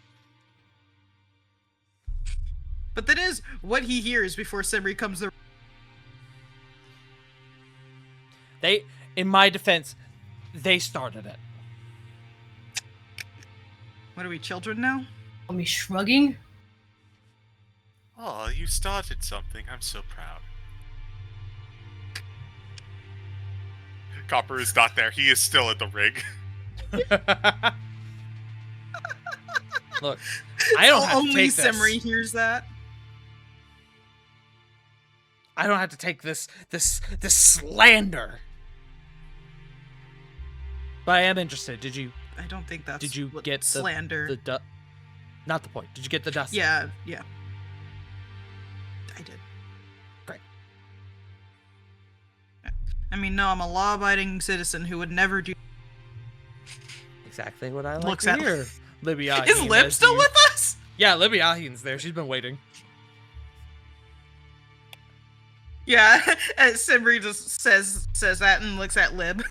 But that is what he hears before Simri comes to. They, in my defense, they started it. What are we, children now? Call me shrugging. Oh, you started something. I'm so proud. Copper is not there. He is still at the rig. Look, I don't have to Only take Simri this. hears that. I don't have to take this slander. But I am interested. Did you I don't think that's. Did you what get the- slander? not the point? Did you get the dust? Yeah. I did. Great. I mean, no, I'm a law-abiding citizen who would never do. Exactly what I like Looks to at- hear. Libby Is Aheen, Lib as still you- with us? Yeah, Libby Aheen's there. She's been waiting. Yeah. Simri just says that and looks at Lib.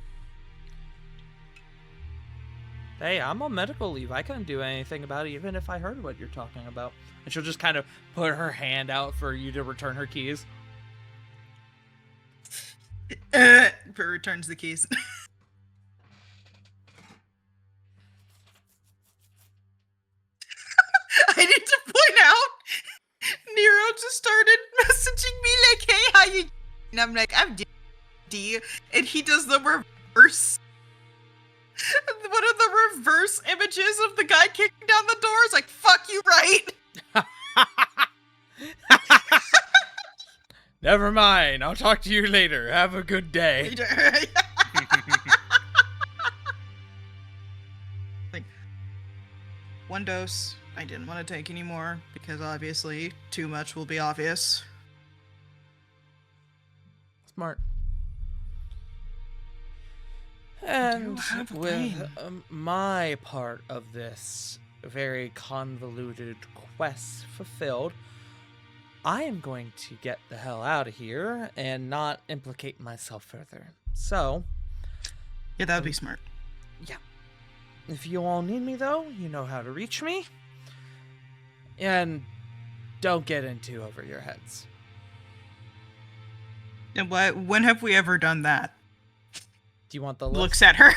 Hey, I'm on medical leave. I couldn't do anything about it, even if I heard what you're talking about. And she'll just kind of put her hand out for you to return her keys. But returns the keys. I need to point out, Nero just started messaging me like, "Hey, how you?" And I'm like, "I'm D," and he does the reverse. One of the reverse images of the guy kicking down the door is like, "Fuck you, right?" Never mind. I'll talk to you later. Have a good day. Like, one dose. I didn't want to take any more because obviously too much will be obvious. Smart. And have a with brain. my part of this very convoluted quest fulfilled, I am going to get the hell out of here and not implicate myself further. So, Yeah, that would be smart. if you all need me, though, you know how to reach me. And don't get in too over your heads. And when have we ever done that? Do you want the list? Looks at her.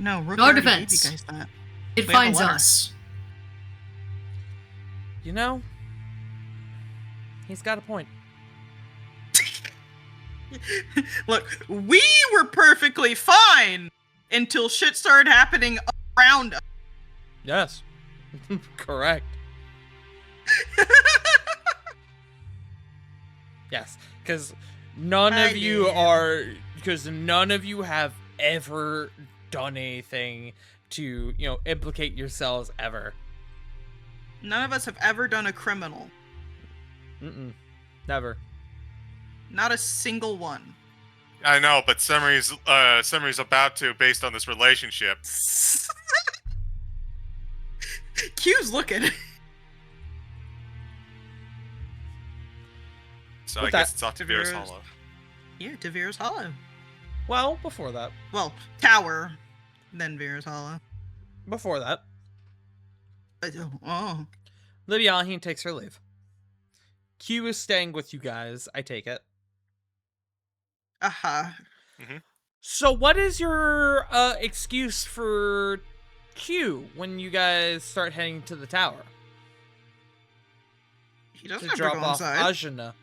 No, Rook No already gave defense. you guys that. It We have a finds letter. us. You know, he's got a point. Look, we were perfectly fine until shit started happening around us. Yes. Correct. Yes, because none of you have ever done anything to, implicate yourselves ever. None of us have ever done a criminal. Mm-mm. Never. Not a single one. I know, but Summary's about to, based on this relationship. Q's looking. So With I guess that, it's off to Vera's Vera's- Hollow. Yeah, to Vera's Hollow. Well, before that. Well, Tower, then Vera's Hollow. Before that, Oh. Lydia Aheen takes her leave. Q is staying with you guys, I take it. Uh-huh. So what is your excuse for Q when you guys start heading to the tower? He doesn't To have to drop go off inside. Ajna.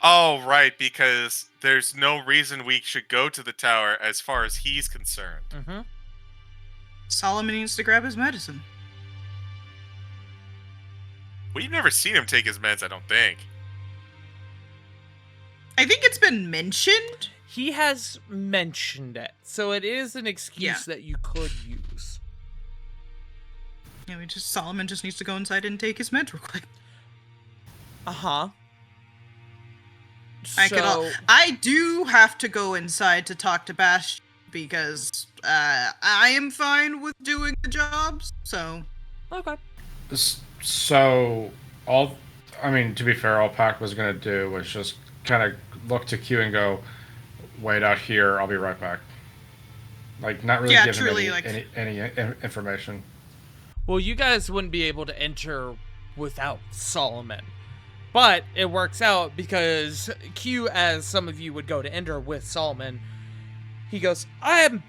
Oh, right, because there's no reason we should go to the tower as far as he's concerned. Mm-hmm. Solomon needs to grab his medicine. We've never seen him take his meds, I don't think. I think it's been mentioned. He has mentioned it, so it is an excuse that you could use. Yeah, Solomon just needs to go inside and take his meds real quick. Uh-huh. I do have to go inside to talk to Bash because I am fine with doing the jobs, so... Okay. So, to be fair, all Pac was going to do was just kind of look to Q and go, wait out here, I'll be right back. Like, not really give him any information. Well, you guys wouldn't be able to enter without Solomon. But it works out because Q, as some of you would go to enter with Solomon, he goes, I'm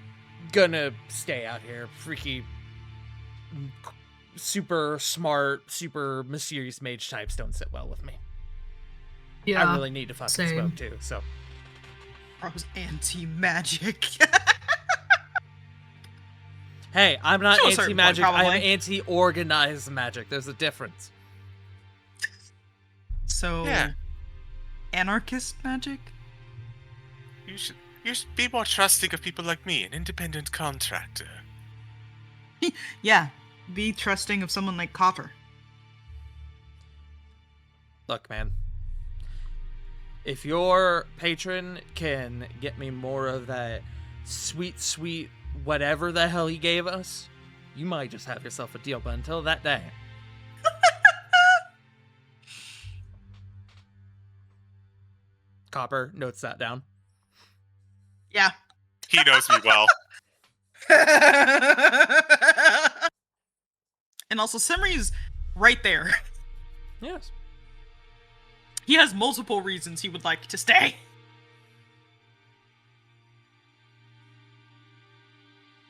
gonna stay out here. Freaky, super smart, super mysterious mage types don't sit well with me. Yeah. I really need to fucking smoke too, so. Bro's anti-magic. Hey, I'm not To a certain anti-magic, point, I am probably. anti-organized magic. There's a difference. So, Yeah. anarchist magic? You should be more trusting of people like me, an independent contractor. Yeah, be trusting of someone like Copper. Look, man. If your patron can get me more of that sweet, sweet whatever the hell he gave us, you might just have yourself a deal. But until that day... Copper notes that down. Yeah. He knows me well. And also, Simri's right there. Yes. He has multiple reasons he would like to stay.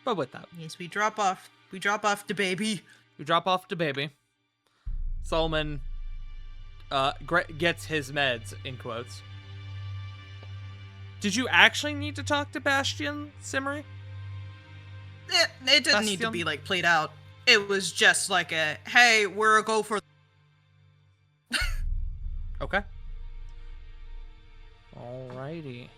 But with that, Yes, we drop off the baby. we drop off to baby. Solomon gets his meds, in quotes. Did you actually need to talk to Bastion, Simri? It didn't need to Bastion? be like played out. It was just like a, hey, we're a go for. Okay. Alrighty.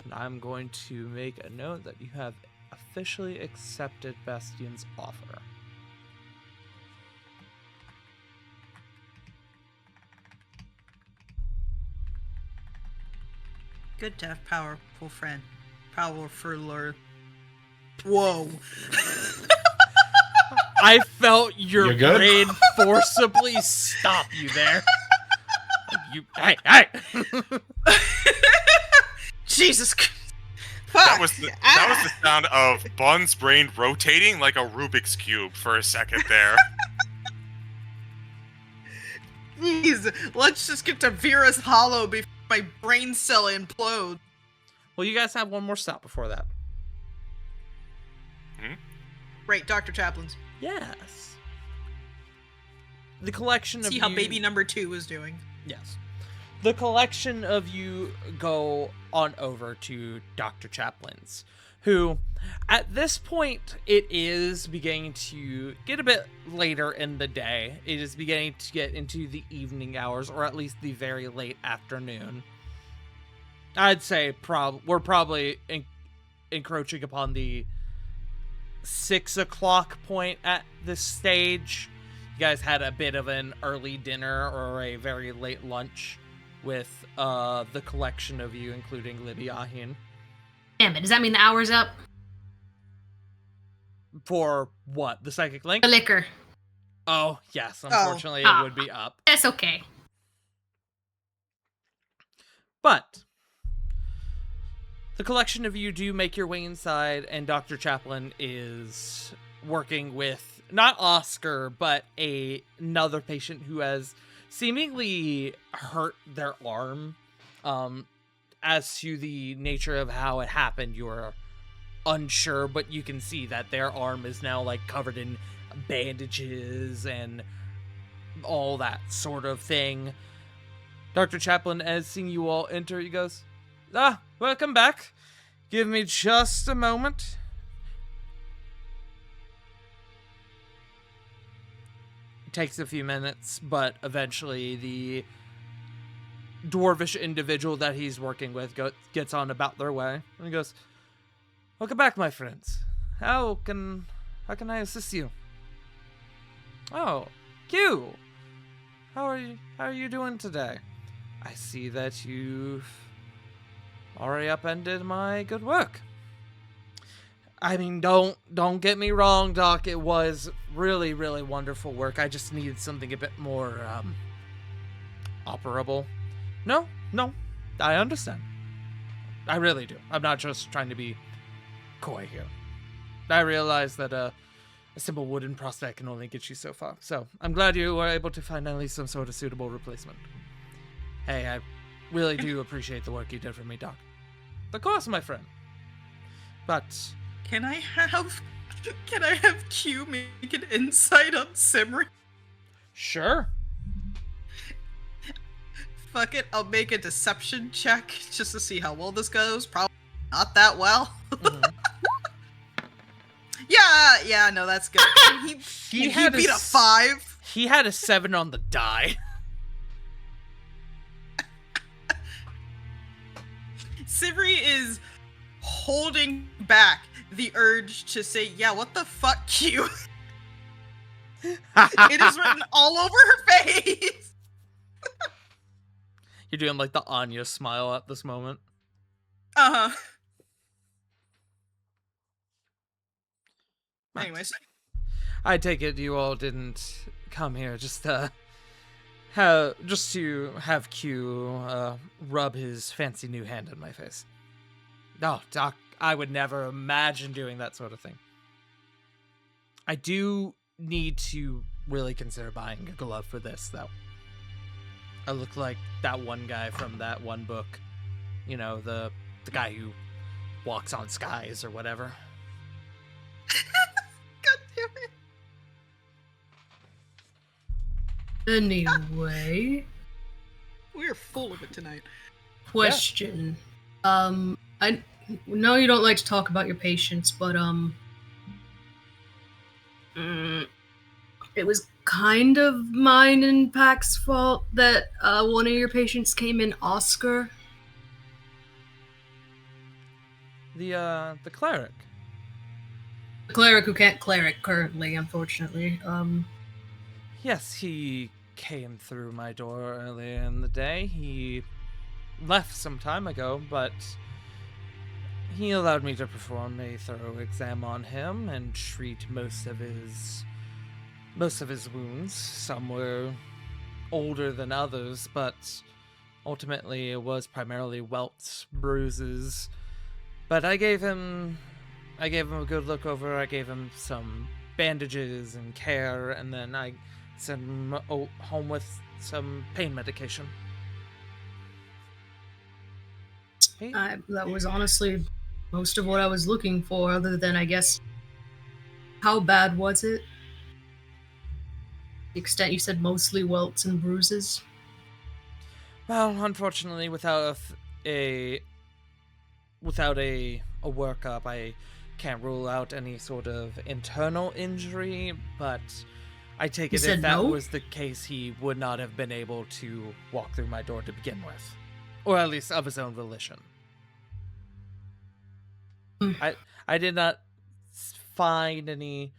And I'm going to make a note that you have officially accepted Bastion's offer. Good to have powerful friend. Powerful lord. Whoa. I felt your You good? brain forcibly stop you there. Hey! Jesus Christ. That was the sound of Bun's brain rotating like a Rubik's Cube for a second there. Jeez, let's just get to Vera's Hollow before my brain cell implodes. Well, you guys have one more stop before that. Right, Dr. Chaplin's. Yes. The collection of See you... how baby number 2 is doing. Yes. The collection of you go on over to Dr. Chaplin's, who, at this point, it is beginning to get a bit later in the day. It is beginning to get into the evening hours, or at least the very late afternoon. I'd say we're probably encroaching upon the 6 o'clock point at this stage. You guys had a bit of an early dinner or a very late lunch with the collection of you, including Libby Ahin. Damn it, does that mean the hour's up? For what? The psychic link? The liquor. Oh, yes. Unfortunately, Oh. it would be up. That's okay. But the collection of you do make your way inside, and Dr. Chaplin is working with not Oscar, but another patient who has seemingly hurt their arm. As to the nature of how it happened, you're unsure, but you can see that their arm is now like covered in bandages and all that sort of thing. Dr. Chaplin, as seeing you all enter, he goes, welcome back. Give me just a moment. It takes a few minutes, but eventually the dwarvish individual that he's working with gets on about their way. And he goes, welcome back, my friends. How can I assist you? Oh, Q. How are you doing today? I see that you've already upended my good work. I mean, don't get me wrong, Doc. It was really, really wonderful work. I just needed something a bit more operable. No, I understand. I really do. I'm not just trying to be coy here. I realize that a simple wooden prospect can only get you so far. So I'm glad you were able to find at least some sort of suitable replacement. Hey, I really do appreciate the work you did for me, Doc. Of course, my friend. But Can I have Q make an insight on Simri? sure. Fuck it, I'll make a deception check just to see how well this goes. Probably not that well. Mhm. Yeah, no, that's good. He had beat a 5. He had a 7 on the die. Simri is holding back the urge to say, yeah, what the fuck, Q? It is written all over her face. You're doing like the Anya smile at this moment. Uh-huh. Anyways. I take it you all didn't come here just to have Q rub his fancy new hand in my face. No, Doc, I would never imagine doing that sort of thing. I do need to really consider buying a glove for this, though. I look like that one guy from that one book. You know, the guy who walks on skies or whatever. God damn it. Anyway, We're full of it tonight. question. I know you don't like to talk about your patients, but it was kind of mine and Pac's fault that one of your patients came in Oscar. The cleric. The cleric who can't cleric currently, unfortunately. Yes, he came through my door earlier in the day. He left some time ago, but he allowed me to perform a thorough exam on him and treat most of his wounds. Some were older than others, but ultimately it was primarily welts, bruises. But I gave him a good look over. I gave him some bandages and care, and then I sent him home with some pain medication. That was honestly most of what I was looking for, other than, I guess, how bad was it? The extent you said mostly welts and bruises? Well, unfortunately, without a workup, I can't rule out any sort of internal injury, but I take it if that was the case, he would not have been able to walk through my door to begin with. Or at least of his own volition. I did not find any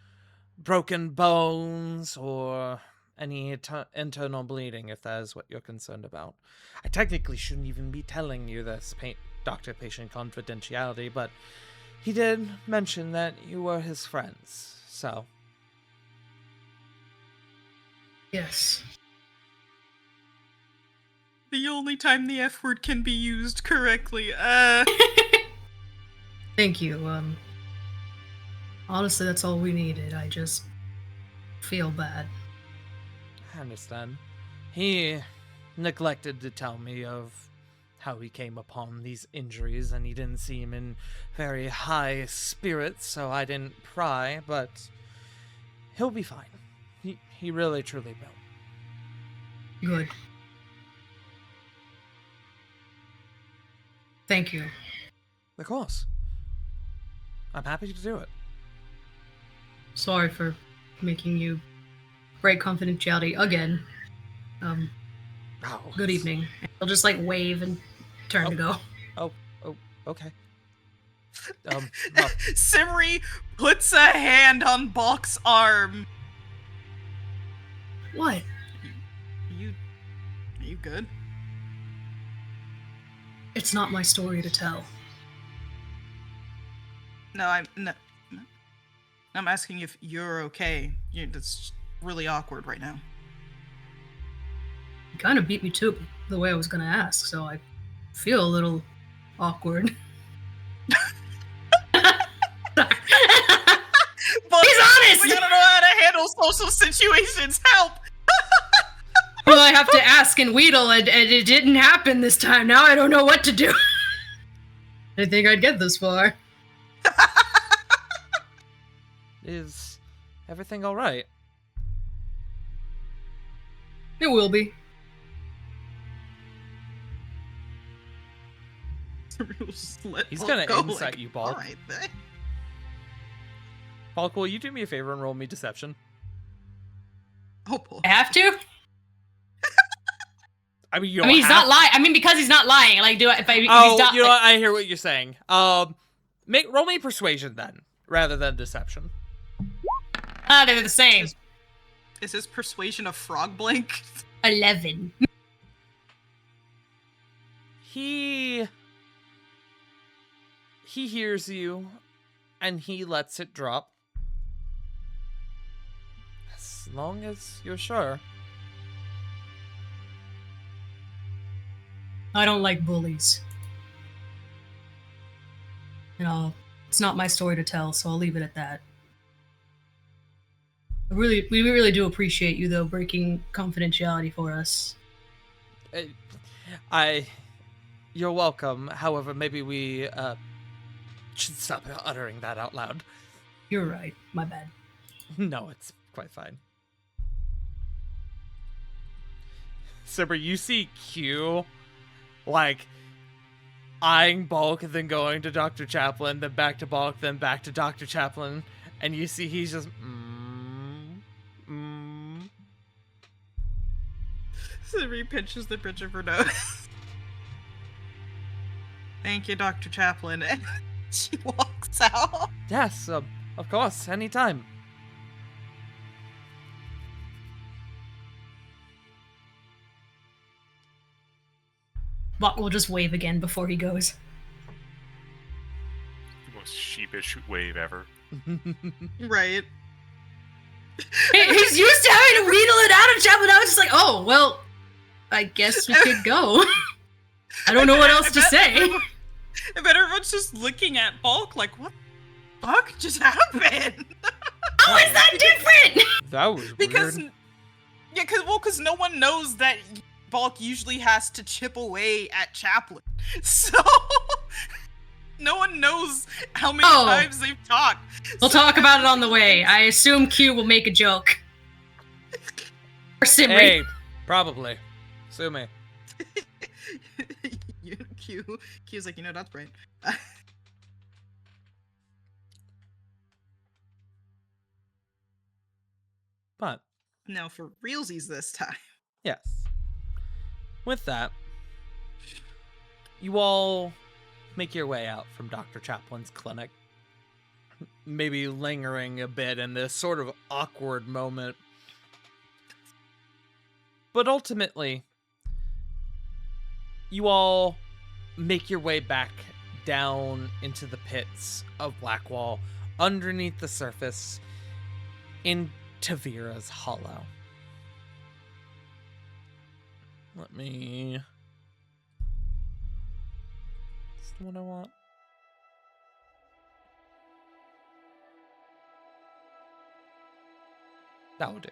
broken bones or any internal bleeding, if that is what you're concerned about. I technically shouldn't even be telling you this, doctor-patient confidentiality, but he did mention that you were his friends, so... Yes. The only time the F word can be used correctly. Thank you. Honestly, that's all we needed. I just feel bad. I understand. He neglected to tell me of how he came upon these injuries, and he didn't seem in very high spirits, so I didn't pry, but he'll be fine. He really, truly will. Good. Thank you. Of course. I'm happy to do it. Sorry for making you break confidentiality again. Oh, Good evening. I'll just like wave and turn to go. Oh, okay. Well, Simri puts a hand on Balk's arm. What? Are you good? It's not my story to tell. No, I'm asking if you're okay. That's really awkward right now. You kind of beat me to it the way I was gonna ask, so I feel a little awkward. But He's honest! I don't know how to handle social situations. Help! Well, I have to ask and wheedle, and it didn't happen this time. Now I don't know what to do. I didn't think I'd get this far. is everything all right? It will be. He's gonna go, insight you, Balk. Alright, then. Balk, will you do me a favor and roll me deception? Oh boy. I have to? I mean, you I don't mean, he's have not lying. I mean, because he's not lying. Like, if Oh, he's not, you know what? I hear what you're saying. Roll me persuasion then, rather than deception. They're the same. Is his persuasion a frog blank? 11. He hears you, and he lets it drop. As long as you're sure. I don't like bullies. You know, it's not my story to tell, so I'll leave it at that. We really do appreciate you, though, breaking confidentiality for us. You're welcome. However, maybe we should stop uttering that out loud. You're right. My bad. No, it's quite fine. Simber, you see Q, like, eyeing Bulk, and then going to Dr. Chaplin, then back to Bulk, then back to Dr. Chaplin, and you see he's just, Simri pinches the bridge of her nose. Thank you, Dr. Chaplin. And she walks out. Yes, of course, anytime. Buck will just wave again before he goes. The most sheepish wave ever. Right. He's used to having to wheedle it out of Chaplin. I was just like, oh, well, I guess we could go. I don't know what else to say. I bet everyone's just looking at Bulk like, what the fuck just happened? How is that different? That was Because, weird. yeah, because no one knows that Bulk usually has to chip away at Chaplin. So, no one knows how many times they've talked. We'll talk about it on the way. I assume Q will make a joke. Or Simri. Hey, probably. Sue me. Q's like, that's right. But, No, for realsies this time. yes. With that, you all make your way out from Dr. Chaplin's clinic. Maybe lingering a bit in this sort of awkward moment. But ultimately, you all make your way back down into the pits of Blackwall, underneath the surface, in Tavira's Hollow. Let me... Is this the one I want? That will do.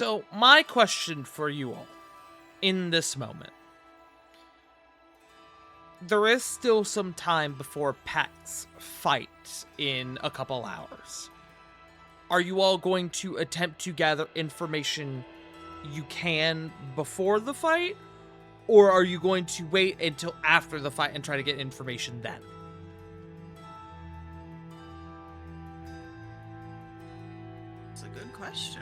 So, my question for you all in this moment. There is still some time before Pat's fight in a couple hours. Are you all going to attempt to gather information you can before the fight? Or are you going to wait until after the fight and try to get information then? That's a good question.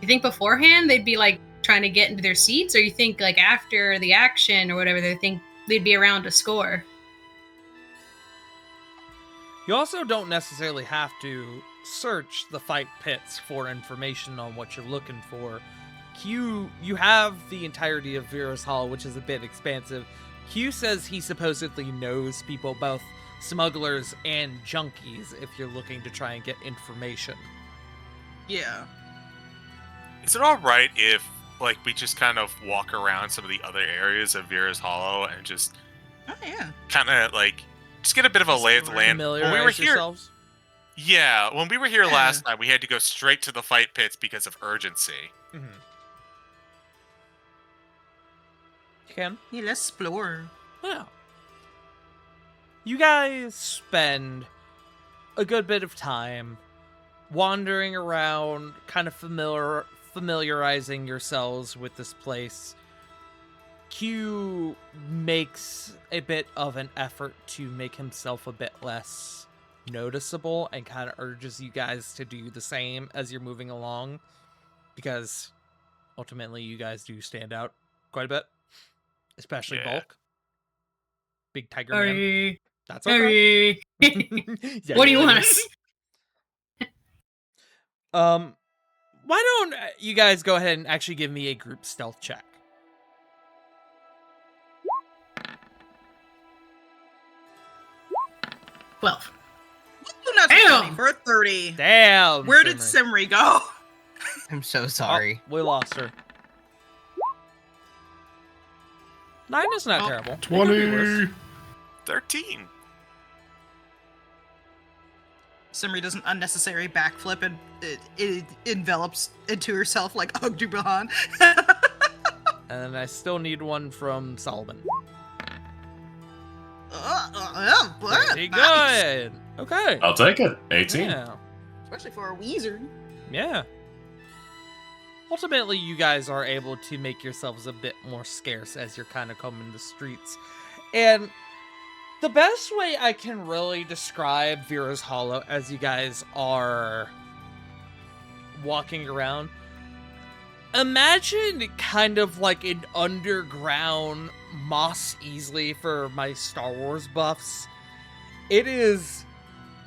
You think beforehand they'd be like trying to get into their seats, or you think like after the action or whatever they think they'd be around to score? You also don't necessarily have to search the fight pits for information on what you're looking for. You have the entirety of Vera's Hollow, which is a bit expansive. Q says he supposedly knows people, both smugglers and junkies, if you're looking to try and get information. Yeah. Is it all right if, like, we just kind of walk around some of the other areas of Vera's Hollow and just Oh yeah. kind of like just get a bit of a lay of the land? When we were Familiarize here, yourselves. yeah, when we were here Yeah. last time, we had to go straight to the fight pits because of urgency. Mm-hmm. You can. Yeah, let's explore. Yeah. You guys spend a good bit of time wandering around, kind of familiarizing yourselves with this place. Q makes a bit of an effort to make himself a bit less noticeable and kind of urges you guys to do the same as you're moving along, because ultimately you guys do stand out quite a bit, especially Yeah. Bulk. Big tiger man. Sorry. That's okay. Sorry. Yeah, What do you yeah. want us? Why don't you guys go ahead and actually give me a group stealth check? Well, Ooh, not Damn. 20 for a 30. Damn. Where did Simri. Simri go? I'm so sorry. Oh, we lost her. 9 is not Oh. terrible. It could be worse. 20. 13. Simri does an unnecessary backflip and it envelops into herself like Ogdubahan. And I still need one from Solomon. Pretty nice. good. Okay. I'll take it. 18. Yeah. Especially for a wizard. Yeah. Ultimately, you guys are able to make yourselves a bit more scarce as you're kind of combing the streets. And the best way I can really describe Vera's Hollow as you guys are walking around, imagine kind of like an underground Moss Eisley for my Star Wars buffs. It is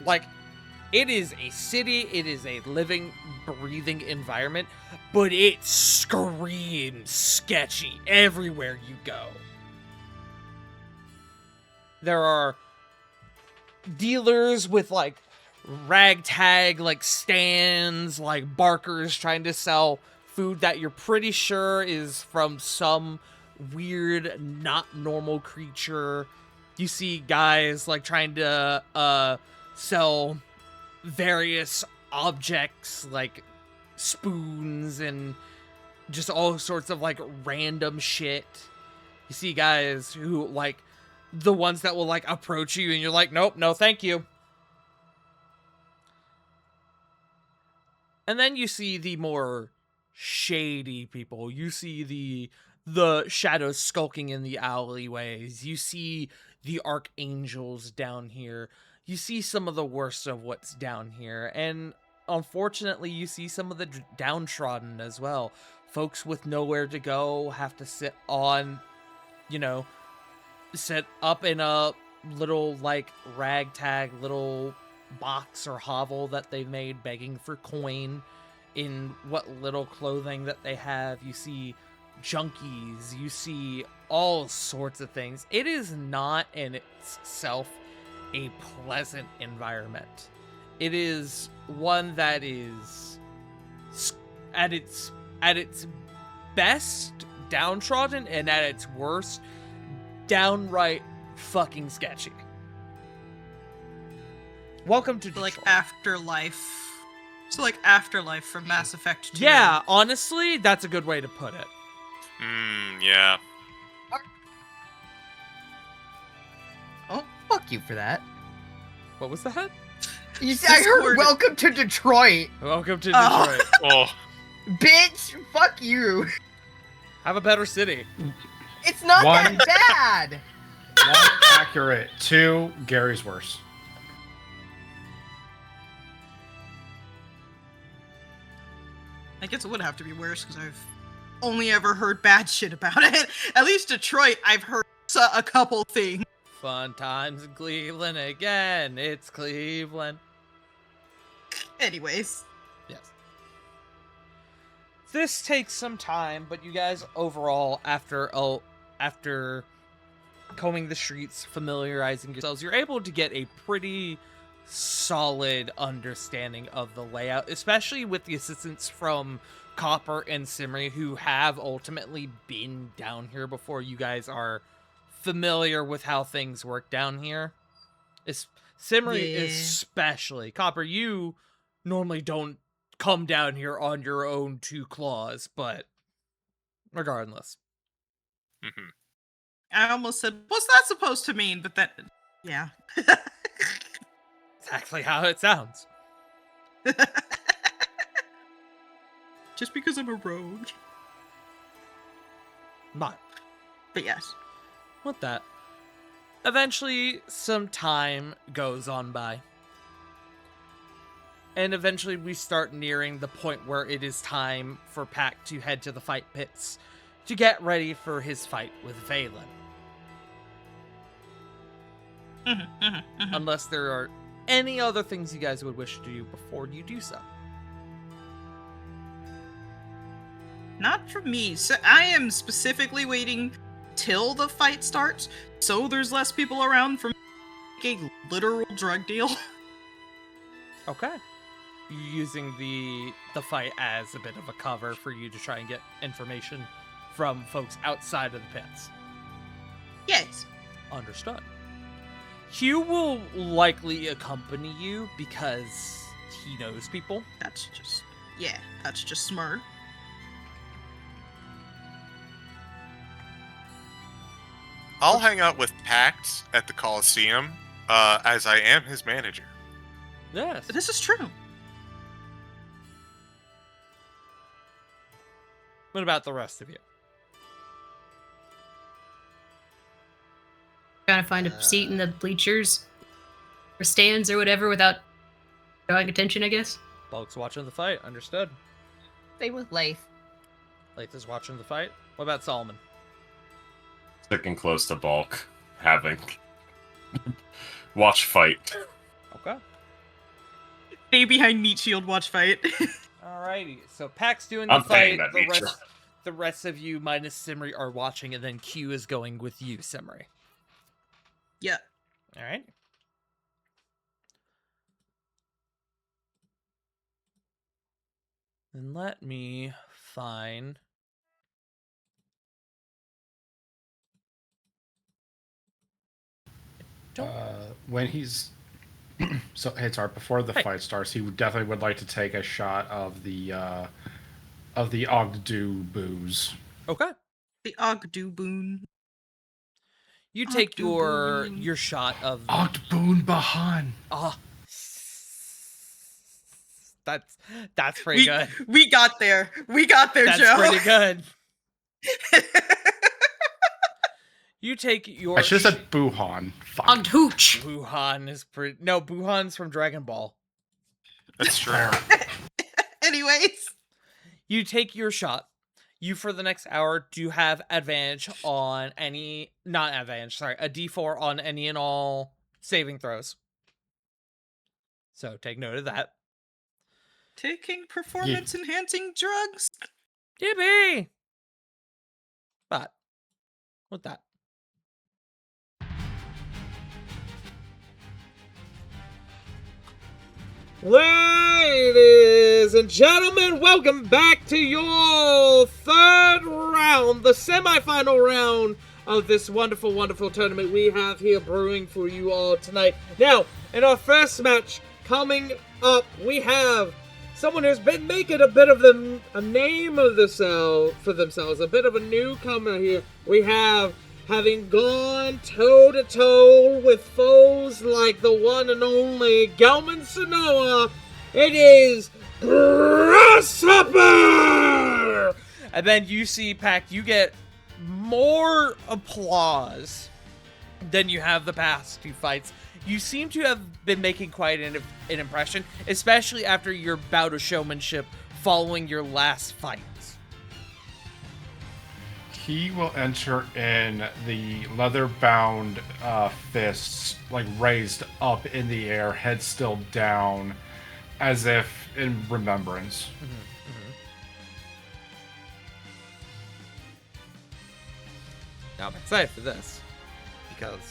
like, it is a city, it is a living, breathing environment, but it screams sketchy everywhere you go. There are dealers with like ragtag like stands, like barkers trying to sell food that you're pretty sure is from some weird, not normal creature. You see guys like trying to sell various objects like spoons and just all sorts of like random shit. You see guys who like the ones that will like approach you and you're like, nope, no thank you. And then you see the more shady people. You see the shadows skulking in the alleyways. You see the archangels down here. You see some of the worst of what's down here. And unfortunately, you see some of the downtrodden as well. Folks with nowhere to go have to sit on, sit up in a little like ragtag little box or hovel that they made begging for coin in what little clothing that they have. You see junkies, you see all sorts of things. It is not in itself a pleasant environment. It is one that is at its best downtrodden and at its worst downright fucking sketchy. Welcome to Like Detroit. afterlife So like Afterlife from Mass Effect 2. Yeah, honestly, that's a good way to put it. Yeah. Oh, fuck you for that. What was that? I heard "Welcome to Detroit." Welcome to Oh. Detroit. Oh. Bitch, fuck you. Have a better city. It's not One- that bad. 1, accurate. 2, Gary's worse. I guess it would have to be worse because I've only ever heard bad shit about it. At least Detroit, I've heard a couple things. Fun times in Cleveland again. It's Cleveland. Anyways. Yes. This takes some time, but you guys overall, after combing the streets, familiarizing yourselves, you're able to get a pretty solid understanding of the layout, especially with the assistance from Copper and Simri, who have ultimately been down here before. You guys are familiar with how things work down here. Simri Yeah. especially. Copper, you normally don't come down here on your own two claws, but regardless. Mhm. I almost said, what's that supposed to mean? But that, yeah. Exactly how it sounds. Just because I'm a rogue. But But yes. with that, eventually some time goes on by. And eventually we start nearing the point where it is time for Pac to head to the fight pits to get ready for his fight with Valen. Unless there are any other things you guys would wish to do before you do so. Not for me. So I am specifically waiting till the fight starts, so there's less people around for making a literal drug deal. Okay. You're using the fight as a bit of a cover for you to try and get information from folks outside of the pits. Yes. Understood. Hugh will likely accompany you because he knows people. That's just smart. I'll hang out with Pact at the Coliseum, as I am his manager. Yes. This is true. What about the rest of you? Trying to find a seat in the bleachers or stands or whatever without drawing attention, I guess. Bulk's watching the fight. Understood. Same with Lath. Lath is watching the fight. What about Solomon? Sticking close to Bulk, having watch fight. Okay. Stay behind Meat Shield, watch fight. Alrighty. So Pac's doing the I'm fight. paying that nature. The rest of you minus Simri are watching, and then Q is going with you, Simri. Yeah. Alright. Then let me find... When he's so hey, sorry, before the Hey. fight starts, he definitely would like to take a shot of the Ogdu booze. Okay. The Ogdu Boon. You take your Ogdu. shot of... Ogdboon Bahan. Oh. That's pretty good. We got there. We got there, That's Joe. pretty good. You take your... I should have said Buhan. Fuck. Ogd Hooch. Buhan is pretty... No, Buhan's from Dragon Ball. That's true. Anyways. You take your shot. You, for the next hour, do have advantage on any... Not advantage, sorry. A D4 on any and all saving throws. So, take note of that. Taking performance-enhancing drugs? Yippee! But, with that. Ladies and gentlemen, welcome back to your third round, the semifinal round of this wonderful, wonderful tournament we have here brewing for you all tonight. Now, in our first match coming up, we have someone who's been making a bit of a name of for themselves, a bit of a newcomer here. We have, having gone toe-to-toe with foes like the one and only Gelman Sonoa, it is Grasshopper! And then you see, Pact, you get more applause than you have the past two fights. You seem to have been making quite an impression, especially after your bout of showmanship following your last fight. He will enter in the leather-bound fists, like raised up in the air, head still down, as if in remembrance. Now I'm excited for this, because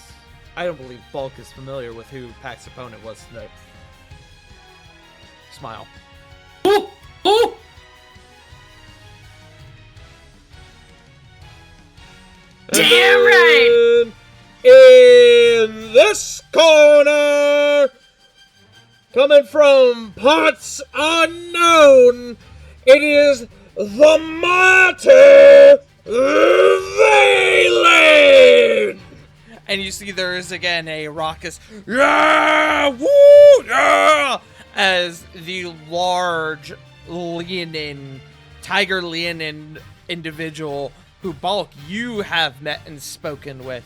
I don't believe Bulk is familiar with who Pact's opponent was tonight. Smile. Ooh! Ooh! Damn right! In this corner, coming from parts unknown, it is the martyr Valen! And you see there is again a raucous yeah, woo, yeah, as the large tiger leonin individual who, Bulk, you have met and spoken with,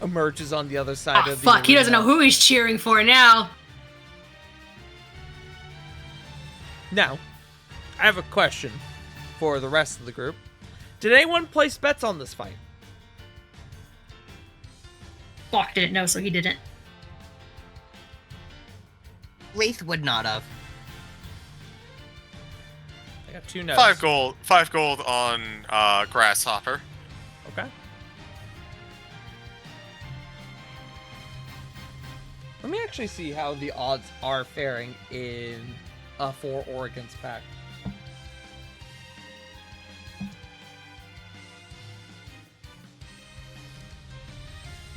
emerges on the other side of the Fuck, he doesn't know arena. who he's cheering for now. Now, I have a question for the rest of the group. Did anyone place bets on this fight? Fuck didn't know, so he didn't. Wraith would not have. I got 2 notes. 5 gold on Grasshopper. Okay. Let me actually see how the odds are faring in for or against Pact.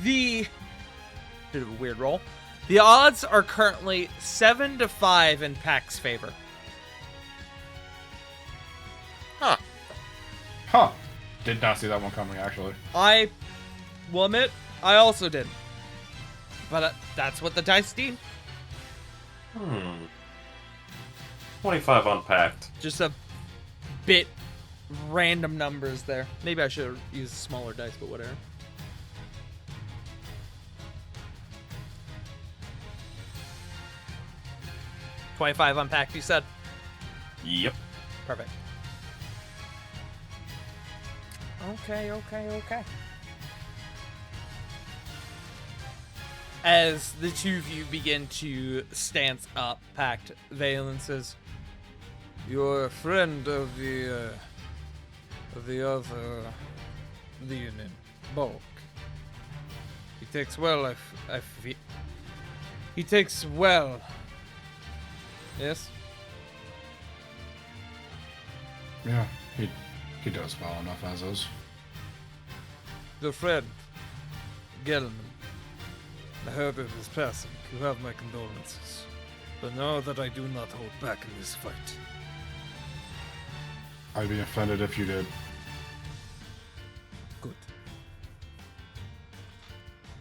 Did a weird roll. The odds are currently 7-5 in Pact's favor. Huh. Huh. Did not see that one coming, actually. I will admit, I also didn't. But that's what the dice deem. 25 on Pact. Just a bit random numbers there. Maybe I should have used smaller dice, but whatever. $25 on Pact, you said? Yep. Perfect. Okay. As the two of you begin to stance up, Pact, Valen says, "You're a friend of the other Leonin, Bulk. He takes well, he takes well. Yes? Yeah, he does well enough as is. Your friend, Gelman. I heard of his passing. You have my condolences. But know that I do not hold back in this fight." I'd be offended if you did. Good.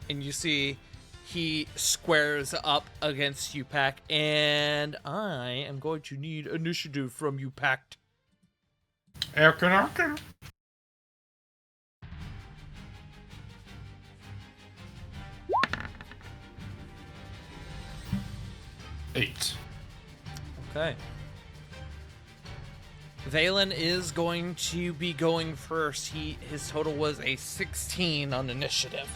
And you see he squares up against you, Pact, and I am going to need initiative from you, Pact. Erkin. 8. Okay. Valen is going to be going first. His total was a 16 on initiative.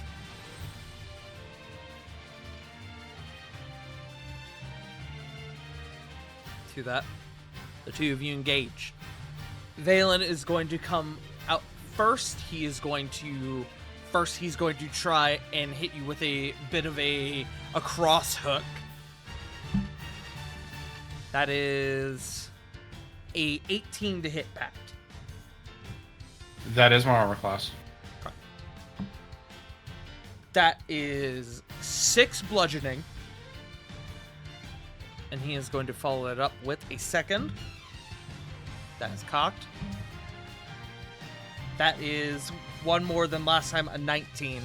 To that, the two of you engage. Valen is going to come out first. He's going to try and hit you with a bit of a cross hook. That is a 18 to hit, Pact. That is my armor class. That is 6 bludgeoning and he is going to follow it up with a second. That is cocked. That is one more than last time, a 19.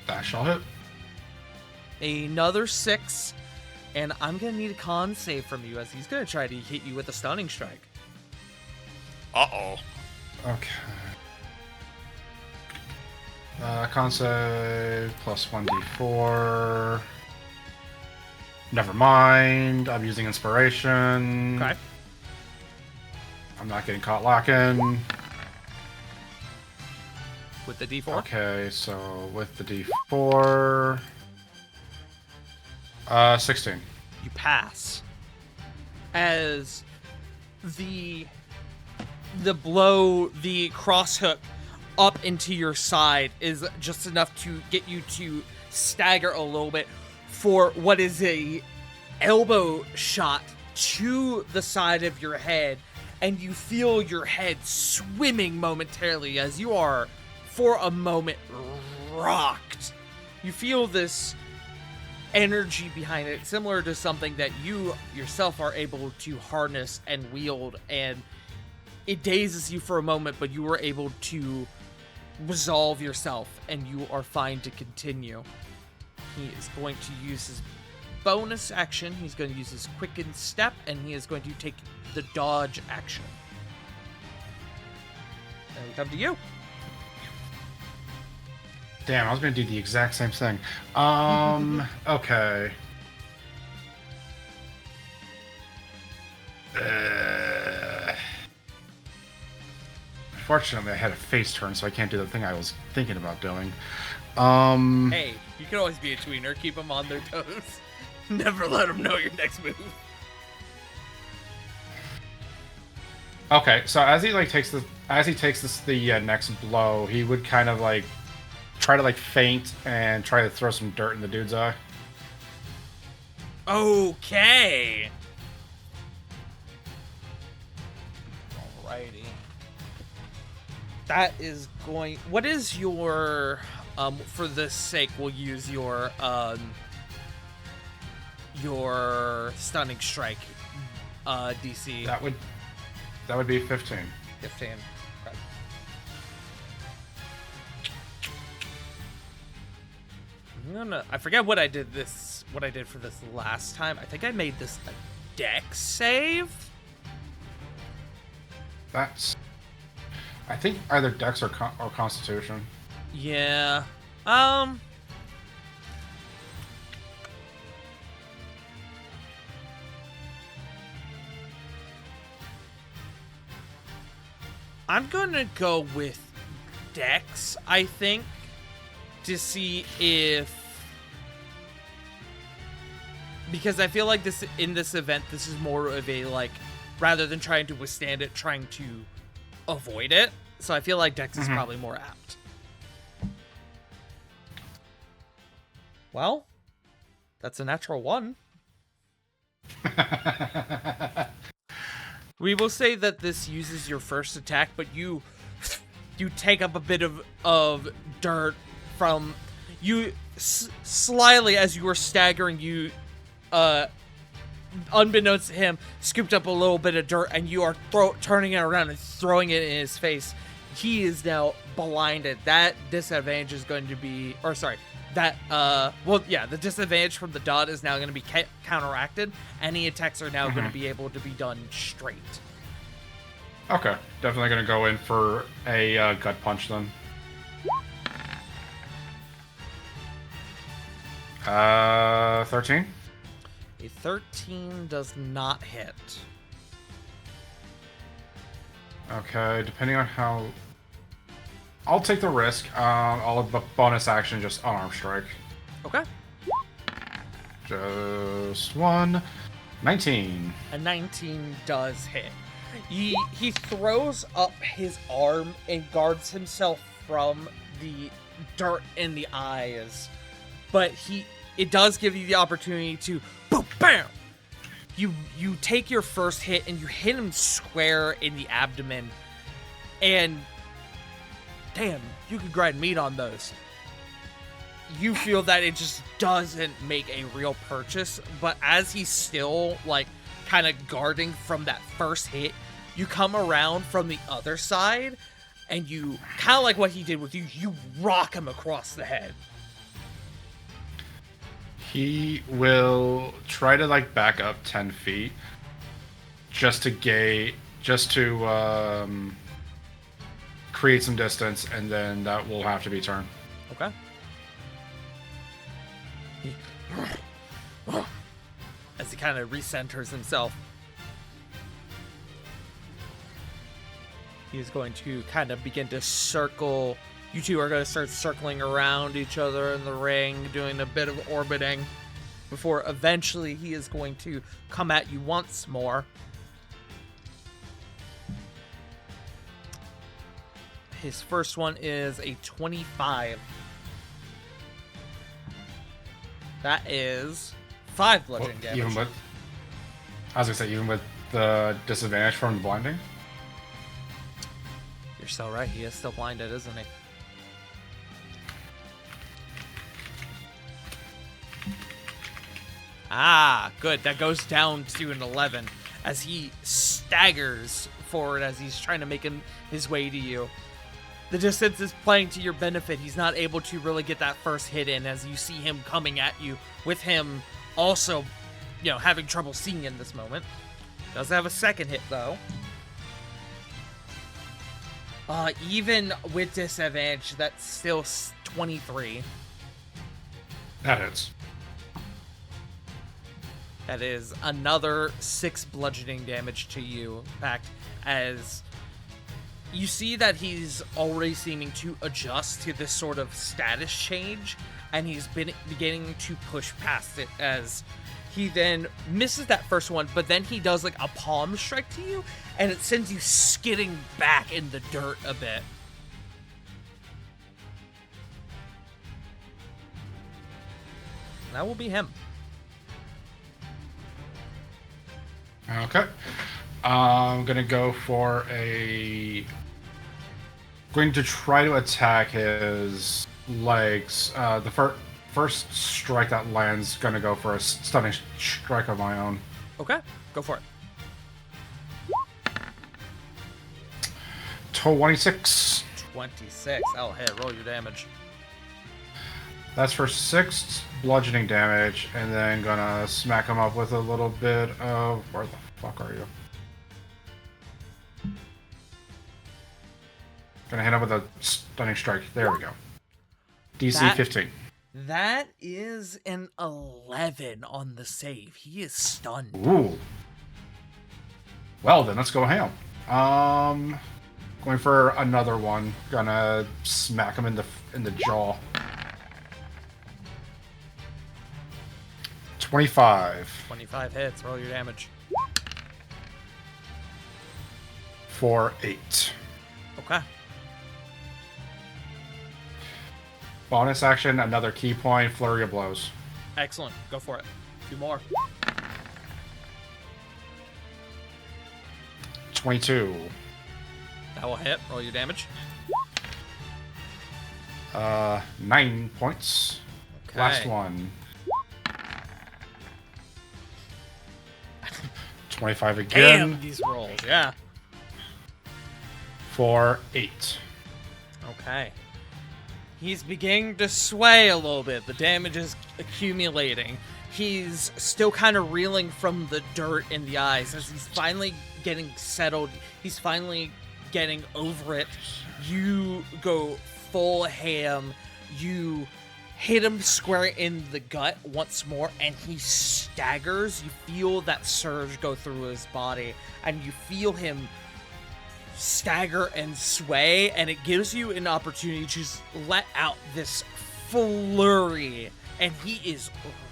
That shall hit. Another 6, and I'm going to need a con save from you as he's going to try to hit you with a stunning strike. Uh-oh. Okay. Con save plus 1d4. Never mind. I'm using inspiration. Okay. I'm not getting caught lacking. With the D4? Okay, so with the D4. 16. You pass. As the blow, the cross hook up into your side is just enough to get you to stagger a little bit for what is a elbow shot to the side of your head, and you feel your head swimming momentarily as you are, for a moment, rocked. You feel this energy behind it, similar to something that you yourself are able to harness and wield, and it dazes you for a moment, but you were able to resolve yourself, and you are fine to continue. He is going to use his bonus action. He's going to use his quicken step, and he is going to take the dodge action. And we come to you. Damn, I was gonna do the exact same thing. Okay. Fortunately, I had a face turn, so I can't do the thing I was thinking about doing. Hey, you can always be a tweener. Keep them on their toes. Never let them know your next move. Okay, so as he takes the next blow, he would kind of try to feint and try to throw some dirt in the dude's eye. Okay. Alrighty. That is going. What is your for this sake, we'll use your stunning strike DC. That would be 15. 15. Okay. I forget what I did for this last time. I think I made this a dex save. That's, I think, either Dex or Constitution. Yeah. I'm gonna go with Dex, I think, to see if, because I feel like this in this event, this is more of a rather than trying to withstand it, trying to avoid it. So I feel like Dex is probably more apt. Well, that's a natural 1. We will say that this uses your first attack, but you take up a bit of dirt from you slyly as you were staggering. You, unbeknownst to him, scooped up a little bit of dirt, and you are turning it around and throwing it in his face. He is now blinded. That disadvantage is going to be, or sorry, that the disadvantage from the dot is now going to be counteracted. Any attacks are now going to be able to be done straight. Okay, definitely going to go in for a gut punch then. 13. A 13 does not hit. Okay, depending on how... I'll take the risk. I'll bonus action, just unarmed strike. Okay. Just one. 19. A 19 does hit. He throws up his arm and guards himself from the dirt in the eyes. But it does give you the opportunity to boom, bam! You take your first hit and you hit him square in the abdomen. And damn, you could grind meat on those. you feel that it just doesn't make a real purchase, but as he's still, like, kind of guarding from that first hit, you come around from the other side, and you, kind of like what he did with you, you rock him across the head. He will try to, like, back up 10 feet just to create some distance, and then that will have to be turn. Okay. As he kind of recenters himself, he's going to kind of begin to circle. You two are going to start circling around each other in the ring, doing a bit of orbiting, before eventually he is going to come at you once more. His first one is a 25. That is 5 bludgeoning damage. Even with, I was gonna say, even with the disadvantage from the blinding. You're so right. He is still blinded, isn't he? Ah, good. That goes down to an 11 as he staggers forward as he's trying to make his way to you. The distance is playing to your benefit. He's not able to really get that first hit in as you see him coming at you, with him also, having trouble seeing in this moment. Does have a second hit, though. Even with disadvantage, that's still 23. That hits. That is another 6 bludgeoning damage to you, Pact, as you see that he's already seeming to adjust to this sort of status change, and he's been beginning to push past it as he then misses that first one, but then he does like a palm strike to you, and it sends you skidding back in the dirt a bit. That will be him. Okay. I'm gonna go for going to try to attack his legs. The first strike that lands, gonna go for a stunning strike of my own. Okay, go for it. 26. 26. I'll hit. Roll your damage. That's for 6 bludgeoning damage, and then gonna smack him up with a little bit of... Where the fuck are you? Gonna hit him with a stunning strike. There we go. DC 15. That is an 11 on the save. He is stunned. Ooh. Well then, let's go ham. Going for another one. Gonna smack him in the jaw. 25. 25 hits. Roll your damage. For 8. Okay. Bonus action, another key point, flurry of blows. Excellent. Go for it. 2 more. 22. That will hit. Roll your damage. 9 points. Okay. Last one. 25 again. Damn these rolls. Yeah. For 8. Okay. He's beginning to sway a little bit. The damage is accumulating. He's still kind of reeling from the dirt in the eyes as he's finally getting settled. He's finally getting over it. You go full ham. You hit him square in the gut once more, and he staggers. You feel that surge go through his body, and you feel him stagger and sway, and it gives you an opportunity to just let out this flurry, and he is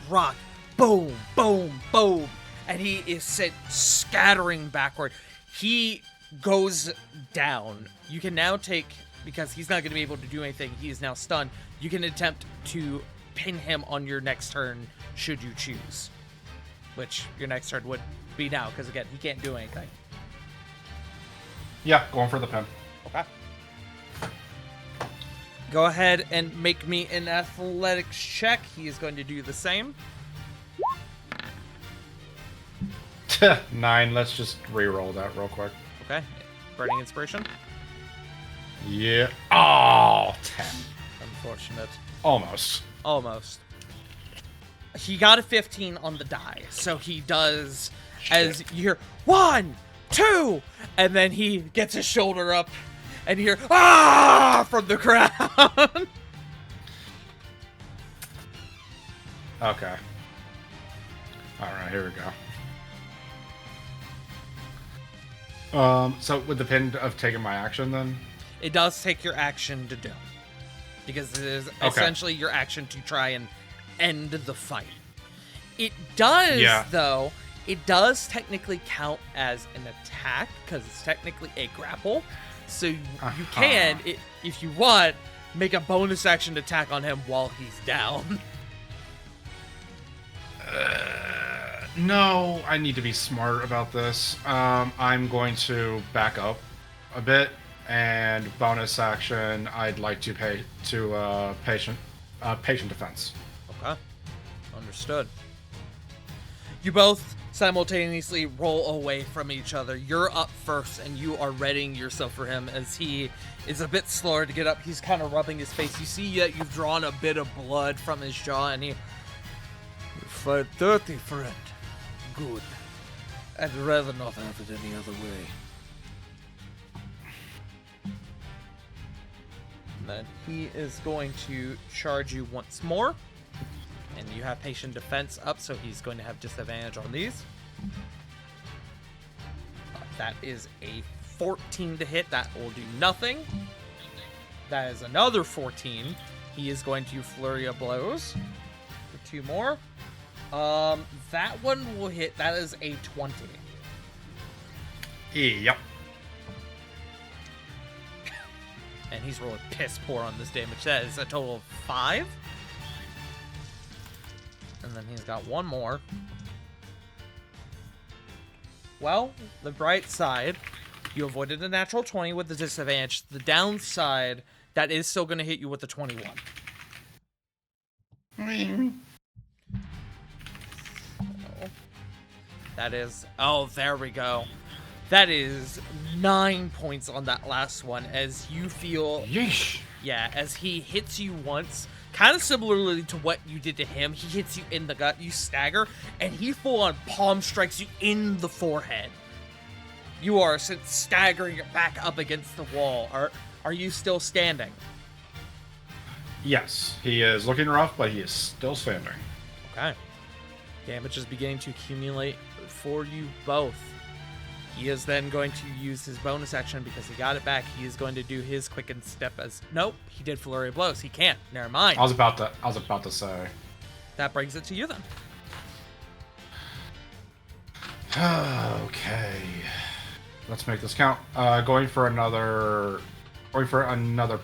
rocked. Boom, boom, boom, and he is sent scattering backward. He goes down. You can now take, because he's not going to be able to do anything, he is now stunned, you can attempt to pin him on your next turn should you choose, which your next turn would be now, because again, he can't do anything. Yeah, going for the pin. Okay. Go ahead and make me an athletics check. He is going to do the same. 9. Let's just re-roll that real quick. Okay. Burning inspiration. Yeah. Oh, 10. Unfortunate. Almost. Almost. He got a 15 on the die, so he does. As you hear 1, 2, and then he gets his shoulder up, and you hear "ah" from the crowd. Okay. All right, here we go. So with the pin of taking my action, then It does take your action to do, because it is essentially your action to try and end the fight. It does, though. It does technically count as an attack because it's technically a grapple. So you can, if you want, make a bonus action attack on him while he's down. No, I need to be smart about this. I'm going to back up a bit, and bonus action, I'd like to pay to patient defense. Okay, understood. You both simultaneously roll away from each other. You're up first, and you are readying yourself for him as he is a bit slower to get up. He's kind of rubbing his face. You see that you've drawn a bit of blood from his jaw, and he... You fight dirty, friend. Good. I'd rather not have it any other way. And then he is going to charge you once more. And you have patient defense up, so he's going to have disadvantage on these. That is a 14 to hit. That will do nothing. That is another 14. He is going to flurry of blows for 2 more. That one will hit. That is a 20. Yep. And he's rolling piss poor on this damage. That is a total of 5. And then he's got 1 more. Well, the bright side, you avoided a natural 20 with the disadvantage. The downside, that is still going to hit you with a 21. That is... Oh, there we go. That is 9 points on that last one as you feel... Yeesh. Yeah, as he hits you once, kind of similarly to what you did to him, he hits you in the gut, you stagger, and he full-on palm strikes you in the forehead. You are staggering back up against the wall. Are you still standing? Yes, he is looking rough, but he is still standing. Okay. Damage is beginning to accumulate for you both. He is then going to use his bonus action because he got it back. He is going to do his quickened step as... Nope, he did flurry of blows. He can't. Never mind. I was about to say. That brings it to you then. Okay. Let's make this count. Going for another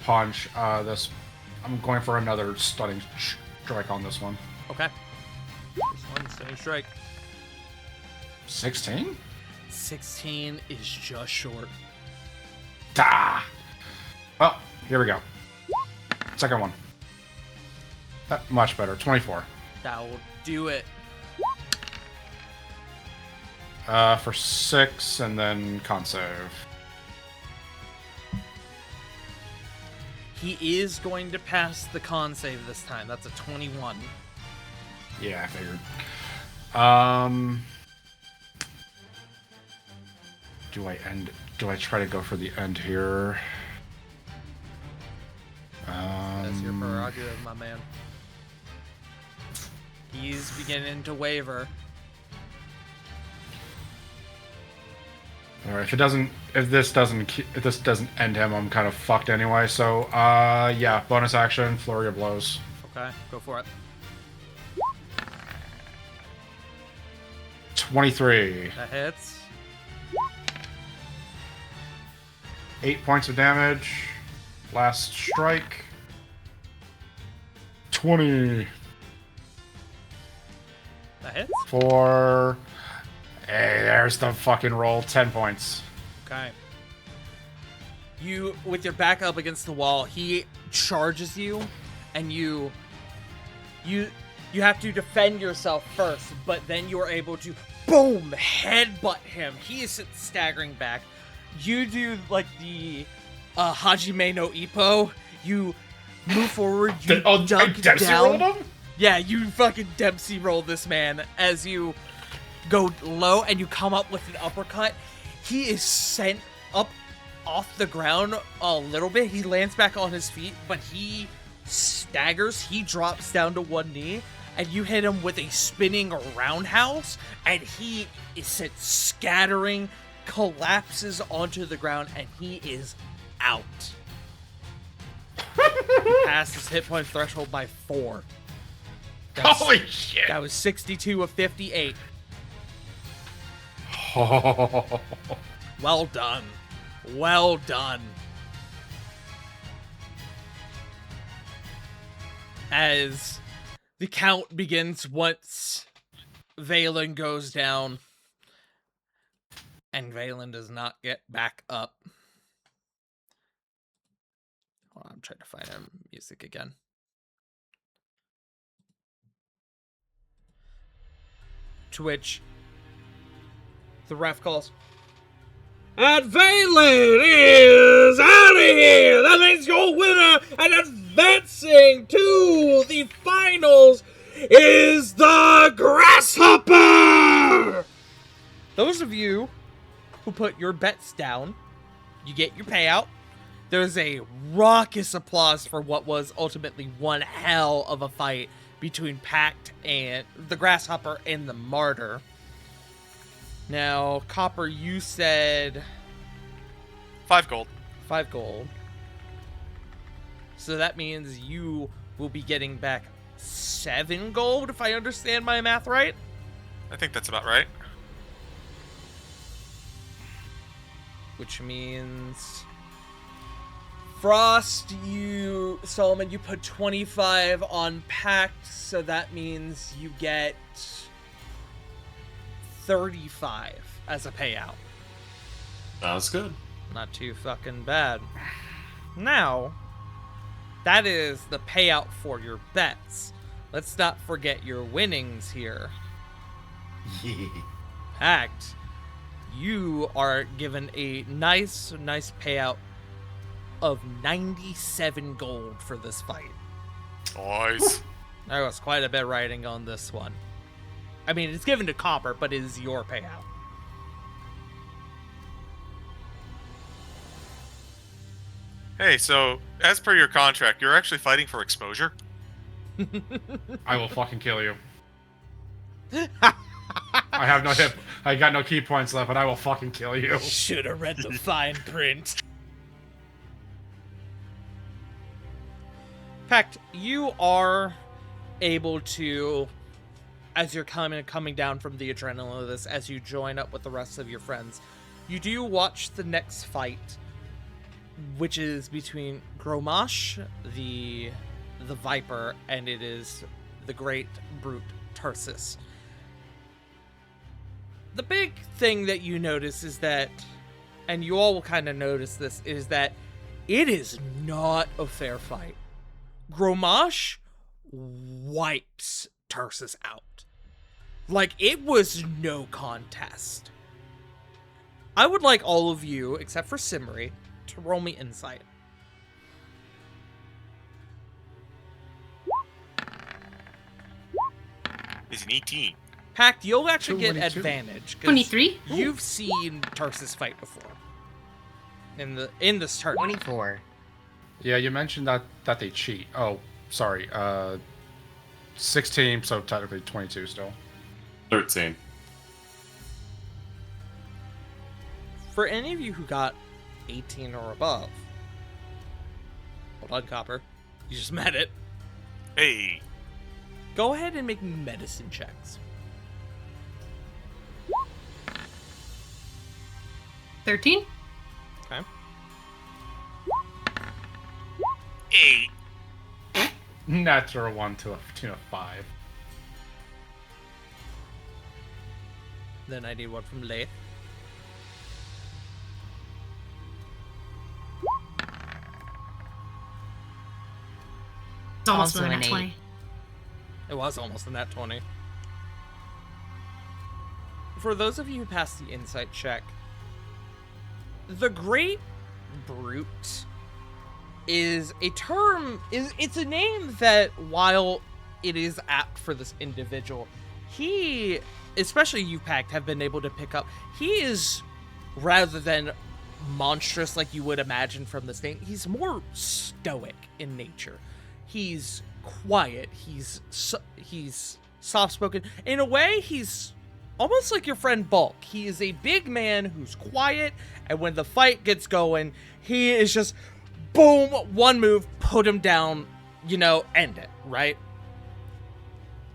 punch. I'm going for another stunning strike on this one. Okay. This one's stunning strike. 16? 16 is just short. Da! Well, here we go. Second one. Much better. 24. That will do it. For 6, and then con save. He is going to pass the con save this time. That's a 21. Yeah, I figured. Do I try to go for the end here? That's your prerogative, my man. He's beginning to waver. All right, if this doesn't end him, I'm kind of fucked anyway. So, yeah, bonus action, flurry of blows. Okay, go for it. 23. That hits. 8 points of damage. Last strike. 20. That hits. For... Hey, there's the fucking roll. 10 points. Okay. You, with your back up against the wall, he charges you, and you have to defend yourself first, but then you are able to boom headbutt him. He is staggering back. You do like the Hajime no Ippo. You move forward. You dunk Dempsey down. rolled him? Yeah, you fucking Dempsey roll this man as you go low and you come up with an uppercut. He is sent up off the ground a little bit. He lands back on his feet, but he staggers. He drops down to one knee, and you hit him with a spinning roundhouse, and he is sent scattering, collapses onto the ground, and he is out. He passed his hit point threshold by 4. Holy shit! That was 62 of 58. Well done. Well done. As the count begins once Valen goes down, and Valen does not get back up. Hold on, I'm trying to find him music again. To which the ref calls, and Valen is out of here! That means your winner and advancing to the finals is the Grasshopper! Those of you who put your bets down, you get your payout. There's a raucous applause for what was ultimately one hell of a fight between Pact and the Grasshopper and the Martyr. Now, Copper, you said 5 gold. 5 gold. So that means you will be getting back 7 gold, if I understand my math right. I think that's about right. Which means Frost, Solomon, you put 25 on Pact, so that means you get 35 as a payout. Sounds good. Not too fucking bad. Now, that is the payout for your bets. Let's not forget your winnings here. Yeah. Pact, you are given a nice payout of 97 gold for this fight. Nice. There was quite a bit riding on this one. I mean, it's given to Copper, but it is your payout. Hey, so as per your contract, you're actually fighting for exposure? I will fucking kill you. I got no key points left, but I will fucking kill you. Should have read the fine print. Pact, you are able to, as you're coming down from the adrenaline of this, as you join up with the rest of your friends, you do watch the next fight, which is between Gromash, the Viper, and it is the great brute Tarsus. The big thing that you notice is that, and you all will kind of notice this, is that it is not a fair fight. Gromash wipes Tarsus out. Like, it was no contest. I would like all of you, except for Simri, to roll me insight. It's an 18. Pact, you'll actually get 22. advantage. 'cause 23? You've seen Tarsus fight before. In this tournament. 24. Yeah, you mentioned that they cheat. Oh, sorry. 16, so technically 22 still. 13. For any of you who got 18 or above, hold on, Copper. You just met it. Hey. Go ahead and make medicine checks. 13? Okay. 8. Natural 1 to a 5. Then I need one from Leith. It's almost Also really an nat eight. 20. It was almost a nat 20. For those of you who passed the insight check, the Great Brute is a term, it's a name that, while it is apt for this individual, he, especially you, Pact, have been able to pick up, he is, rather than monstrous like you would imagine from this name, he's more stoic in nature. He's quiet, he's soft-spoken. In a way, he's almost like your friend Bulk. He is a big man who's quiet, and when the fight gets going, he is just, boom, one move, put him down, end it, right?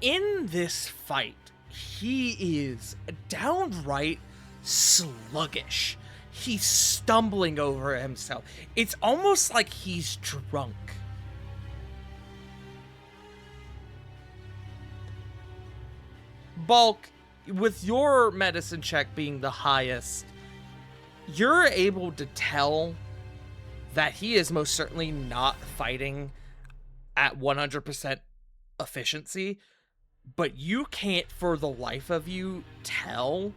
In this fight, he is downright sluggish. He's stumbling over himself. It's almost like he's drunk. Bulk, with your medicine check being the highest, you're able to tell that he is most certainly not fighting at 100% efficiency, but you can't for the life of you tell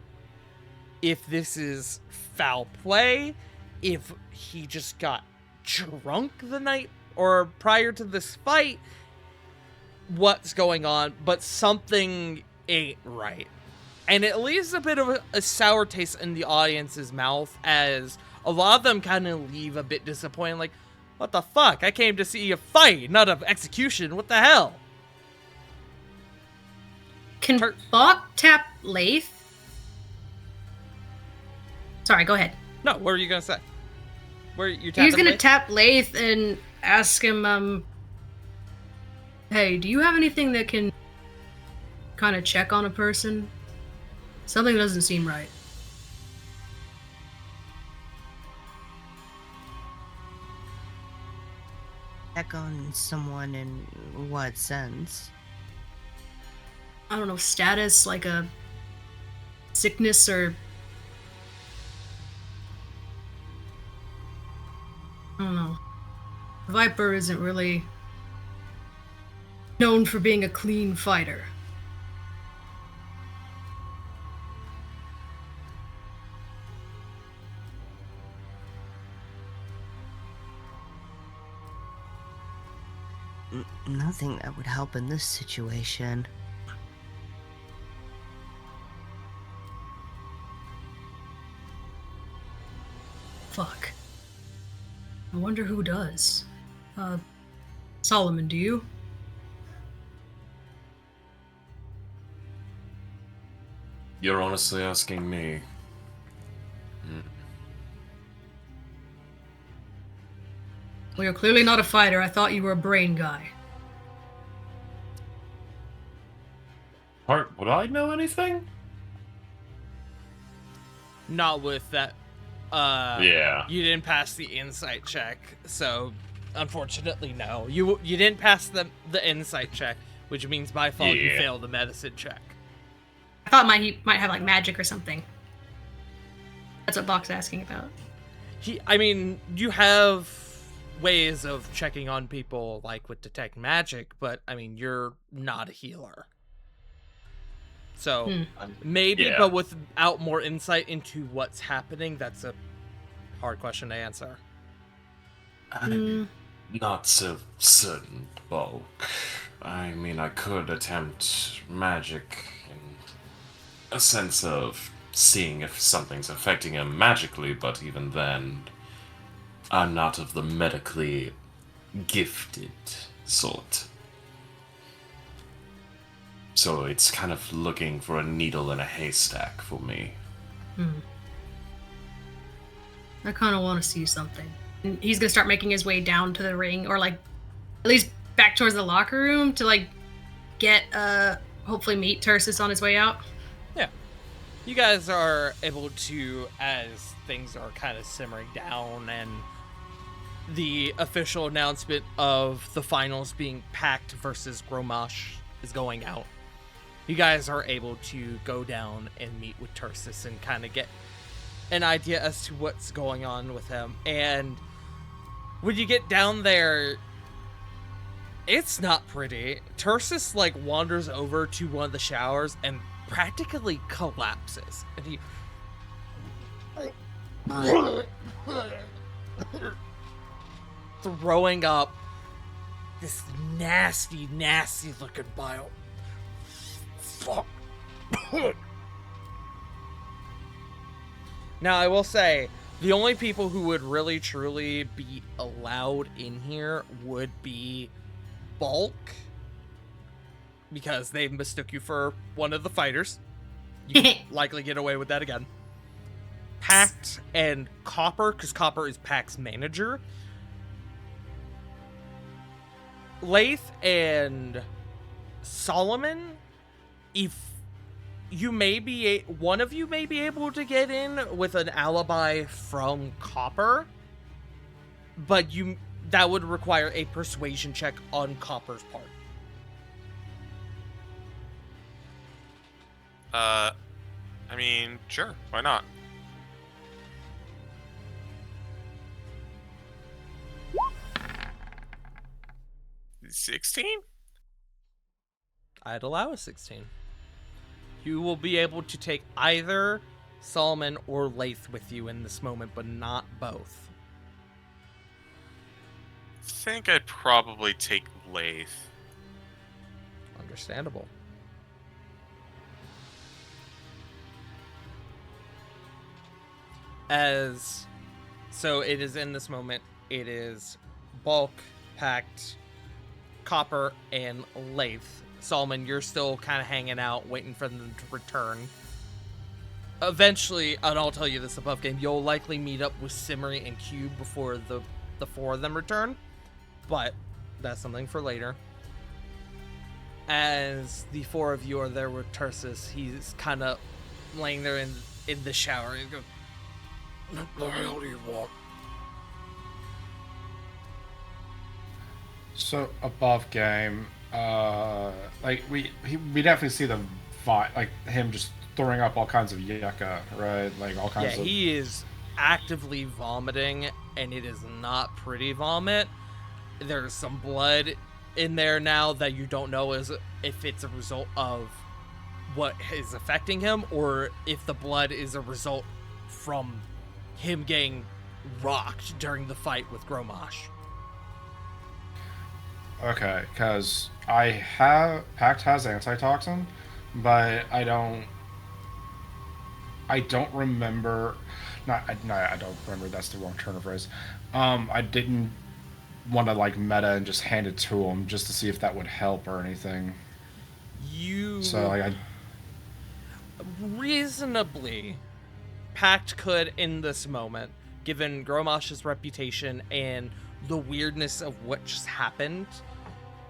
if this is foul play, if he just got drunk the night or prior to this fight, what's going on, but something ain't right. And it leaves a bit of a sour taste in the audience's mouth, as a lot of them kind of leave a bit disappointed, like, what the fuck? I came to see a fight, not an execution. What the hell? Can Bach tap Lath? Sorry, go ahead. No, what were you gonna say? Where you He's tapping gonna Lath? tap Lath and ask him, hey, do you have anything that can kind of check on a person? Something doesn't seem right. Check on someone in what sense? I don't know, status, like a sickness or... I don't know. Viper isn't really known for being a clean fighter. Nothing that would help in this situation. Fuck. I wonder who does. Solomon, do you? You're honestly asking me. Well, you're clearly not a fighter. I thought you were a brain guy. Hart, would I know anything? Not with that. Yeah. You didn't pass the insight check, so unfortunately, no. You didn't pass the insight check, which means by fault you Yeah. failed the medicine check. I thought he might have like magic or something. That's what Bach's asking about. You have ways of checking on people, like with detect magic, but you're not a healer. So maybe, Yeah. but without more insight into what's happening, that's a hard question to answer. I'm not so certain, Bulk. I could attempt magic in a sense of seeing if something's affecting him magically, but even then, I'm not of the medically gifted sort. So it's kind of looking for a needle in a haystack for me. I kind of want to see something. And he's gonna start making his way down to the ring, or like at least back towards the locker room to like get hopefully meet Tursus on his way out. Yeah. You guys are able to, as things are kind of simmering down and the official announcement of the finals being Pact versus Gromash is going out, you guys are able to go down and meet with Tursus and kind of get an idea as to what's going on with him. And when you get down there, It's not pretty. Tursus, like, wanders over to one of the showers and practically collapses. And he... throwing up this nasty, nasty looking bile. Fuck. Now, I will say, the only people who would really truly be allowed in here would be Bulk, because they mistook you for one of the fighters. You can likely get away with that again. Pact and Copper, because Copper is Pact's manager. Lath and Solomon, if you may be one of you may be able to get in with an alibi from Copper, but that would require a persuasion check on Copper's part. I mean, sure, why not? $16? I'd allow a 16. You will be able to take either Solomon or Lath with you in this moment, but not both. I think I'd probably take Lath. Understandable. So it is in this moment, it is Bulk, Pact, Copper, and Lath. Solomon, you're still kind of hanging out, waiting for them to return. Eventually, and I'll tell you this above game, you'll likely meet up with Simmery and Cube before the four of them return, but that's something for later. As the four of you are there with Tursus, he's kind of laying there in the shower. He goes, "What the hell do you want?" So above game, like we definitely see the like him just throwing up all kinds of yucca, right? Like all kinds of. Yeah, he is actively vomiting, and it is not pretty vomit. There's some blood in there now that you don't know if it's a result of what is affecting him, or if the blood is a result from him getting rocked during the fight with Gromash. Okay, because Pact has antitoxin, but I don't remember. I don't remember. That's the wrong turn of phrase. I didn't want to like meta and just hand it to him just to see if that would help or anything. So like reasonably, Pact could in this moment, given Gromash's reputation and the weirdness of what just happened,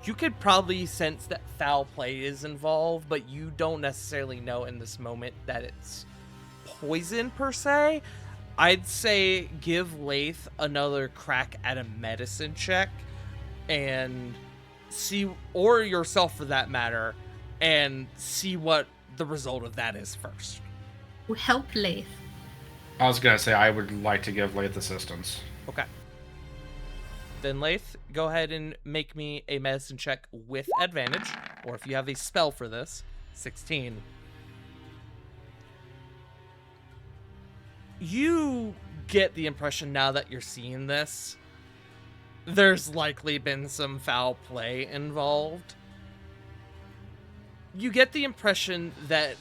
you could probably sense that foul play is involved, but you don't necessarily know in this moment that it's poison per se. I'd say give Lath another crack at a medicine check and see, or yourself for that matter, and see what the result of that is first. Help Lath. I was gonna say I would like to give Lath assistance. Okay. Then Lath, go ahead and make me a medicine check with advantage, or if you have a spell for this, 16. You get the impression now that you're seeing this, there's likely been some foul play involved. You get the impression that,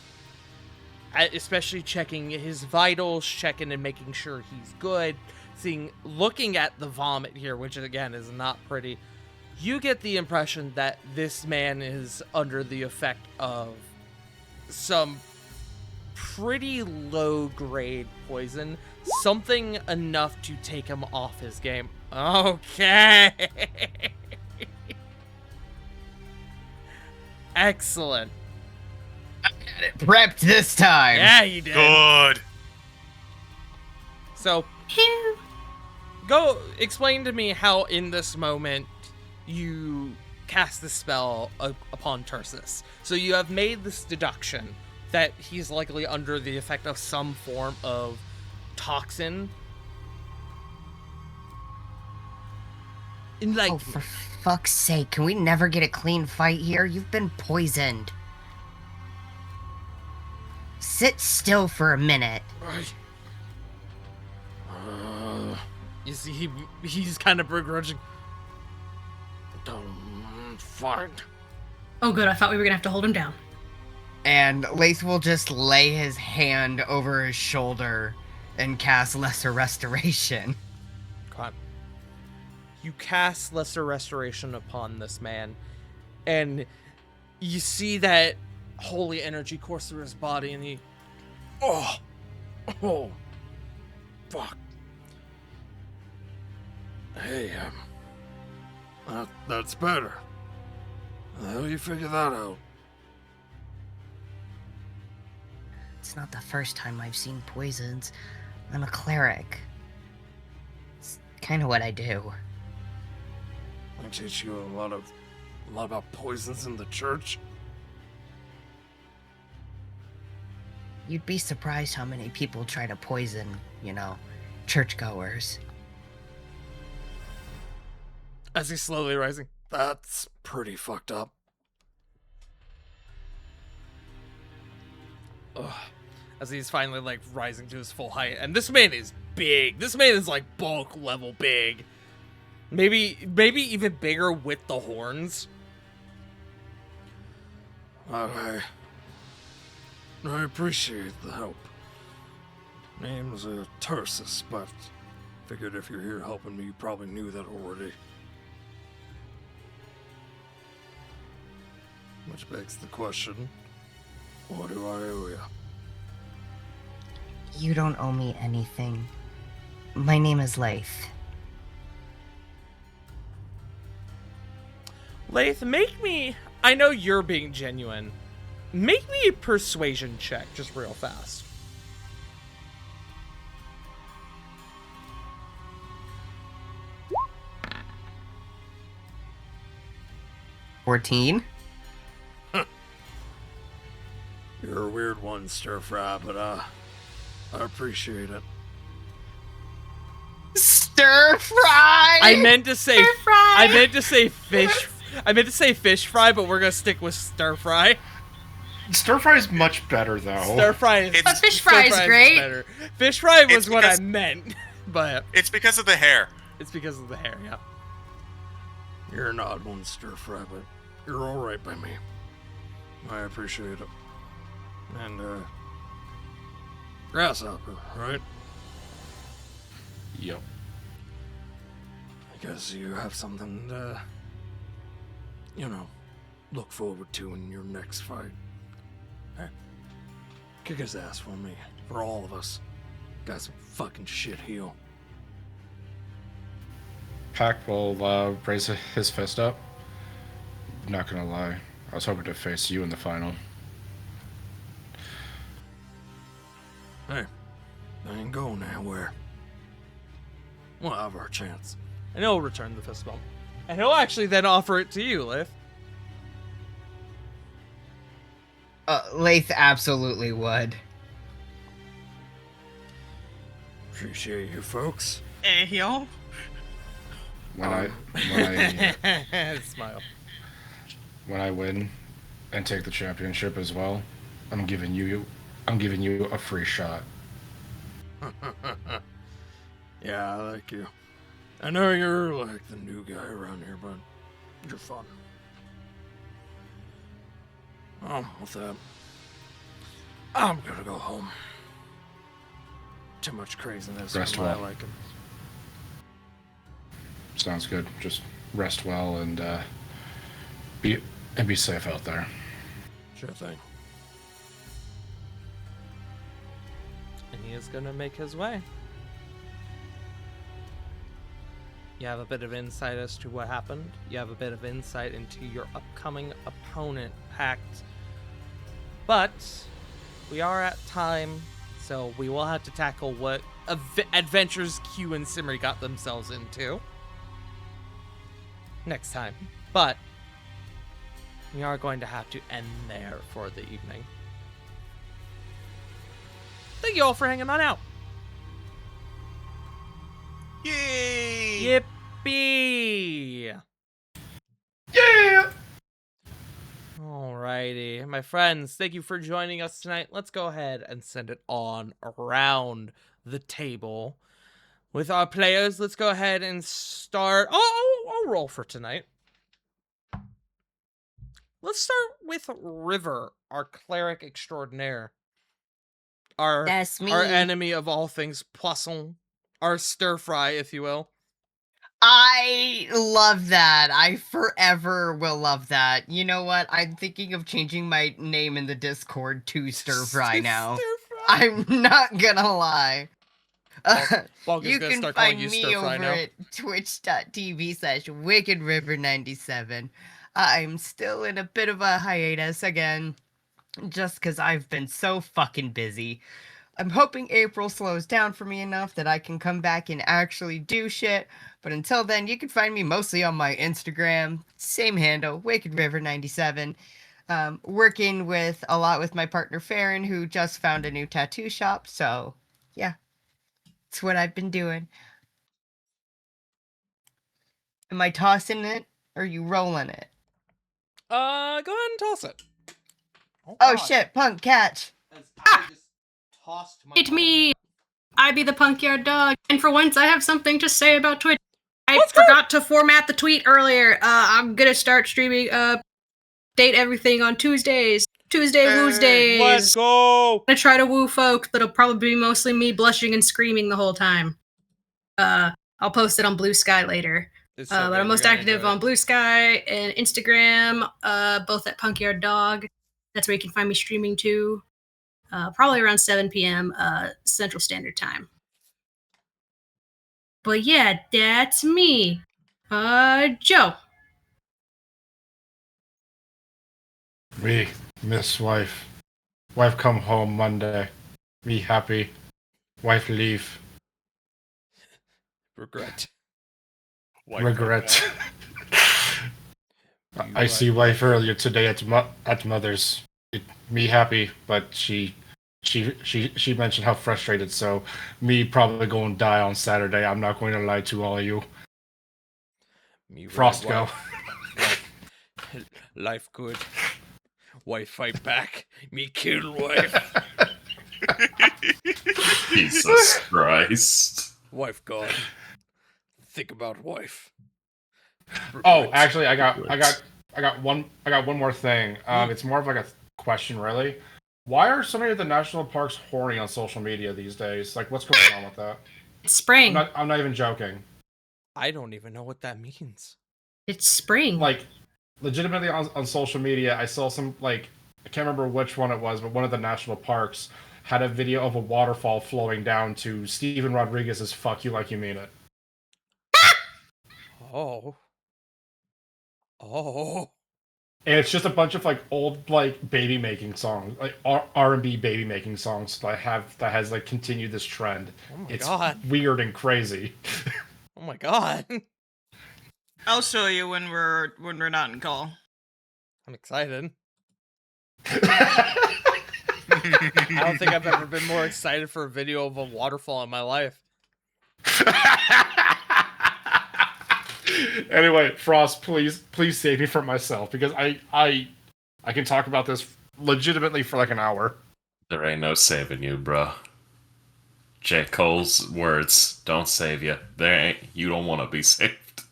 especially checking his vitals, checking and making sure he's good, looking at the vomit here, which again is not pretty, you get the impression that this man is under the effect of some pretty low grade poison, something enough to take him off his game. Okay. Excellent. I got it prepped this time. Yeah, you did. Good. So, go explain to me how in this moment you cast the spell upon Tursus. So you have made this deduction that he's likely under the effect of some form of toxin. Enlighten me. fuck's sake, can we never get a clean fight here? You've been poisoned. Sit still for a minute. You see, he's kind of begrudging. Fine. Oh, good. I thought we were gonna have to hold him down. And Lath will just lay his hand over his shoulder and cast Lesser Restoration. God. You cast Lesser Restoration upon this man, and you see that holy energy course through his body, and he... Oh! Fuck. Hey, that's better. How do you figure that out? It's not the first time I've seen poisons. I'm a cleric. It's kind of what I do. I teach you a lot about poisons in the church. You'd be surprised how many people try to poison, churchgoers. As he's slowly rising. That's pretty fucked up. Ugh. As he's finally, rising to his full height. And this man is big. This man is, bulk level big. Maybe even bigger with the horns. I appreciate the help. Name's Tarsus, but figured if you're here helping me, you probably knew that already. Which begs the question, what do I owe you? You don't owe me anything. My name is Lath. Lath, make me... I know you're being genuine. Make me a persuasion check, just real fast. $14? You're a weird one, Stir Fry, but I appreciate it. Stir fry! I meant to say... Stir fry! I meant to say fish... I meant to say fish fry, but we're gonna stick with stir fry. Stir fry is much better, though. Stir fry is... It's- Fish fry is great. Better. Fish fry was It's what I because- meant, but It's because of the hair. it's because of the hair, yeah. You're an odd one, Stir Fry, but you're alright by me. I appreciate it. And, grasshopper, right? Yep. I guess you have something to, look forward to in your next fight. Hey, kick his ass for me, for all of us. Guy's a fucking shit heel. Pac will raise his fist up. Not gonna lie, I was hoping to face you in the final. Hey, I ain't going anywhere. We'll have our chance. And he'll return the fist bump. And he'll actually then offer it to you, Lith. Lath absolutely would. Appreciate you folks. Eh, yo. When I Smile. when I win and take the championship as well, I'm giving you a free shot. Yeah, I like you. I know you're like the new guy around here, but you're fun. With that, I'm gonna go home. Too much craziness Rest for my well. liking. Sounds good. Just rest well and be safe out there. Sure thing. And he is gonna make his way. You have a bit of insight as to what happened. You have a bit of insight into your upcoming opponent, Pact. But we are at time, so we will have to tackle what adventures Q and Simri got themselves into next time. But we are going to have to end there for the evening. Thank you all for hanging on out. Yay! Yippee! my friends, thank you for joining us tonight. Let's go ahead and send it on around the table with our players. Let's go ahead and start. I'll roll for tonight. Let's start with River, our cleric extraordinaire. That's me. Our enemy of all things poisson. Our stir fry, if you will. I love that. I forever will love that. You know what? I'm thinking of changing my name in the Discord to Stir Fry now. I'm not gonna lie. Bulk is You gonna can start calling find you me Stir Fry over now. at twitch.tv/WickedRiver97. I'm still in a bit of a hiatus again, just because I've been so fucking busy. I'm hoping April slows down for me enough that I can come back and actually do shit. But until then, you can find me mostly on my Instagram, same handle, WickedRiver97. Working with a lot with my partner Farron, who just found a new tattoo shop. So, yeah, it's what I've been doing. Am I tossing it or are you rolling it? Go ahead and toss it. Oh God. shit, punk catch. As I just tossed my It's me. I be the punkyard dog, and for once I have something to say about Twitch. I forgot to format the tweet earlier. I'm gonna start streaming, date everything on Tuesdays. Tuesday Woosdays. Let's go! I'm gonna try to woo folks, but it'll probably be mostly me blushing and screaming the whole time. I'll post it on Blue Sky later. It's so But good. I'm most You're gonna active enjoy on it. Blue Sky and Instagram, both at Punkyard Dog. That's where you can find me streaming too. Probably around 7 p.m. Central Standard Time. But yeah, that's me. Joe. Me, miss wife. Wife come home Monday. Me happy. Wife leave. Regret. Regret. I see wife earlier today at mother's. Me happy, but she mentioned how frustrated. So me probably going to die on Saturday. I'm not going to lie to all of you. Me Frost ride go. Life good. Wife fight back. Me kill wife. Jesus Christ. Wife gone. Think about wife. Oh, Regret. actually, I got one more thing. It's more of like a question, really. Why are so many of the national parks horny on social media these days? Like, what's going on with that? It's spring. I'm not even joking. I don't even know what that means. It's spring. Like, legitimately on social media, I saw some, like, I can't remember which one it was, but one of the national parks had a video of a waterfall flowing down to Steven Rodriguez's "Fuck You Like You Mean It." Oh. Oh. And it's just a bunch of like old like baby making songs, like R&B baby making songs that has like continued this trend. Oh my It's God. weird and crazy. Oh my God. I'll show you when we're not in call. I'm excited. I don't think I've ever been more excited for a video of a waterfall in my life. Anyway, Frost, please save me from myself because I can talk about this legitimately for like an hour. There ain't no saving you, bro. J. Cole's words don't save you. You don't want to be saved.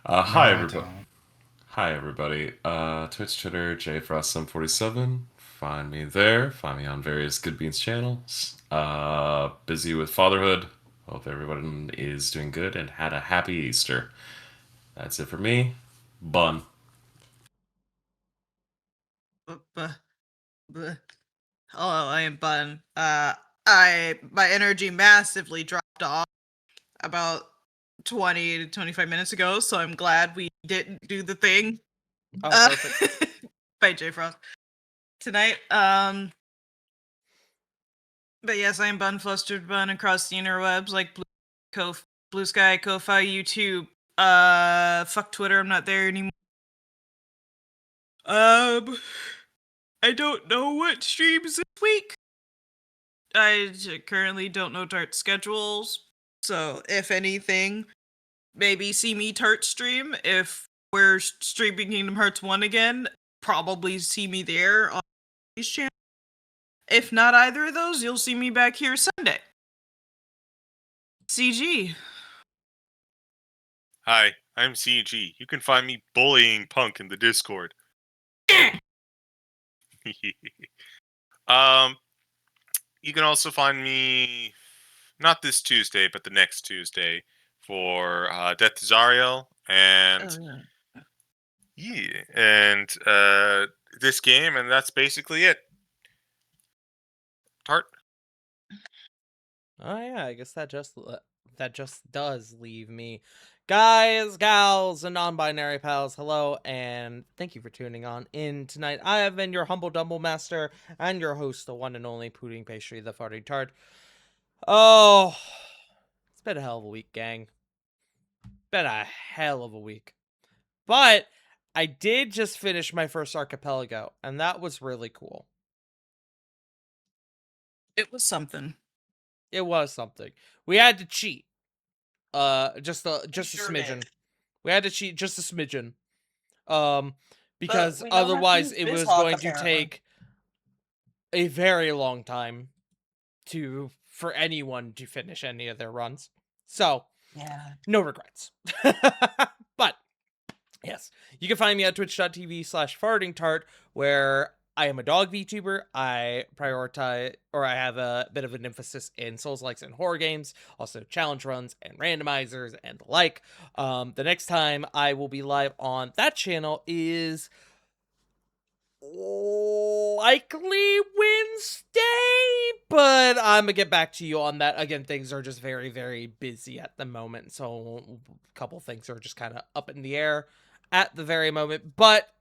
Hi, everybody. Hi, everybody. Twitch, Twitter, JFrost747. Find me there. Find me on various Good Beans channels. Busy with fatherhood. Hope everyone is doing good and had a happy Easter. That's it for me. Bun. Hello, I am Bun. My energy massively dropped off about 20 to 25 minutes ago, so I'm glad we didn't do the thing. Oh, perfect. By J Frost tonight. But yes, I am Bun, Flustered Bun across the interwebs like Blue Sky, Ko-Fi, YouTube. Fuck Twitter, I'm not there anymore. I don't know what streams this week. I currently don't know Tart schedules, so if anything, maybe see me Tart stream if we're streaming Kingdom Hearts 1 again. probably see me there on these channels. If not either of those, you'll see me back here Sunday. CG. Hi, I'm CG. You can find me bullying Punk in the Discord. You can also find me not this Tuesday, but the next Tuesday for Death to Zariel and this game, and that's basically it. Tart. Oh yeah, I guess that just does leave me. Guys, gals, and non-binary pals, hello, and thank you for tuning on in tonight. I have been your humble dumble master and your host, the one and only Pudding Pastry, the Farting Tart. Oh, it's been a hell of a week, gang. Been a hell of a week. But I did just finish my first archipelago, and that was really cool. It was something. It was something. We had to cheat. Just a sure smidgen. did. We had to cheat just a smidgen. Because we don't have to otherwise use it was BizHawk, going to apparently. take a very long time for anyone to finish any of their runs. So, Yeah. no regrets. But yes, you can find me at twitch.tv/fartingtart, where I am a dog VTuber. I prioritize, or I have a bit of an emphasis in Souls-likes and horror games, also challenge runs and randomizers and the like. The next time I will be live on that channel is likely Wednesday, but I'm gonna get back to you on that. Again, things are just very, very busy at the moment, so a couple things are just kind of up in the air at the very moment. But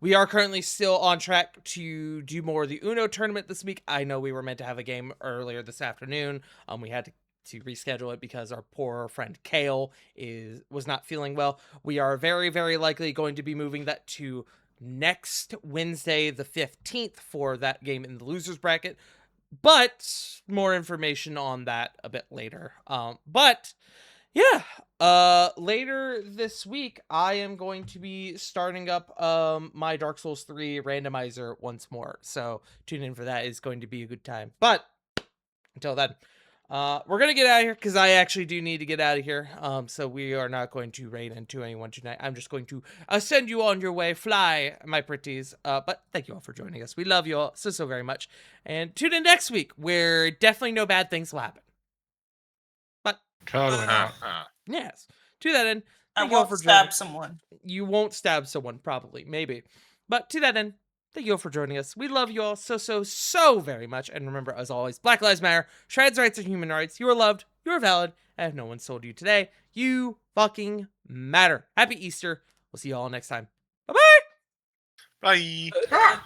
we are currently still on track to do more of the Uno tournament this week. I know we were meant to have a game earlier this afternoon. We had to reschedule it because our poor friend Kale was not feeling well. We are very, very likely going to be moving that to next Wednesday, the 15th, for that game in the losers bracket. But more information on that a bit later. But yeah, later this week I am going to be starting up my Dark Souls 3 randomizer once more. So tune in for that. It's going to be a good time. But until then, we're gonna get out of here because I actually do need to get out of here. So we are not going to raid into anyone tonight. I'm just going to send you on your way. Fly, my pretties. But thank you all for joining us. We love you all so very much. And tune in next week, where definitely no bad things will happen. But Totally not. yes, to that end, I thank you all won't for stab joining. someone. You won't stab someone, probably, maybe. But to that end, thank you all for joining us. We love you all so very much. And remember, as always, Black Lives Matter, trans rights are human rights. You are loved, you are valid, and if no one told you today, you fucking matter. Happy Easter. We'll see you all next time. Bye-bye! Bye.